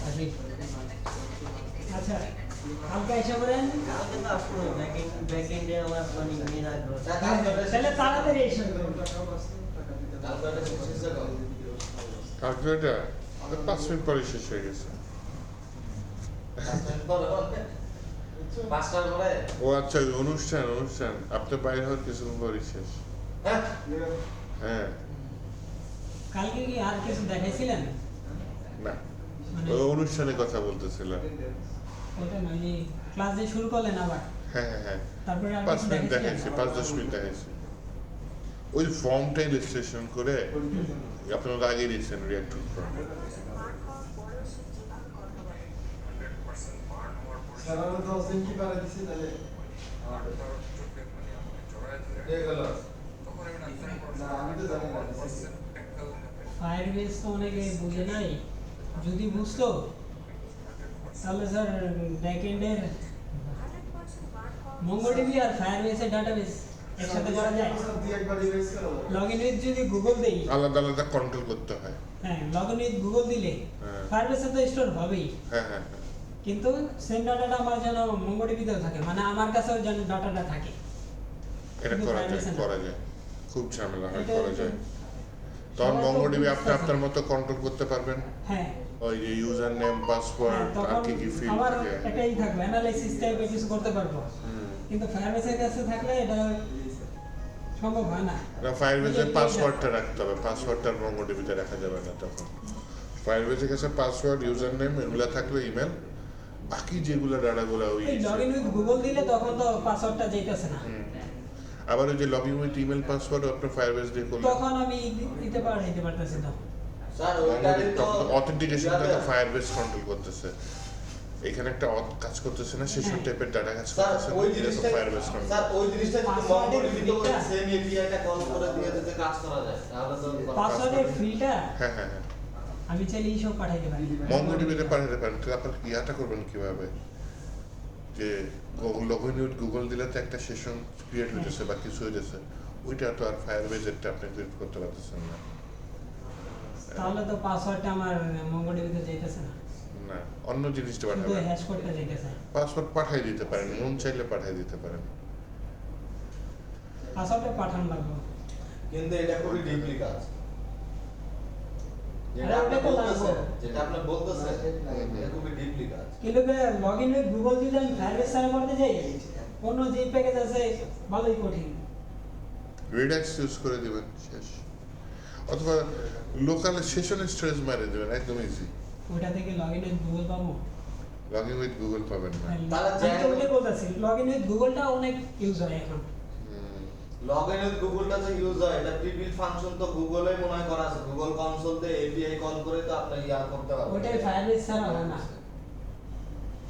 [SPEAKER 10] আসি
[SPEAKER 5] আচ্ছা কালকে এসে বলেন
[SPEAKER 10] কালকে তো আসলে ব্যাকএন্ডে আমার মানে মেন আগ্রহ
[SPEAKER 5] তাহলে তাড়াতাড়ি এসে
[SPEAKER 8] ক্যালকুলেটর শেষ হয়ে গেল
[SPEAKER 1] ক্যালকুলেটর 5 মিনিট পরে শেষ হয়ে গেছে
[SPEAKER 8] 5টার পরে
[SPEAKER 1] ও আচ্ছা ওই অনুষ্ঠান আপনি বাইরে হওয়ার কিছুক্ষণ পরে শেষ
[SPEAKER 8] হ্যাঁ
[SPEAKER 1] হ্যাঁ
[SPEAKER 5] কালকে কি আর কিছু দেখাইছিলেন
[SPEAKER 1] না
[SPEAKER 5] মানে
[SPEAKER 1] ওই অনুষ্ঠানে কথা বলতেছিলাম
[SPEAKER 5] ওটা নয় যে ক্লাস যে শুরু করলেন আবার
[SPEAKER 1] হ্যাঁ হ্যাঁ
[SPEAKER 5] তারপরে আর
[SPEAKER 1] 5
[SPEAKER 5] কিছু
[SPEAKER 1] মিনিট
[SPEAKER 5] দেখাইছিলেন?
[SPEAKER 1] দেখাইছি 5-10 মিনিট দেখাইছি ওই ফর্মটা রেজিস্ট্রেশন করে আপনারা আগে দিয়েছেন রিঅ্যাক্টর ফর্ম
[SPEAKER 8] স্যার আমি 10 দিন কি পারে দিছি তাহলে আমি তো জানি না
[SPEAKER 5] ফায়ারবেস তো অনেকে বুঝে নাই, যদি বুঝতো তাহলে স্যার ব্যাকএন্ডের মঙ্গোডিবি আর ফায়ারবেসের ডাটাবেস একসাথে করা যায়। লগইন উইথ যদি গুগল দেই,
[SPEAKER 1] আলাদা আলাদা কন্ট্রোল করতে হয়।
[SPEAKER 5] হ্যাঁ লগইন উইথ গুগল দিলে
[SPEAKER 1] হ্যাঁ।
[SPEAKER 5] ফায়ারবেসে তো স্টোর হবেই,
[SPEAKER 1] হ্যাঁ হ্যাঁ হ্যাঁ।
[SPEAKER 5] কিন্তু সেম ডাটাটা আমার যেন মঙ্গোডিবিতেও থাকে, মানে আমার কাছেও যেন ডাটাটা থাকে।
[SPEAKER 1] এটা
[SPEAKER 5] কিন্তু
[SPEAKER 1] করা
[SPEAKER 5] Firebase
[SPEAKER 1] যায়,
[SPEAKER 5] এ না।
[SPEAKER 1] করা যায়, খুব ঝামেলা হয়,
[SPEAKER 5] এটা
[SPEAKER 1] করা যায়।
[SPEAKER 5] সবাই
[SPEAKER 1] তখন
[SPEAKER 5] তো
[SPEAKER 1] মঙ্গোডিবি আপনি
[SPEAKER 5] বুঝতেছে।
[SPEAKER 1] আপনার মতো কন্ট্রোল করতে পারবেন,
[SPEAKER 5] হ্যাঁ
[SPEAKER 1] ওই যে ইউজার নেম, পাসওয়ার্ড
[SPEAKER 5] হ্যাঁ,
[SPEAKER 1] আর
[SPEAKER 5] তখন
[SPEAKER 1] কি কি ফিল্ড
[SPEAKER 5] আমার
[SPEAKER 1] থাকে।
[SPEAKER 5] এটাই থাকবে, অ্যানালাইসিস টাইপের কিছু করতে পারবো। কিন্তু ফায়ারবেসের কাছে থাকলে এটা সম্ভব হয় না।
[SPEAKER 1] না, ফায়ারবেসের
[SPEAKER 5] এটা
[SPEAKER 1] পাসওয়ার্ডটা রাখতে হবে, পাসওয়ার্ডটা মঙ্গোডিবিতে রাখা যাবে না তখন। ফায়ারবেসের কাছে পাসওয়ার্ড, ইউজার নেম এগুলো থাকলে ইমেল, বাকি যেগুলো ডাটাগুলো ওই
[SPEAKER 5] এই লগইন উইথ গুগল দিলে তখন তো পাসওয়ার্ডটা যাইতেছে না,
[SPEAKER 1] আবার ওই যে লগইন উইথ ইমেল পাসওয়ার্ড আপনার ফায়ারবেস দিয়ে করলে
[SPEAKER 5] তখন আমি দিতে পারতেছি না।
[SPEAKER 8] স্যার ওইটারই তো
[SPEAKER 1] অথেন্টিকেশনটা তো ফায়ারবেস কন্ট্রোল করতেছে। এখানে একটা কাজ করতেছে না, সেসব টাইপের ডাটা কাজ
[SPEAKER 8] স্যার
[SPEAKER 1] করতেছে
[SPEAKER 8] ওই
[SPEAKER 1] না, এটা তো
[SPEAKER 8] জিনিসটা
[SPEAKER 1] ফায়ারবেস
[SPEAKER 8] স্যার
[SPEAKER 1] কন্ট্রোল।
[SPEAKER 8] ওই জিনিসটা যদি
[SPEAKER 5] পাসওয়ার্ডের
[SPEAKER 8] মঙ্গোডিবিতে ওই
[SPEAKER 5] ফিটা-
[SPEAKER 8] সেম এপিআইটা কল করে দিয়ে যদি কাজ করা যায় তাহলে তো
[SPEAKER 5] পাসওয়ার্ডের ফিটা
[SPEAKER 1] হ্যাঁ হ্যাঁ হ্যাঁ,
[SPEAKER 5] আমি চাইলে এইসব পাঠাইতে পারি।
[SPEAKER 1] মঙ্গোডিবিতে পাঠাতে পারেন। তো আপনার ইয়াটা করবেন কিভাবে, যে লগইন উইথ গুগল দিলে তো একটা সেশন ক্রিয়েট হইতেছে বা কিছু হইতেছে, ওইটা তো আর ফায়ারবেসেরটা আপনি ক্রিয়েট করতে পারতেছেন না।
[SPEAKER 5] তাহলে তো পাসওয়ার্ডটা আমার মঙ্গোডিবিতে যাইতেছে না,
[SPEAKER 1] না, অন্য জিনিসটা
[SPEAKER 5] শুধু
[SPEAKER 1] পাঠাবেন।
[SPEAKER 5] হ্যাশ কোডটা যাইতেছে।
[SPEAKER 1] পাসওয়ার্ড পাঠিয়ে দিতে পারেন, মন চাইলে পাঠিয়ে দিতে পারেন।
[SPEAKER 5] পাসওয়ার্ডটা পাঠানো লাগবে।
[SPEAKER 8] কিন্তু এটা খুবই ডিপলি কাজ।
[SPEAKER 5] আরে ওটা তো লাগবে।
[SPEAKER 8] যেটা আপনি বলতেছেন এটা খুবই ডিপলি কাজ।
[SPEAKER 5] কিন্তু লগইন উইথ গুগল দিলে আমি ফায়ারবেস সার্ভার করতে যাই, অন্য যে প্যাকেজ আছে ভালোই কঠিন।
[SPEAKER 1] রিডাক্স ইউজ করে দিবেন, শেষ। অথবা লোকাল সেশন স্টোরেজ মারে দেবেন, একদম ইজি।
[SPEAKER 5] ওটা থেকে লগইন উইথ গুগল পাবো।
[SPEAKER 1] লগইন উইথ গুগল পাবেন না।
[SPEAKER 8] তাহলে
[SPEAKER 5] আমি তো ওটাই বলতেছি, লগইন উইথ গুগলটা অনেক ইউজ হয় এখন।
[SPEAKER 8] লগইন উইথ গুগলটা যে ইউজ হয় এটা প্রিবিল্ড ফাংশন তো গুগলে মনে হয় করা আছে। গুগল কনসোল তে এপিআই কল করে তো আপনি ইয়ার করতে পারবেন।
[SPEAKER 5] ওটাই ফায়ারবেস ছাড়া হয় না,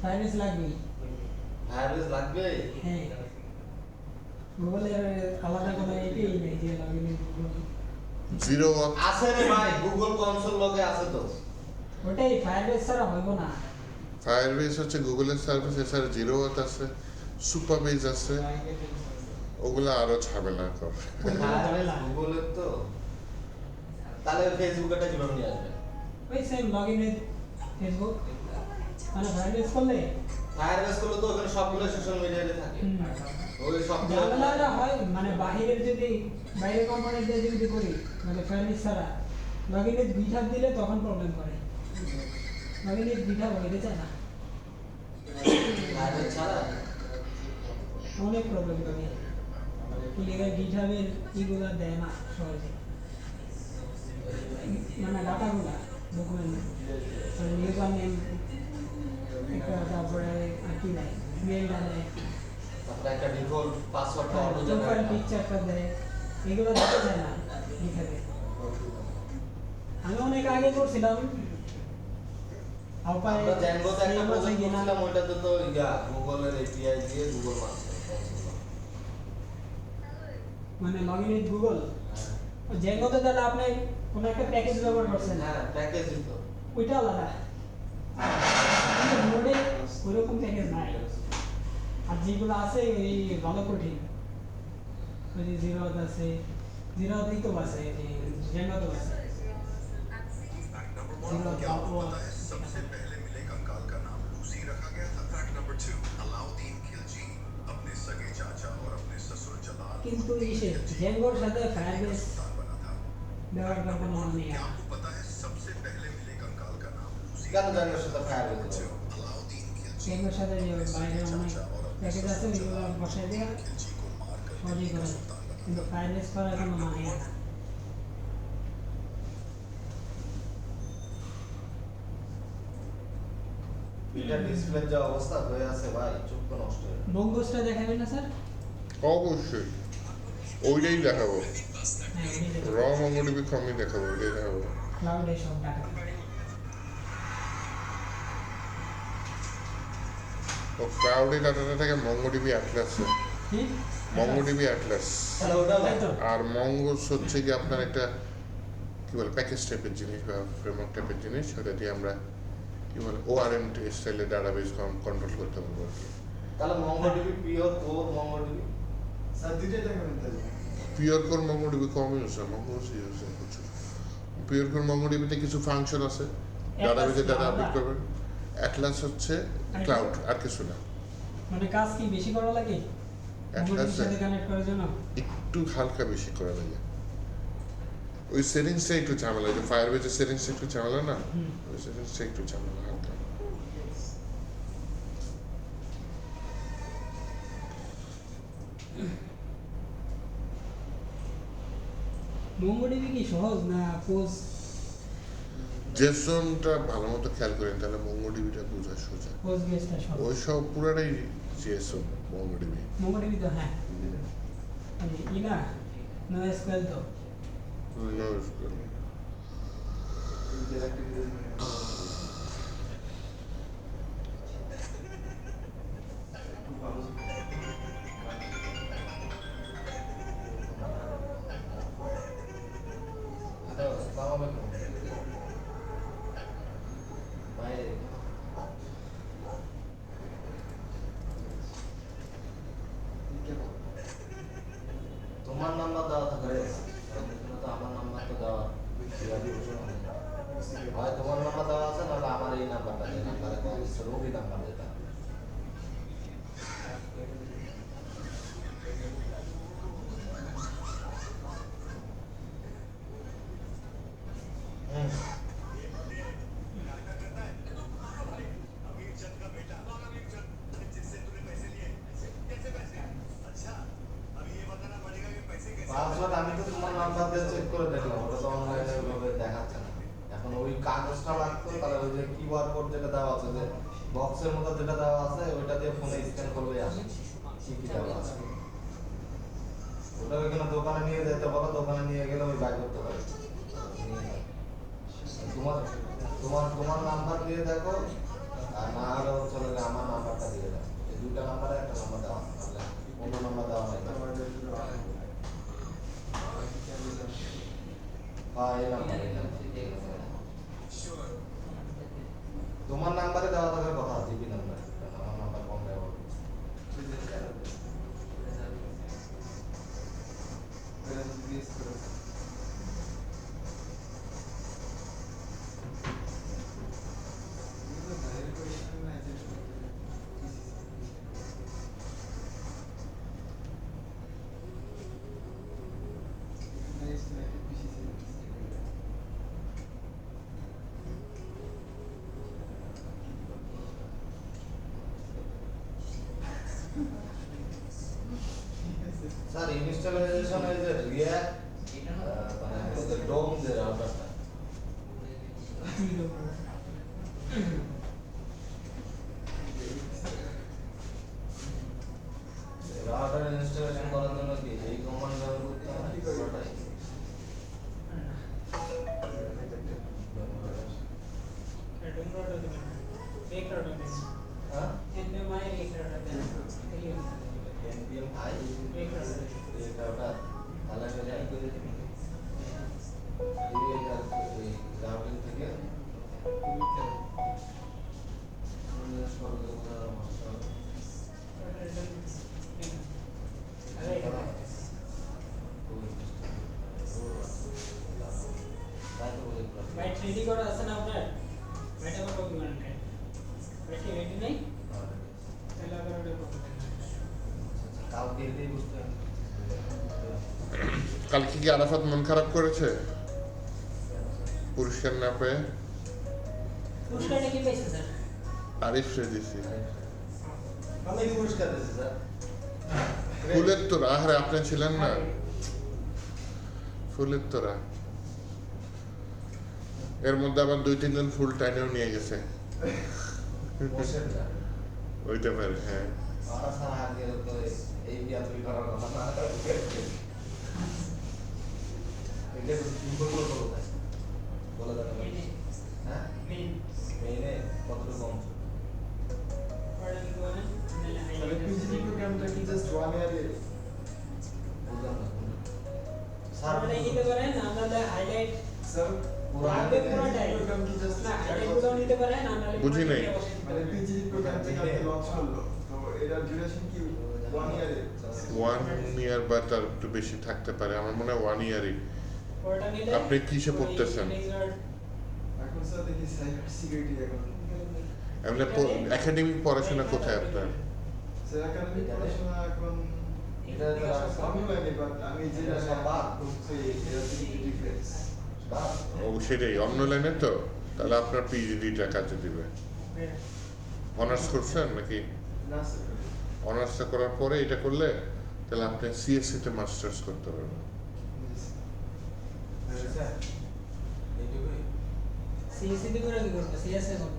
[SPEAKER 5] ফায়ারবেস লাগবেই।
[SPEAKER 8] ফায়ারবেস লাগবে?
[SPEAKER 5] হ্যাঁ, গুগলের আলাদা কোনো এপিআই নেই যে লগইন উইথ গুগল।
[SPEAKER 1] জিরো
[SPEAKER 8] আছে রে ভাই, গুগল কনসোল লগে আছে তো।
[SPEAKER 5] ওটাই ফায়ারবেস ছাড়া হইব না।
[SPEAKER 1] ফায়ারবেস হচ্ছে গুগলের সার্ভিস, এছাড়া জিরো আছে, সুপারবেস আছে, ওগুলো আরো ঝামেলা করে।
[SPEAKER 8] গুগলের তো তাহলে ফেসবুকটা কিভাবে নিয়ে আসবে?
[SPEAKER 5] ওই সেম লগইন উইথ ফেসবুক, মানে ফায়ারবেস করলে
[SPEAKER 8] ফায়ারবেস করলে তো ওখানে সবগুলো সোশ্যাল মিডিয়াতে থাকে। ওই সবগুলো
[SPEAKER 5] ঝামেলাটা হয় মানে বাইরের যদি বাইরের কোম্পানি দিয়ে যদি করি, মানে ফায়ারবেস ছাড়া লগইন উইথ গিটহাব দিলে তখন প্রবলেম করে। লগইন উইথ গিটহাব হইতে চায় না,
[SPEAKER 8] ফায়ারবেস ছাড়া
[SPEAKER 5] অনেক প্রবলেম করে। ইলিগাল গিটহাবের ইগুলো দেয় না সহজে, মানে ডাটাগুলা ডকুমেন্ট ইউজার নেম একটা, তারপরে আর কি দেয়, মেলটা দেয়,
[SPEAKER 8] তারপরে একটা ডিফল্ট পাসওয়ার্ডটা অটো
[SPEAKER 5] প্রোফাইল
[SPEAKER 8] জেনারেট
[SPEAKER 5] পিকচারটা দেয়, এগুলো দিতে চায় না গিটহাবে। আমি অনেক আগে করছিলাম,
[SPEAKER 8] আমরা জ্যাঙ্গোতে একটা প্রজেক্ট করছিলাম, ওইটাতে তো গুগলের এপিআই দিয়ে গুগল মারছে।
[SPEAKER 5] মানে লগইন উইথ গুগল জ্যাঙ্গোতে তাহলে আপনি কোনো একটা প্যাকেজ ব্যবহার করছেন,
[SPEAKER 8] হ্যাঁ প্যাকেজই তো
[SPEAKER 5] ওইটা আলাদা। কিন্তু নোডে ওইরকম প্যাকেজ নাই, আর যেগুলো আছে এই ভালো কঠিন। ওই যে জিরোত আছে, জিরোতেই তো আছে, জ্যাঙ্গোতেও আছে জিরোত।
[SPEAKER 12] सबसे पहले मिले कंकाल का नाम लूसी रखा गया था। फैक्ट नंबर 2, अलाउद्दीन खिलजी अपने सगे चाचा और अपने ससुर जलाल
[SPEAKER 5] কিন্তু ইসে জ্যাঙ্গোর সাথে ফায়ারবেস ব্যবহার করতে মনে নেই।
[SPEAKER 12] आपको पता है सबसे पहले मिले कंकाल का नाम लूसी
[SPEAKER 8] কেন জ্যাঙ্গোর সাথে ফায়ারবেস?
[SPEAKER 12] अलाउद्दीन खिलजी
[SPEAKER 5] জ্যাঙ্গোর সাথে যে বাইরে অনেক প্যাকেজ আছে ওইগুলো বসাই দিয়ে
[SPEAKER 12] को मारकर
[SPEAKER 5] সহজেই করে, কিন্তু ফায়ারবেস করার কোনো মানে না।
[SPEAKER 8] এটা ডিসপ্লে যা অবস্থা হয়ে আছে ভাই, চোখ তো নষ্ট হয়ে যাবে।
[SPEAKER 5] বঙ্গসটা দেখাবেন না স্যার?
[SPEAKER 1] অবশ্যই ওইটাই দেখাবো,
[SPEAKER 5] হ্যাঁ, ওইটাই দেখাবেন।
[SPEAKER 1] র মঙ্গোডিবি কমই দেখাবো, ওইটাই দেখাবো।
[SPEAKER 5] ক্লাউডে সব ডাটা।
[SPEAKER 1] ও ক্লাউডে ডাটাটা থাকে মঙ্গোডিবি অ্যাটলাসে।
[SPEAKER 5] ঠিক
[SPEAKER 1] মঙ্গোডিবি অ্যাটলাস।
[SPEAKER 8] তাহলে ওটা
[SPEAKER 1] আর মঙ্গোস হচ্ছে কি আপনার একটা কি বলে প্যাকেজ টাইপের জিনিস বা ফ্রেমওয়ার্ক টাইপের জিনিস, ওটা দিয়ে আমরা কি বলে ORM স্টাইলে ডাটাবেস কন্ট্রোল করতে পারবো আর কি।
[SPEAKER 8] তাহলে MongoDB pure core MongoDB sir দুইটাই দেখাবেন তাহলে।
[SPEAKER 1] পিওর কোর মঙ্গোডিবি কম ইউজ হয়, মঙ্গোস ইউজ হয় প্রচুর। পিওর কোর মঙ্গোডিবিতে কিছু ফাংশন আছে, ডাটাবেসে ডাটা আপডেট করবেন। অ্যাটলাস হচ্ছে ক্লাউড, আর কিছু না।
[SPEAKER 5] মানে কাজ কি বেশি করা লাগে
[SPEAKER 1] অ্যাটলাসে
[SPEAKER 5] সাথে কানেক্ট করার জন্য?
[SPEAKER 1] একটু হালকা বেশি করা লাগে। ওই সেটিংসটা একটু ঝামেলা, যে ফায়ারবেজের সেটিংসটা একটু ঝামেলা না, ওই সেটিংসটা একটু ঝামেলা হালকা।
[SPEAKER 5] মঙ্গোডিবি কি সহজ না পোজ?
[SPEAKER 1] জেসনটা ভালো মতো খেয়াল করেন তাহলে মঙ্গোডিবিটা বোঝা সোজা।
[SPEAKER 5] পোজ বেসটা সহজ।
[SPEAKER 1] ওই সব পুরাটাই জেসন মঙ্গোডিবি।
[SPEAKER 5] মঙ্গোডিবি তো হ্যাঁ না NoSQL তো
[SPEAKER 8] তোমার নাম্বার দেওয়া থাকবে, তো আমার নাম্বার তো দেওয়া হয়, তোমার নাম্বার দেওয়া আছে, নাহলে আমার এই নাম্বারটা, যে নাম্বারে কল দিচ্ছে রবি নাম্বার যেটা। পাসওয়ার্ড আমি তো তোমার নাম্বার দিয়ে চেক করে দেখলাম, ওটা তো অনলাইনে ওইভাবে দেখাচ্ছে না। এখন ওই কাগজটা লাগতো, তাহলে ওই যে কিউআর কোড যেটা দেওয়া আছে, যে বক্সের মতো যেটা দেওয়া আছে, ওইটা দিয়ে ফোনে স্ক্যান করলেই আসে কি কি দেওয়া আছে। ওটা ওইখানে দোকানে নিয়ে যেতে বলো, দোকানে নিয়ে গেলে ওই বাই করতে পারে। তোমার তোমার তোমার নাম্বার দিয়ে দেখো, আর না হলে চলে গেলে আমার নাম্বারটা দিয়ে দাও। এই দুইটা নাম্বারে একটা নাম্বার দেওয়া আছে, তাহলে অন্য নাম্বার দেওয়া হয় না। তোমার নাম্বারে দেওয়া থাকার কথা, জিপি নাম্বার, আমার নাম্বার কম ব্যবহার স্যার ইনস্টলেশন এর যে রিঅ্যাক্ট মানে ডোম যে রাউটারটা, রাউটার ইনস্টলেশন করার জন্য কি এই কমান্ড ব্যবহার করতে হয়? পুরোটাই
[SPEAKER 5] রেডি করা আছে না আপনার? এটা কত কি মানে এটা রেডি নেই, তাহলে আবার ওটা করতে
[SPEAKER 8] কালকে এটাই বুঝতে হবে।
[SPEAKER 1] কালকে কি আরাফাত মন খারাপ করেছে পুরস্কার না পেয়ে?
[SPEAKER 5] পুরস্কারটা কি পেয়েছে স্যার?
[SPEAKER 1] আরিফ রে দিছি।
[SPEAKER 8] আমি কি পুরস্কার দিয়েছি স্যার?
[SPEAKER 1] ফুলের তোরা, আরে আপনি ছিলেন না? ফুলের তোরা, এর মধ্যে আবার 2-3 জন ফুল টাইনেও নিয়ে গেছে। ওইটা পারে, হ্যাঁ।
[SPEAKER 8] এই বিয়া তুই করার কথা না, এটা সিম্পল করে বলে দেন। হ্যাঁ মেইনে কতটুকু কম
[SPEAKER 6] তাহলে পিজিডি প্রোগ্রামটা কি জাস্ট 1 ইয়ারে
[SPEAKER 5] লাগবে পুরোটাই না এগুলো নিতে পারেন না নাহলে
[SPEAKER 1] বুঝি নাই।
[SPEAKER 8] মানে পিজিডি প্রোগ্রাম থেকে আপনি লঞ্চ করলো তো এটার ডিউরেশন কি 1 ইয়ারে
[SPEAKER 1] 1 ইয়ার বা তার একটু বেশি থাকতে পারে, আমার মনে হয় 1 ইয়ারই।
[SPEAKER 5] ওটা নিলে
[SPEAKER 1] আপনি কিসে পড়তেছেন?
[SPEAKER 8] এখন স্যার দেখি সাইবার সিকিউরিটি এখন
[SPEAKER 1] এমনি একাডেমিক পড়াশোনা কোথায় আপনার?
[SPEAKER 8] স্যার একাডেমিক পড়াশোনা এখন এটা আমি লাগে বাট আমি যেটা বাদ করছি এটা ডিফারেন্স
[SPEAKER 1] ও সেটাই অন্য লাইনে তো, তাহলে আপনার পিএইচডিটা কাজে দিবে। অনার্স করছেন নাকি?
[SPEAKER 8] না স্যার
[SPEAKER 1] অনার্সটা করার পরে এটা করলে তাহলে আপনি সিএসসি তে মাস্টার্স করতে পারবেন।
[SPEAKER 8] স্যার এইটুকুই
[SPEAKER 5] সিএসসি তে করে কি করব সিএসসি করব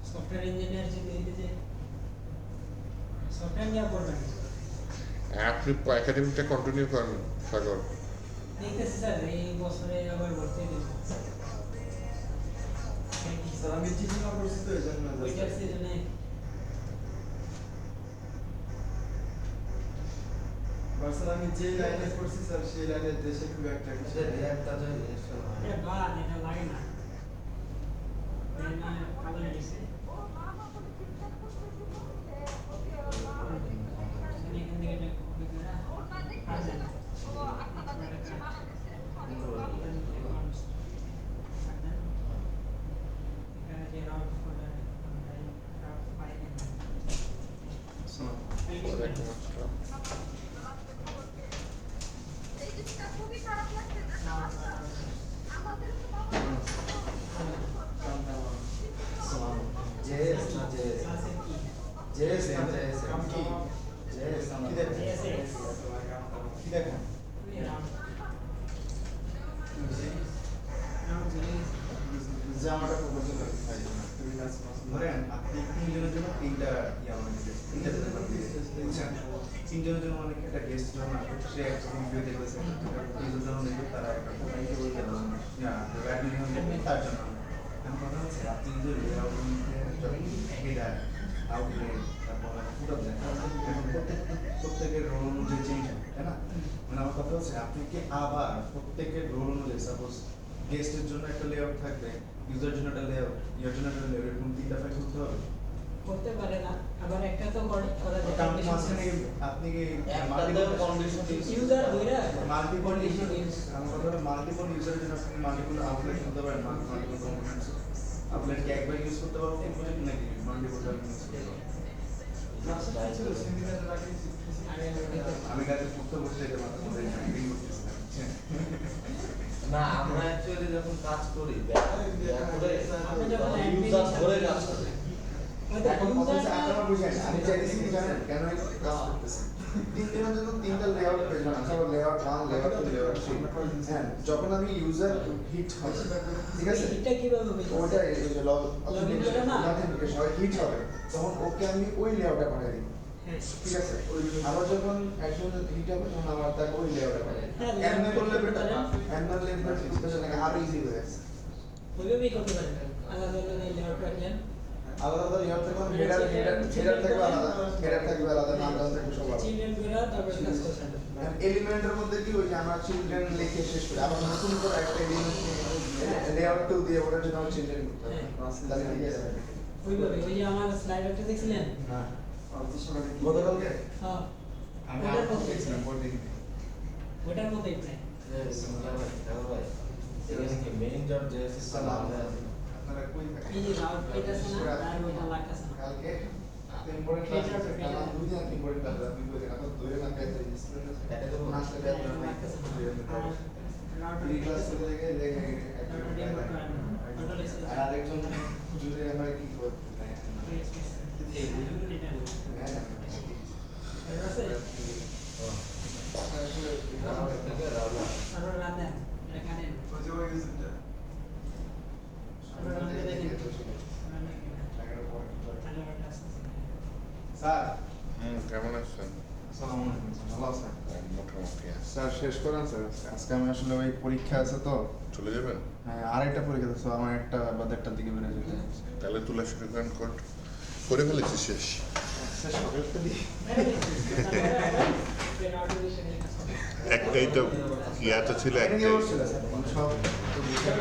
[SPEAKER 5] সফটওয়্যার ইঞ্জিনিয়ার যদি দিতে যে সফটওয়্যার নিয়ে পড়বেন
[SPEAKER 1] আপনি একাডেমিকটা কন্টিনিউ করেন সাগর।
[SPEAKER 5] দেখতেছি স্যার এই বছরে আবার ভর্তি দিব
[SPEAKER 8] স্যার আমি চিঠি না করছি তো এজন্য
[SPEAKER 5] ওইটার সিজনে
[SPEAKER 8] স্যার আমি যে লাইনে করছি স্যার সেই লাইনে দেশে খুব একটা কিছু একটা
[SPEAKER 5] এটা বাদ এটা লাগে না না কালো দিছে এখান থেকে এটা কপি করে আর দেন
[SPEAKER 8] জামাটা প্রপোজাল ধরেন আপনি তিনজনের জন্য তিনটা তিনটা বুঝছেন তিনজনের জন্য অনেক একটা গেস্ট যখন আসবে সে একটা ভিডিও দেখেছে তিনজন যখন দেখবে তারা একটা কোথায় বলতে তার জন্য এখন কথা হচ্ছে আপনি যদি হেডার আউটলেট তারপর পুরো প্রত্যেকের রোল অনুযায়ী চেঞ্জ হবে তাই না? মানে আমার কথা হচ্ছে আপনি কি আবার প্রত্যেকের রোল অনুযায়ী সাপোজ গেস্টের জন্য একটা লেআউট থাকবে, ইউজার জন্য একটা লেআউট, ইয়ার জন্য একটা লেআউট, এরকম তিনটা ফাইল করতে হবে।
[SPEAKER 5] করতে পারে না আবার একটা তো করা যায়
[SPEAKER 8] আপনি মাঝখানে আপনি কি
[SPEAKER 10] মাল্টিপল কন্ডিশন
[SPEAKER 5] ইউজার ধরে
[SPEAKER 8] মাল্টিপল আমার কথা হলো মাল্টিপল ইউজারের জন্য আপনি মাল্টিপল আউটলেট করতে পারেন, মাল্টিপল কম্পোনেন্টস আউটলেট কি একবার ইউজ করতে পারবেন নাকি মাল্টিপল ইউজ করতে পারবেন? আমি কাছে পুস্তক বসে যেতে পারতাম
[SPEAKER 10] না আমরা অ্যাকচুয়ালি যখন কাজ করি ইউজার ধরে কাজ করি
[SPEAKER 8] এখন কথা হচ্ছে আপনারা বুঝেন আমি চাইছি কি জানেন কেন এই কাজ করতেছি তিনজনের জন্য তিনটা লেআউট প্রয়োজন আছে, লেআউট 1 লেআউট 2 লেআউট 3 হ্যাঁ যখন আমি ইউজার হিট হবে ঠিক আছে
[SPEAKER 5] এটা কিভাবে হবে
[SPEAKER 8] ওটা এই যে লগইন সবাই হিট হবে তখন ওকে আমি ওই লেআউটে পাঠিয়ে দিই ঠিক আছে আবার যখন একজন হিট হবে তখন আমার তাকে ওই লেআউটে পাঠিয়ে দিই এমনি করলে বেটার এমনি লেআউট স্পেশাল লাগে আরো ইজি হয়ে যাচ্ছে
[SPEAKER 5] ওইভাবেই করতে পারেন আলাদা আলাদা লেআউট রাখলেন
[SPEAKER 8] আলাদা আলাদা লেআউট থাকবে হেডার থাকবে আলাদা নাম থাকবে সব আলাদা
[SPEAKER 5] চিলড্রেন করে তারপর কাজ করছেন
[SPEAKER 8] এলিমেন্টের মধ্যে কি ওই যে আমরা চিলড্রেন লিখে শেষ করি আবার নতুন করে একটা এলিমেন্ট লেআউট টু দিয়ে ওটার জন্য আমরা চিলড্রেন করতে হবে তাহলে ঠিক আছে
[SPEAKER 5] ওইভাবে ওই যে আমার স্লাইডারটা দেখছিলেন
[SPEAKER 8] না গতকালকে
[SPEAKER 5] হ্যাঁ
[SPEAKER 8] আমি আর দেখছিলাম পরে দেখি
[SPEAKER 5] ওটার মতোই প্রায়
[SPEAKER 10] মেইন জব যে সিস্টেম
[SPEAKER 8] আপনারা কই থাকেন
[SPEAKER 5] এই যে রাউট পেটাছে না আর ওটা লাগতেছে না
[SPEAKER 8] কালকে ইম্পর্টেন্ট ক্লাস আছে কাল দুই দিন ইম্পর্টেন্ট ক্লাস আপনি কই থাকেন আপনারা ধরে না কাজ ডিসপ্লে এটা তো নাস্তা দেওয়া
[SPEAKER 5] রাউট
[SPEAKER 8] এই ক্লাস করে লেগে আর আরেকজন জুড়ে আমরা কি করতে স্যার
[SPEAKER 1] কেমন আছেন?
[SPEAKER 8] আসসালামু আলাইকুম ভালো আছেন
[SPEAKER 1] মোটামুটি আছে।
[SPEAKER 8] স্যার শেষ করেন স্যার আজকে আমি আসলে ওই পরীক্ষা আছে তো
[SPEAKER 1] চলে যাবেন?
[SPEAKER 8] হ্যাঁ আরেকটা পরীক্ষা আছে আমার একটা বা দেড়টার দিকে বেরিয়ে যেতে হবে।
[SPEAKER 1] তাহলে তুলা শুরু করেন করে ফেলেছি শেষ।
[SPEAKER 8] শেষ করে ফেলি
[SPEAKER 1] একটাই তো ইয়াটা ছিল
[SPEAKER 8] এটা
[SPEAKER 1] একটাই।
[SPEAKER 8] কি বলছিল স্যার সব তো বিষয়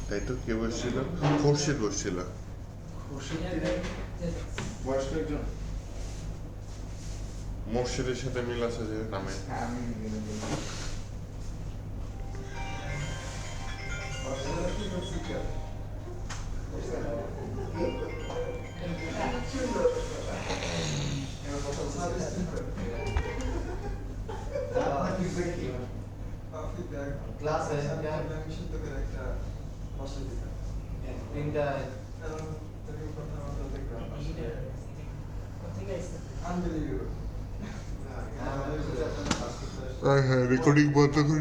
[SPEAKER 1] তাই তো কে বসছিল? খোরশেদ বসছিল।
[SPEAKER 6] বয়স্ক একজন।
[SPEAKER 1] মোর্শেদের সাথে মিল আছে যে নামে।
[SPEAKER 6] হ্যাঁ আমি
[SPEAKER 8] ক্লাসে তিনটায়
[SPEAKER 1] হ্যাঁ রেকর্ডিং বন্ধ করে